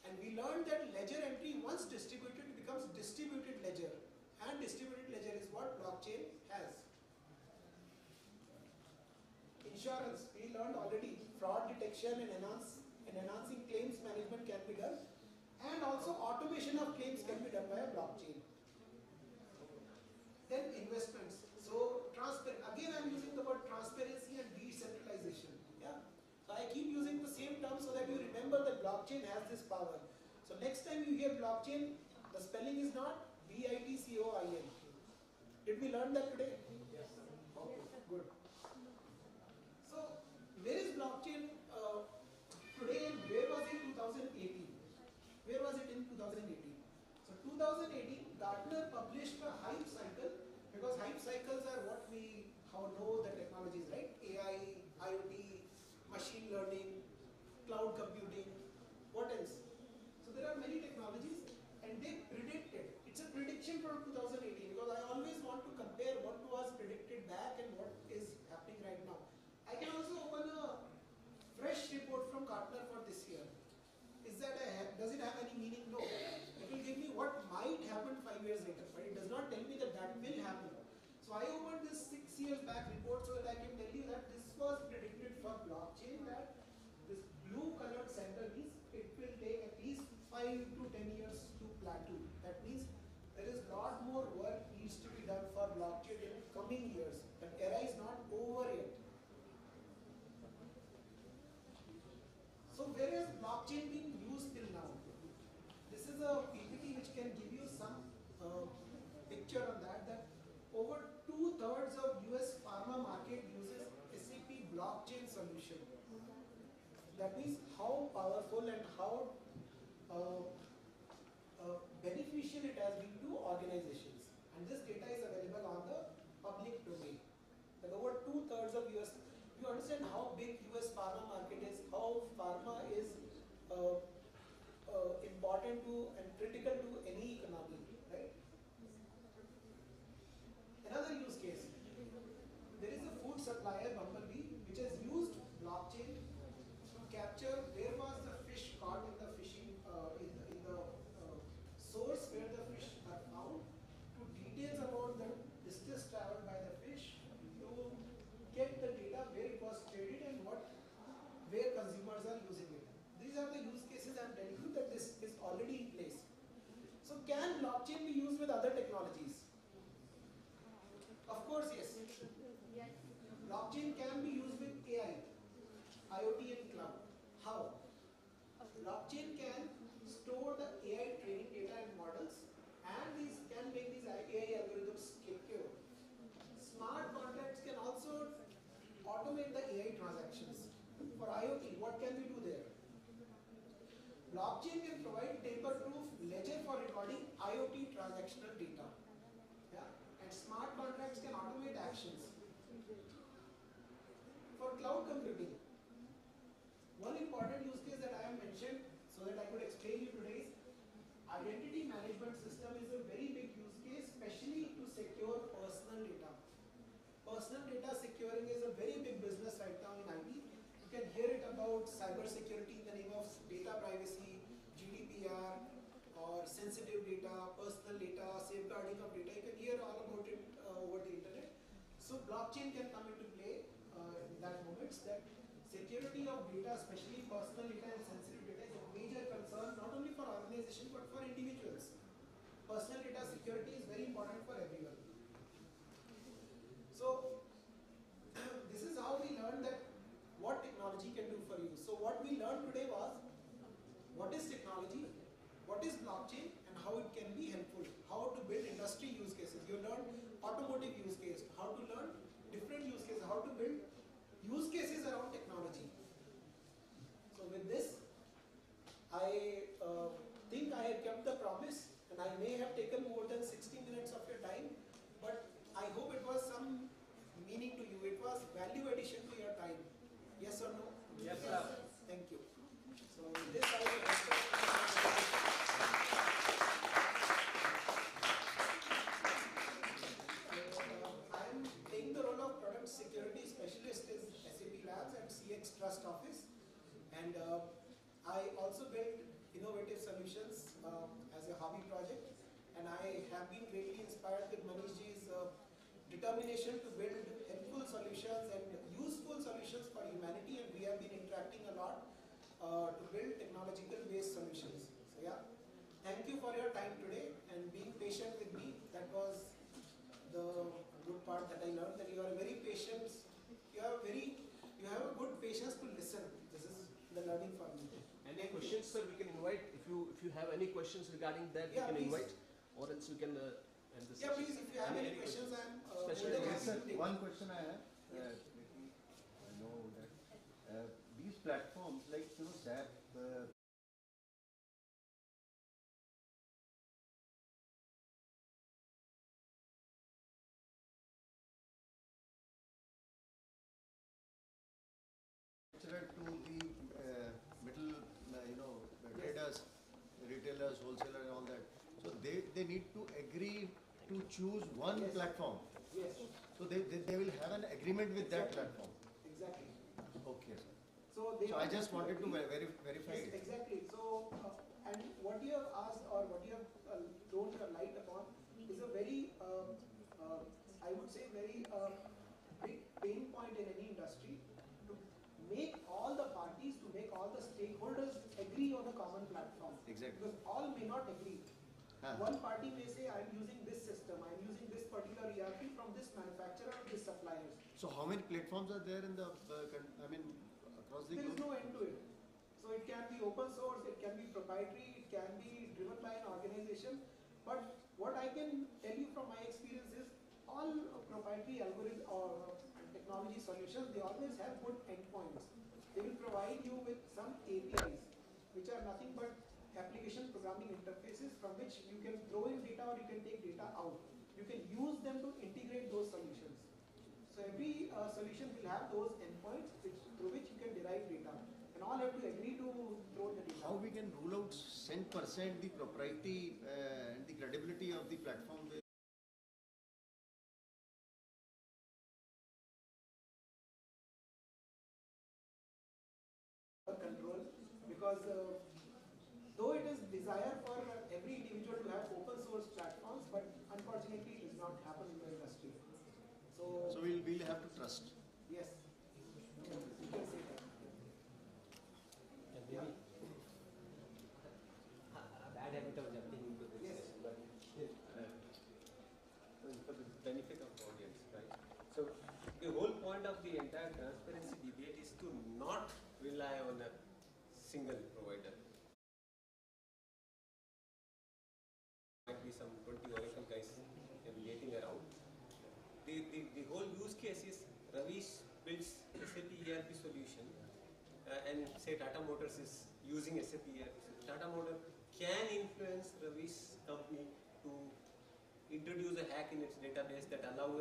And we learned that ledger entry, once distributed, becomes distributed ledger. And distributed ledger is what blockchain has. Insurance, we learned already. Fraud detection and enhancing claims management can be done. And also automation of claims can be done by a blockchain. Then investments. So again I'm using the word transparency and decentralization. Yeah. So I keep using the same term so that you remember that blockchain has this power. So next time you hear blockchain, the spelling is not BITCOIN. Did we learn that today? Yes. Okay, good. So where is blockchain today and where was it in 2018? Where was it in 2018? So 2018, Gartner published a hype cycle, because hype cycles are what we know the technologies, right? AI, IoT, machine learning, cloud computing, what else? So there are many technologies, and they predicted. It's a prediction for 2018 because I always want to compare what was predicted back and what is happening right now. I can also open a fresh report from Gartner for this year. Is that does it have any meaning? No. It will give me what might happen 5 years later, but it does not tell me that that will happen. So I opened this 6 years back report so that I can tell you that this was predicted for blockchain, that this blue colored center means it will take at least 5 to 10 years to plateau. That means there is a lot more work needs to be done for blockchain in coming years. That era is not over yet. So where is blockchain being used till now? This is a PPT which can give you some picture on that, that over 2/3 of US pharma market uses SAP blockchain solution. That means how powerful and how beneficial it has been to organizations. And this data is available on the public domain. That over 2/3 of US, you understand how big US pharma market is, how pharma is important to and critical to any economy, right? Another use case, there is a food supplier, Bumblebee, which has used blockchain to capture where was the fish caught in the fishing, in the source where the fish are found, to details about the distance traveled by the fish, to get the data where it was traded and where consumers are using it. These are the use cases I am telling you that this is already in place. So can blockchain be used with other technologies? Of course, yes. Blockchain can be used with AI, IoT and cloud. How? Blockchain can store the AI training data and models, and these can make these AI algorithms secure. Smart contracts can also automate the AI transactions. For IoT, what can we do there? Blockchain can provide tamper-proof ledger for recording IoT transactional data. Yeah? And smart contracts can automate actions. For cloud computing, one important use case that I have mentioned so that I could explain you today is identity management system is a very big use case, especially to secure personal data. Personal data securing is a very big business right now in IT. You can hear it about cyber security in the name of data privacy, GDPR, or sensitive data, personal data, safeguarding of data. You can hear all about it over the internet. So blockchain can come into play in that moment. That security of data, especially personal data and sensitive data, is a major concern not only for organizations but for individuals. Personal data security is very important for everyone. So this is how we learned that what technology can do for you. So what we learned today was what is technology, what is blockchain, and how it can be helpful. How to build industry use cases. You learned automotive use case. How to learn different use cases. How to build use cases around technology. So with this, I think I have kept the promise, and I may have taken more than 60 minutes of your time, but I hope it was some meaning to you. It was value addition to your time. Yes or no?
Yes, sir.
Thank you. So with this, I am playing the role of product security specialist in SAP Labs and CX Trust Office, and I also build innovative solutions as a hobby project, and I have been greatly inspired with Manishji's determination to build helpful solutions and useful solutions for humanity, and we have been interacting a lot to build technological based solutions. So yeah, thank you for your time today and being patient with me. That was the good part that I learned, that you are very patient, you have a good patience to listen. This is the learning for me.
Any questions, sir? We can invite. If you have any questions regarding that,
Yeah,
we can
please.
invite, or else we can end this.
Yeah, please, if you have any questions, I am more
Special
than
questions.
happy to take.
One question I have. I know that these platforms like SAP, wholesaler and all that. So they need to agree to choose one platform.
Yes.
So they will have an agreement with that platform.
Exactly.
Okay, sir.
So
I just wanted to verify
yes,
it.
exactly. So, and what you have asked or what you have thrown your light upon is a very, I would say, very big pain point in any industry to make all the parties, to make all the stakeholders agree on a common platform.
Exactly.
Because all may not agree. One party may say, I'm using this system, I'm using this particular ERP from this manufacturer or this suppliers.
So how many platforms are there in the, across the
There is
globe?
no end to it. So it can be open source, it can be proprietary, it can be driven by an organization. But what I can tell you from my experience is all proprietary algorithm or technology solutions, they always have good endpoints. They will provide you with some APIs, which are nothing but application programming interfaces from which you can throw in data or you can take data out. You can use them to integrate those solutions. So every solution will have those endpoints through which you can derive data. And all have to agree to throw the data.
How we can rule out 10% the propriety and the credibility of the platform?
Control, because though it is desire for every individual to have open source platforms, but unfortunately it does not happen in the industry. So
we'll have to trust.
Yes, you can say that.
Yeah. A bad habit of jumping into this,
Yes.
but for the benefit of the audience, right? So the whole point of the entire transparency debate is to not rely on a single provider. Might be some 20 Oracle guys navigating around. The whole use case is Ravish builds SAP ERP solution and say Tata Motors is using SAP ERP. Tata Motors can influence Ravish's company to introduce a hack in its database that allow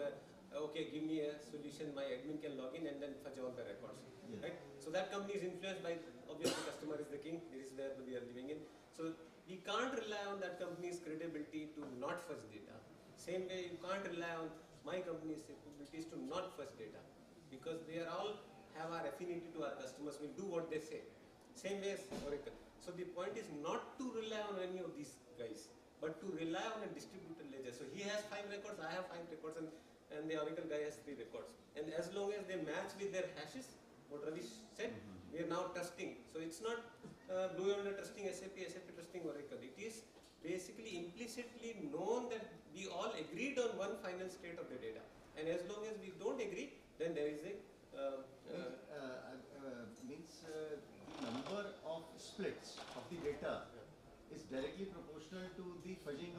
okay, give me a solution, my admin can log in and then fetch all the records.
Yeah.
Right? So that company is influenced by, obviously customer is the king, this is where we are living in. So we can't rely on that company's credibility to not fetch data. Same way you can't rely on my company's capabilities to not fetch data, because they are all have our affinity to our customers, will do what they say. Same way as Oracle. So the point is not to rely on any of these guys, but to rely on a distributed ledger. So he has 5 records, I have 5 records, and the Oracle guy has 3 records. And as long as they match with their hashes, what Ravi said, we are now trusting. So it's not blue yonder trusting SAP, SAP trusting Oracle. It is basically implicitly known that we all agreed on one final state of the data. And as long as we don't agree, then there is a
the number of splits of the data is directly proportional to the fudging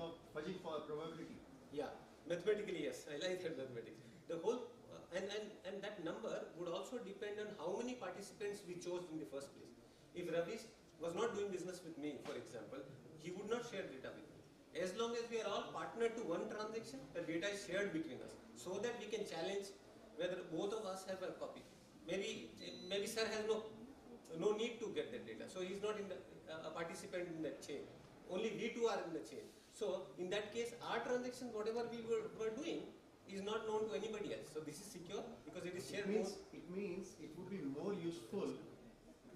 for probability.
Yeah, mathematically yes, I like that mathematics. The whole and that number would also depend on how many participants we chose in the first place. If Ravi was not doing business with me, for example, he would not share data with me. As long as we are all partnered to one transaction, the data is shared between us, so that we can challenge whether both of us have a copy. Maybe sir has no need to get that data, so he is not in a participant in that chain. Only we two are in the chain. So in that case, our transaction, whatever we were doing, is not known to anybody else. So this is secure because it is shared.
It means it would be more useful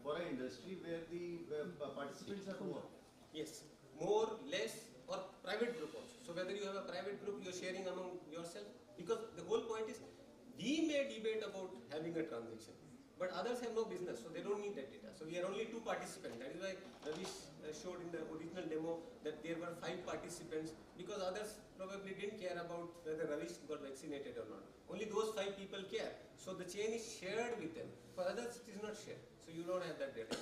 for an industry where the participants are more.
Yes, more, less, or private group also. So whether you have a private group, you are sharing among yourself, because the whole point is, we may debate about having a transaction, but others have no business, so they don't need that data. So we are only 2 participants. That is why Ravi showed in the original demo that there were 5 participants, because others probably didn't care about whether Ravi got vaccinated or not. Only those 5 people care. So the chain is shared with them. For others, it is not shared. So you don't have that data.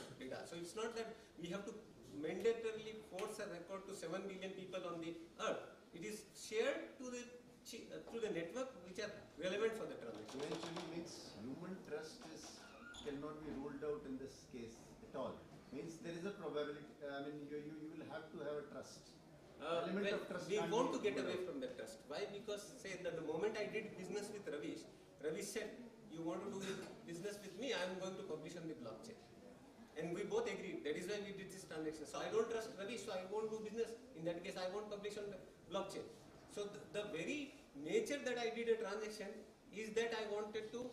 So it's not that we have to mandatorily force a record to 7 billion people on the earth. It is shared to the network which are relevant for the transaction.
Eventually means human trust cannot be ruled out in this case at all. Means there is a probability, you will have to have a trust. Element of trust.
We want to get away from that trust. Why? Because say that the moment I did business with Ravi said, you want to do business with me, I am going to publish on the blockchain. And we both agreed. That is why we did this transaction. So I don't trust Ravi, so I won't do business. In that case, I won't publish on the blockchain. So the very nature that I did a transaction is that I wanted to,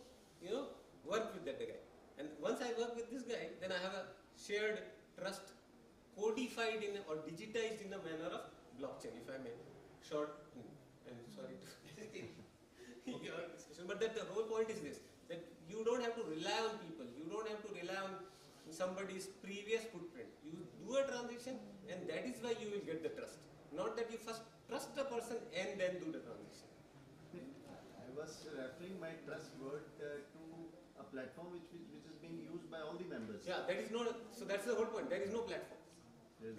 work with that guy. And once I work with this guy, then I have a shared trust codified in or digitized in a manner of blockchain, if I may short. I'm sorry to your discussion, but that the whole point is this, that you don't have to rely on people, you don't have to rely on somebody's previous footprint. You do a transaction and that is why you will get the trust. Not that you first trust a person and then do the transaction.
I was referring my trust word to a platform which is being used by all the members.
Yeah, that is not, so that's the whole point, there is no platform.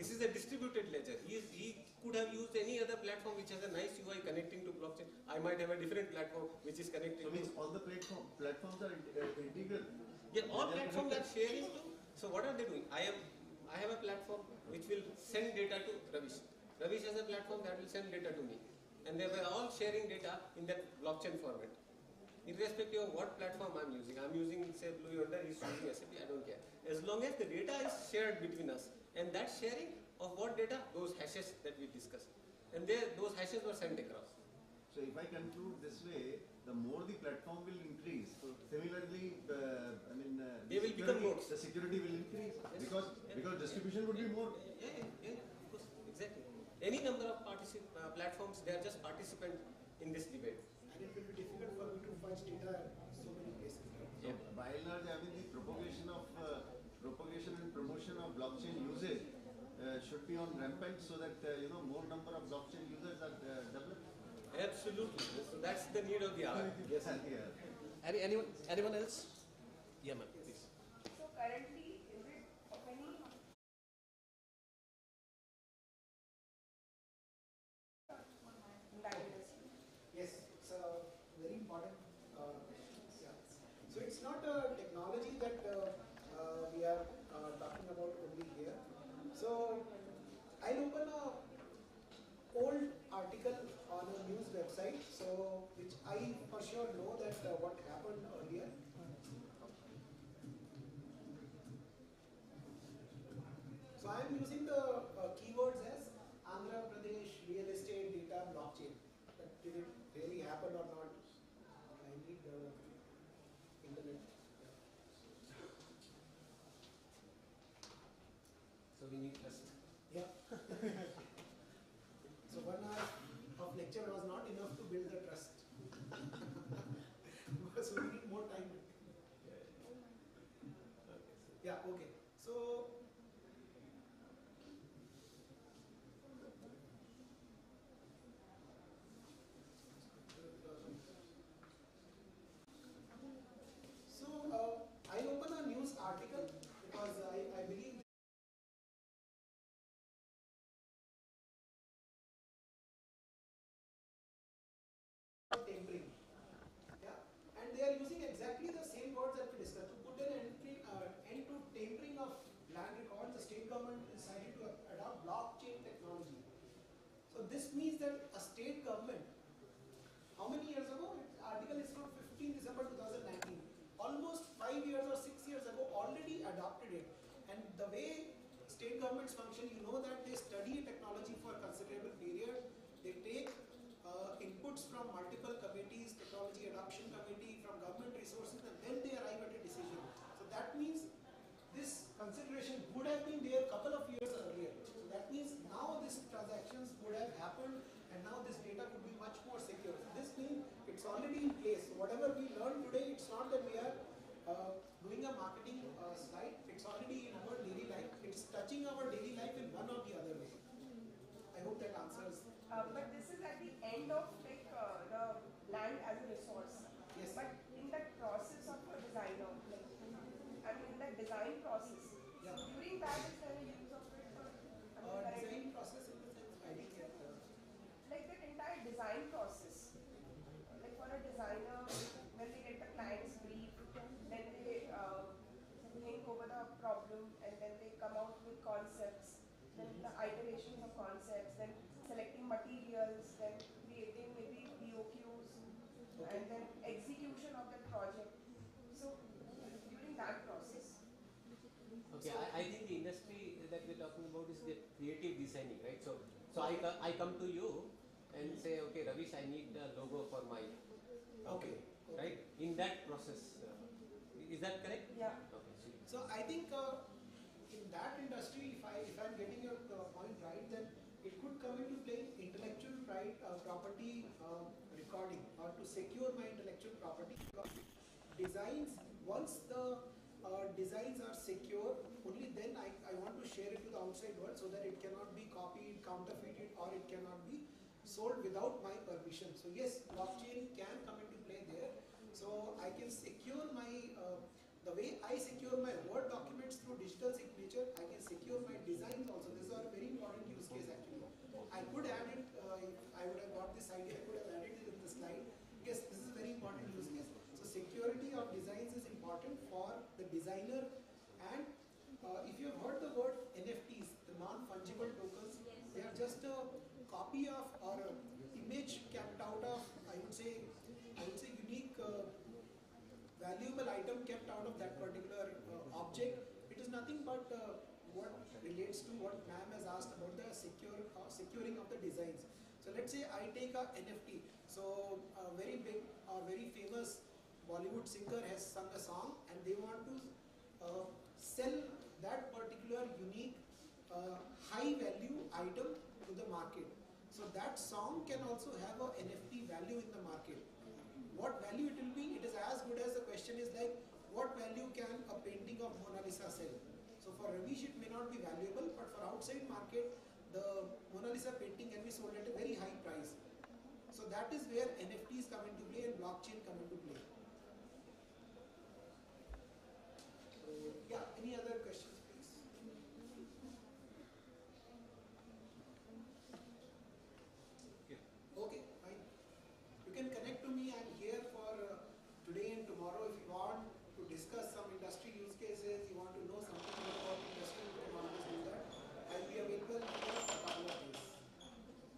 This is a distributed ledger. He could have used any other platform which has a nice UI connecting to blockchain. I might have a different platform which is connecting.
So means all the platforms are integral.
Yeah, all platforms are sharing to. So what are they doing? I have a platform which will send data to Ravish. Ravish has a platform that will send data to me, and they were all sharing data in that blockchain format. Irrespective of what platform I'm using say Blue Yonder, he's using SAP, I don't care. As long as the data is shared between us, and that sharing of what data? Those hashes that we discussed. And those hashes were sent across.
So if I conclude this way, the more the platform will increase. So similarly,
they will become more.
The security will increase because distribution would be more.
Yeah, of course, exactly. Any number of platforms, they are just participants in this debate.
And it will be difficult for me to fetch data in so many places.
So by and large, the propagation and promotion of blockchain usage should be on rampant so that more number of blockchain users are developed.
Absolutely. So that's the need of the hour.
Yes, yeah.
Anyone else? Yeah, ma'am, please.
So currently, is it of any
Yes, it's a very important. Yeah. So it's not a technology that we are talking about only here. So I'll open a old article on a news website, so which I for sure know that what happened earlier. So I'm using the keywords as Andhra Pradesh real estate data blockchain. But did it really happen or not? I need the internet.
So we need trust.
Yeah. So 1 hour of lecture was not enough to build the trust. So we need more time. Yeah, okay. So I'll open a news article because I believe tampering. Yeah, and they are using exactly the same words that we discussed. To put an end to tampering of land records, the state government decided to adopt blockchain technology. So this means that a state government, how many years ago? The article is from 15 December 2019. Almost 5 years or 6 years ago, already adopted it. And the way state governments function, you know that they study technology for a considerable period. They take inputs from multiple committees, technology adoption committee, from government resources, and then they arrive at a decision. So that means this consideration would have been there a couple of years earlier. So that means now these transactions would have happened, and now this data could be much more secure. So this means it's already in place. So whatever we learn today, it's not that we are doing a marketing slide. It's already in our daily life. It's touching our daily life in one or the other way. I hope that answers.
but this is at the end of the land as a resource.
Yes.
But in that process of a designer, in that design process,
Yeah.
so during that is there a use of it?
Design process in the sense, I didn't get
Like that entire design process. Like for a designer, when they get the client's brief, then they think over the problem and then they come out with concepts, then the iterations of concepts, then selecting materials, then creating maybe POQs, and then execution of the project. So during that process.
Okay, I think the industry that we're talking about is the creative designing, right? So I come to you and say, okay, Ravish, I need a logo for my company, right? In that process, is that correct?
Yeah.
Okay.
So I think in that industry, if I'm getting your point right, then it could come into play intellectual property recording, or to secure my intellectual property. Designs, once the designs are secure, only then I want to share it to the outside world so that it cannot be copied, counterfeited, or it cannot be sold without my permission. So yes, blockchain can come into play there. So I can secure my, the way I secure my Word documents through digital signature, I can secure my designs also. This is a very important use case actually. I could add it, if I would have got this idea, I could have added it in the slide. Yes, this is a very important use case. So security of designs is important for the designer, and if you have heard the word NFTs, the non-fungible tokens, they are just a copy of or a image kept out of, I would say unique valuable item kept out of that particular object. It is nothing but what relates to what ma'am has asked about the securing of the designs. So let's say I take a NFT. So a very big or very famous Bollywood singer has sung a song and they want to sell that particular unique high value item to the market. So that song can also have a NFT value in the market. What value it will be? It is as good as the question is like, what value can a painting of Mona Lisa sell? So for Ravish it may not be valuable, but for outside market, the Mona Lisa painting can be sold at a very high price. So that is where NFTs come into play and blockchain come into play. So yeah, any other questions please? Okay, fine. You can connect to me. I'm here for today and tomorrow. If you want to discuss some industry use cases, you want to know something more about industry, you can always do that. I'll be available for a couple of days.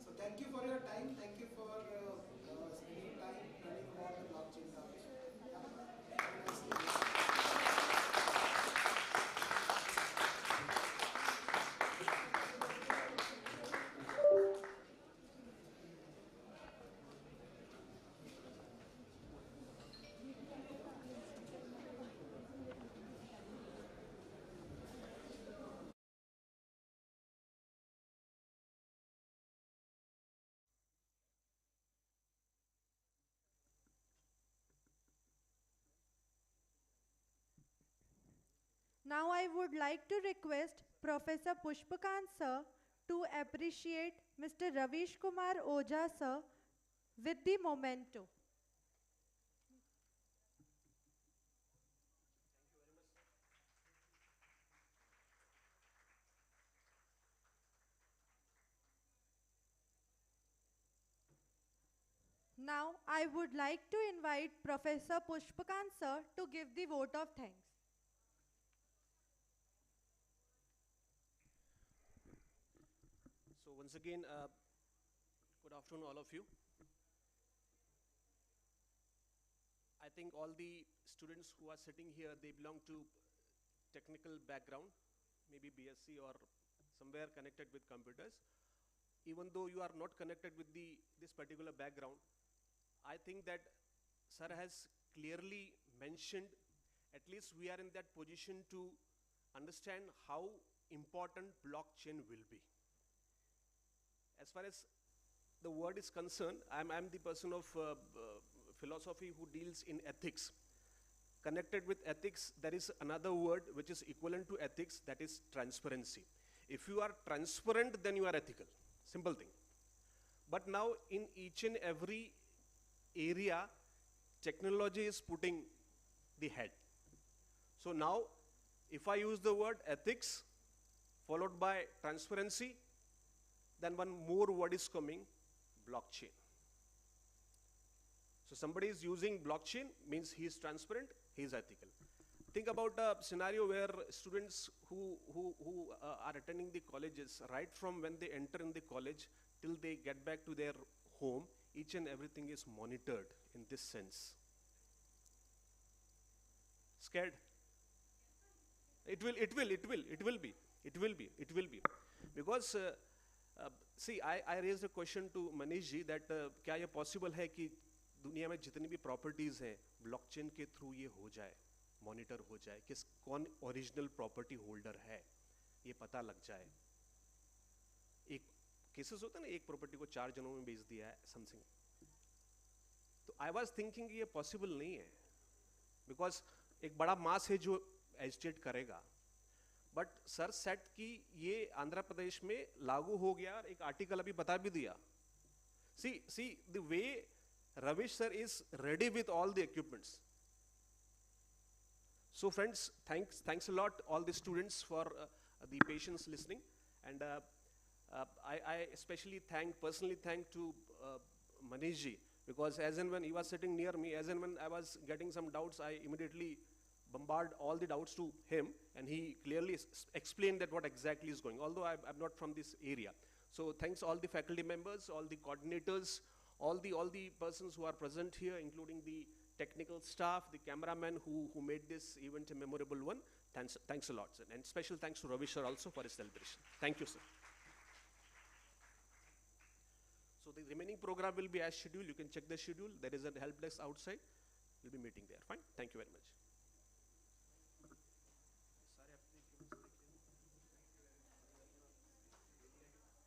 So thank you for your time. Thank you for spending time learning about the blockchain topic. Have a nice day.
Now I would like to request Professor Pushpakant sir to appreciate Mr. Ravish Kumar Oja sir with the memento. Now I would like to invite Professor Pushpakant sir to give the vote of thanks.
So once again, good afternoon all of you. I think all the students who are sitting here, they belong to technical background, maybe BSc or somewhere connected with computers. Even though you are not connected with this particular background, I think that sir has clearly mentioned, at least we are in that position to understand how important blockchain will be. As far as the word is concerned, I'm the person of philosophy who deals in ethics. Connected with ethics, there is another word which is equivalent to ethics, that is transparency. If you are transparent, then you are ethical. Simple thing. But now in each and every area, technology is putting the head. So now, if I use the word ethics, followed by transparency, then one more word is coming, blockchain. So somebody is using blockchain, means he is transparent, he is ethical. Think about a scenario where students who are attending the colleges, right from when they enter in the college till they get back to their home, each and everything is monitored in this sense. Scared? It will be. Because, see, I raised a question to Manish ji that क्या ये possible है कि दुनिया में जितनी भी properties हैं, blockchain के through ये हो जाए, monitor हो जाए, कौन original property holder है, ये पता लग जाए. एक cases होता है ना, एक property को 4 जनों में बेच दिया है, something. तो I was thinking ये possible नहीं है, because एक बड़ा mass है जो एजिटेट करेगा. बट सर सेट कि ये आंध्र प्रदेश में लागू हो गया और एक आर्टिकल अभी बता भी दिया. See the way Ravish sir is ready with all the equipments. So friends, thanks a lot all the students for the patience listening, and I especially personally thank to Manish ji, because as and when he was sitting near me, as and when I was getting some doubts, I immediately bombard all the doubts to him, and he clearly explained that what exactly is going, although I'm not from this area. So thanks all the faculty members, all the coordinators, all the persons who are present here, including the technical staff, the cameraman who made this event a memorable one. Thanks a lot, sir. And special thanks to Ravi sir also for his celebration. Thank you, sir. So the remaining program will be as scheduled. You can check the schedule. There is a help desk outside. We'll be meeting there. Fine. Thank you very much.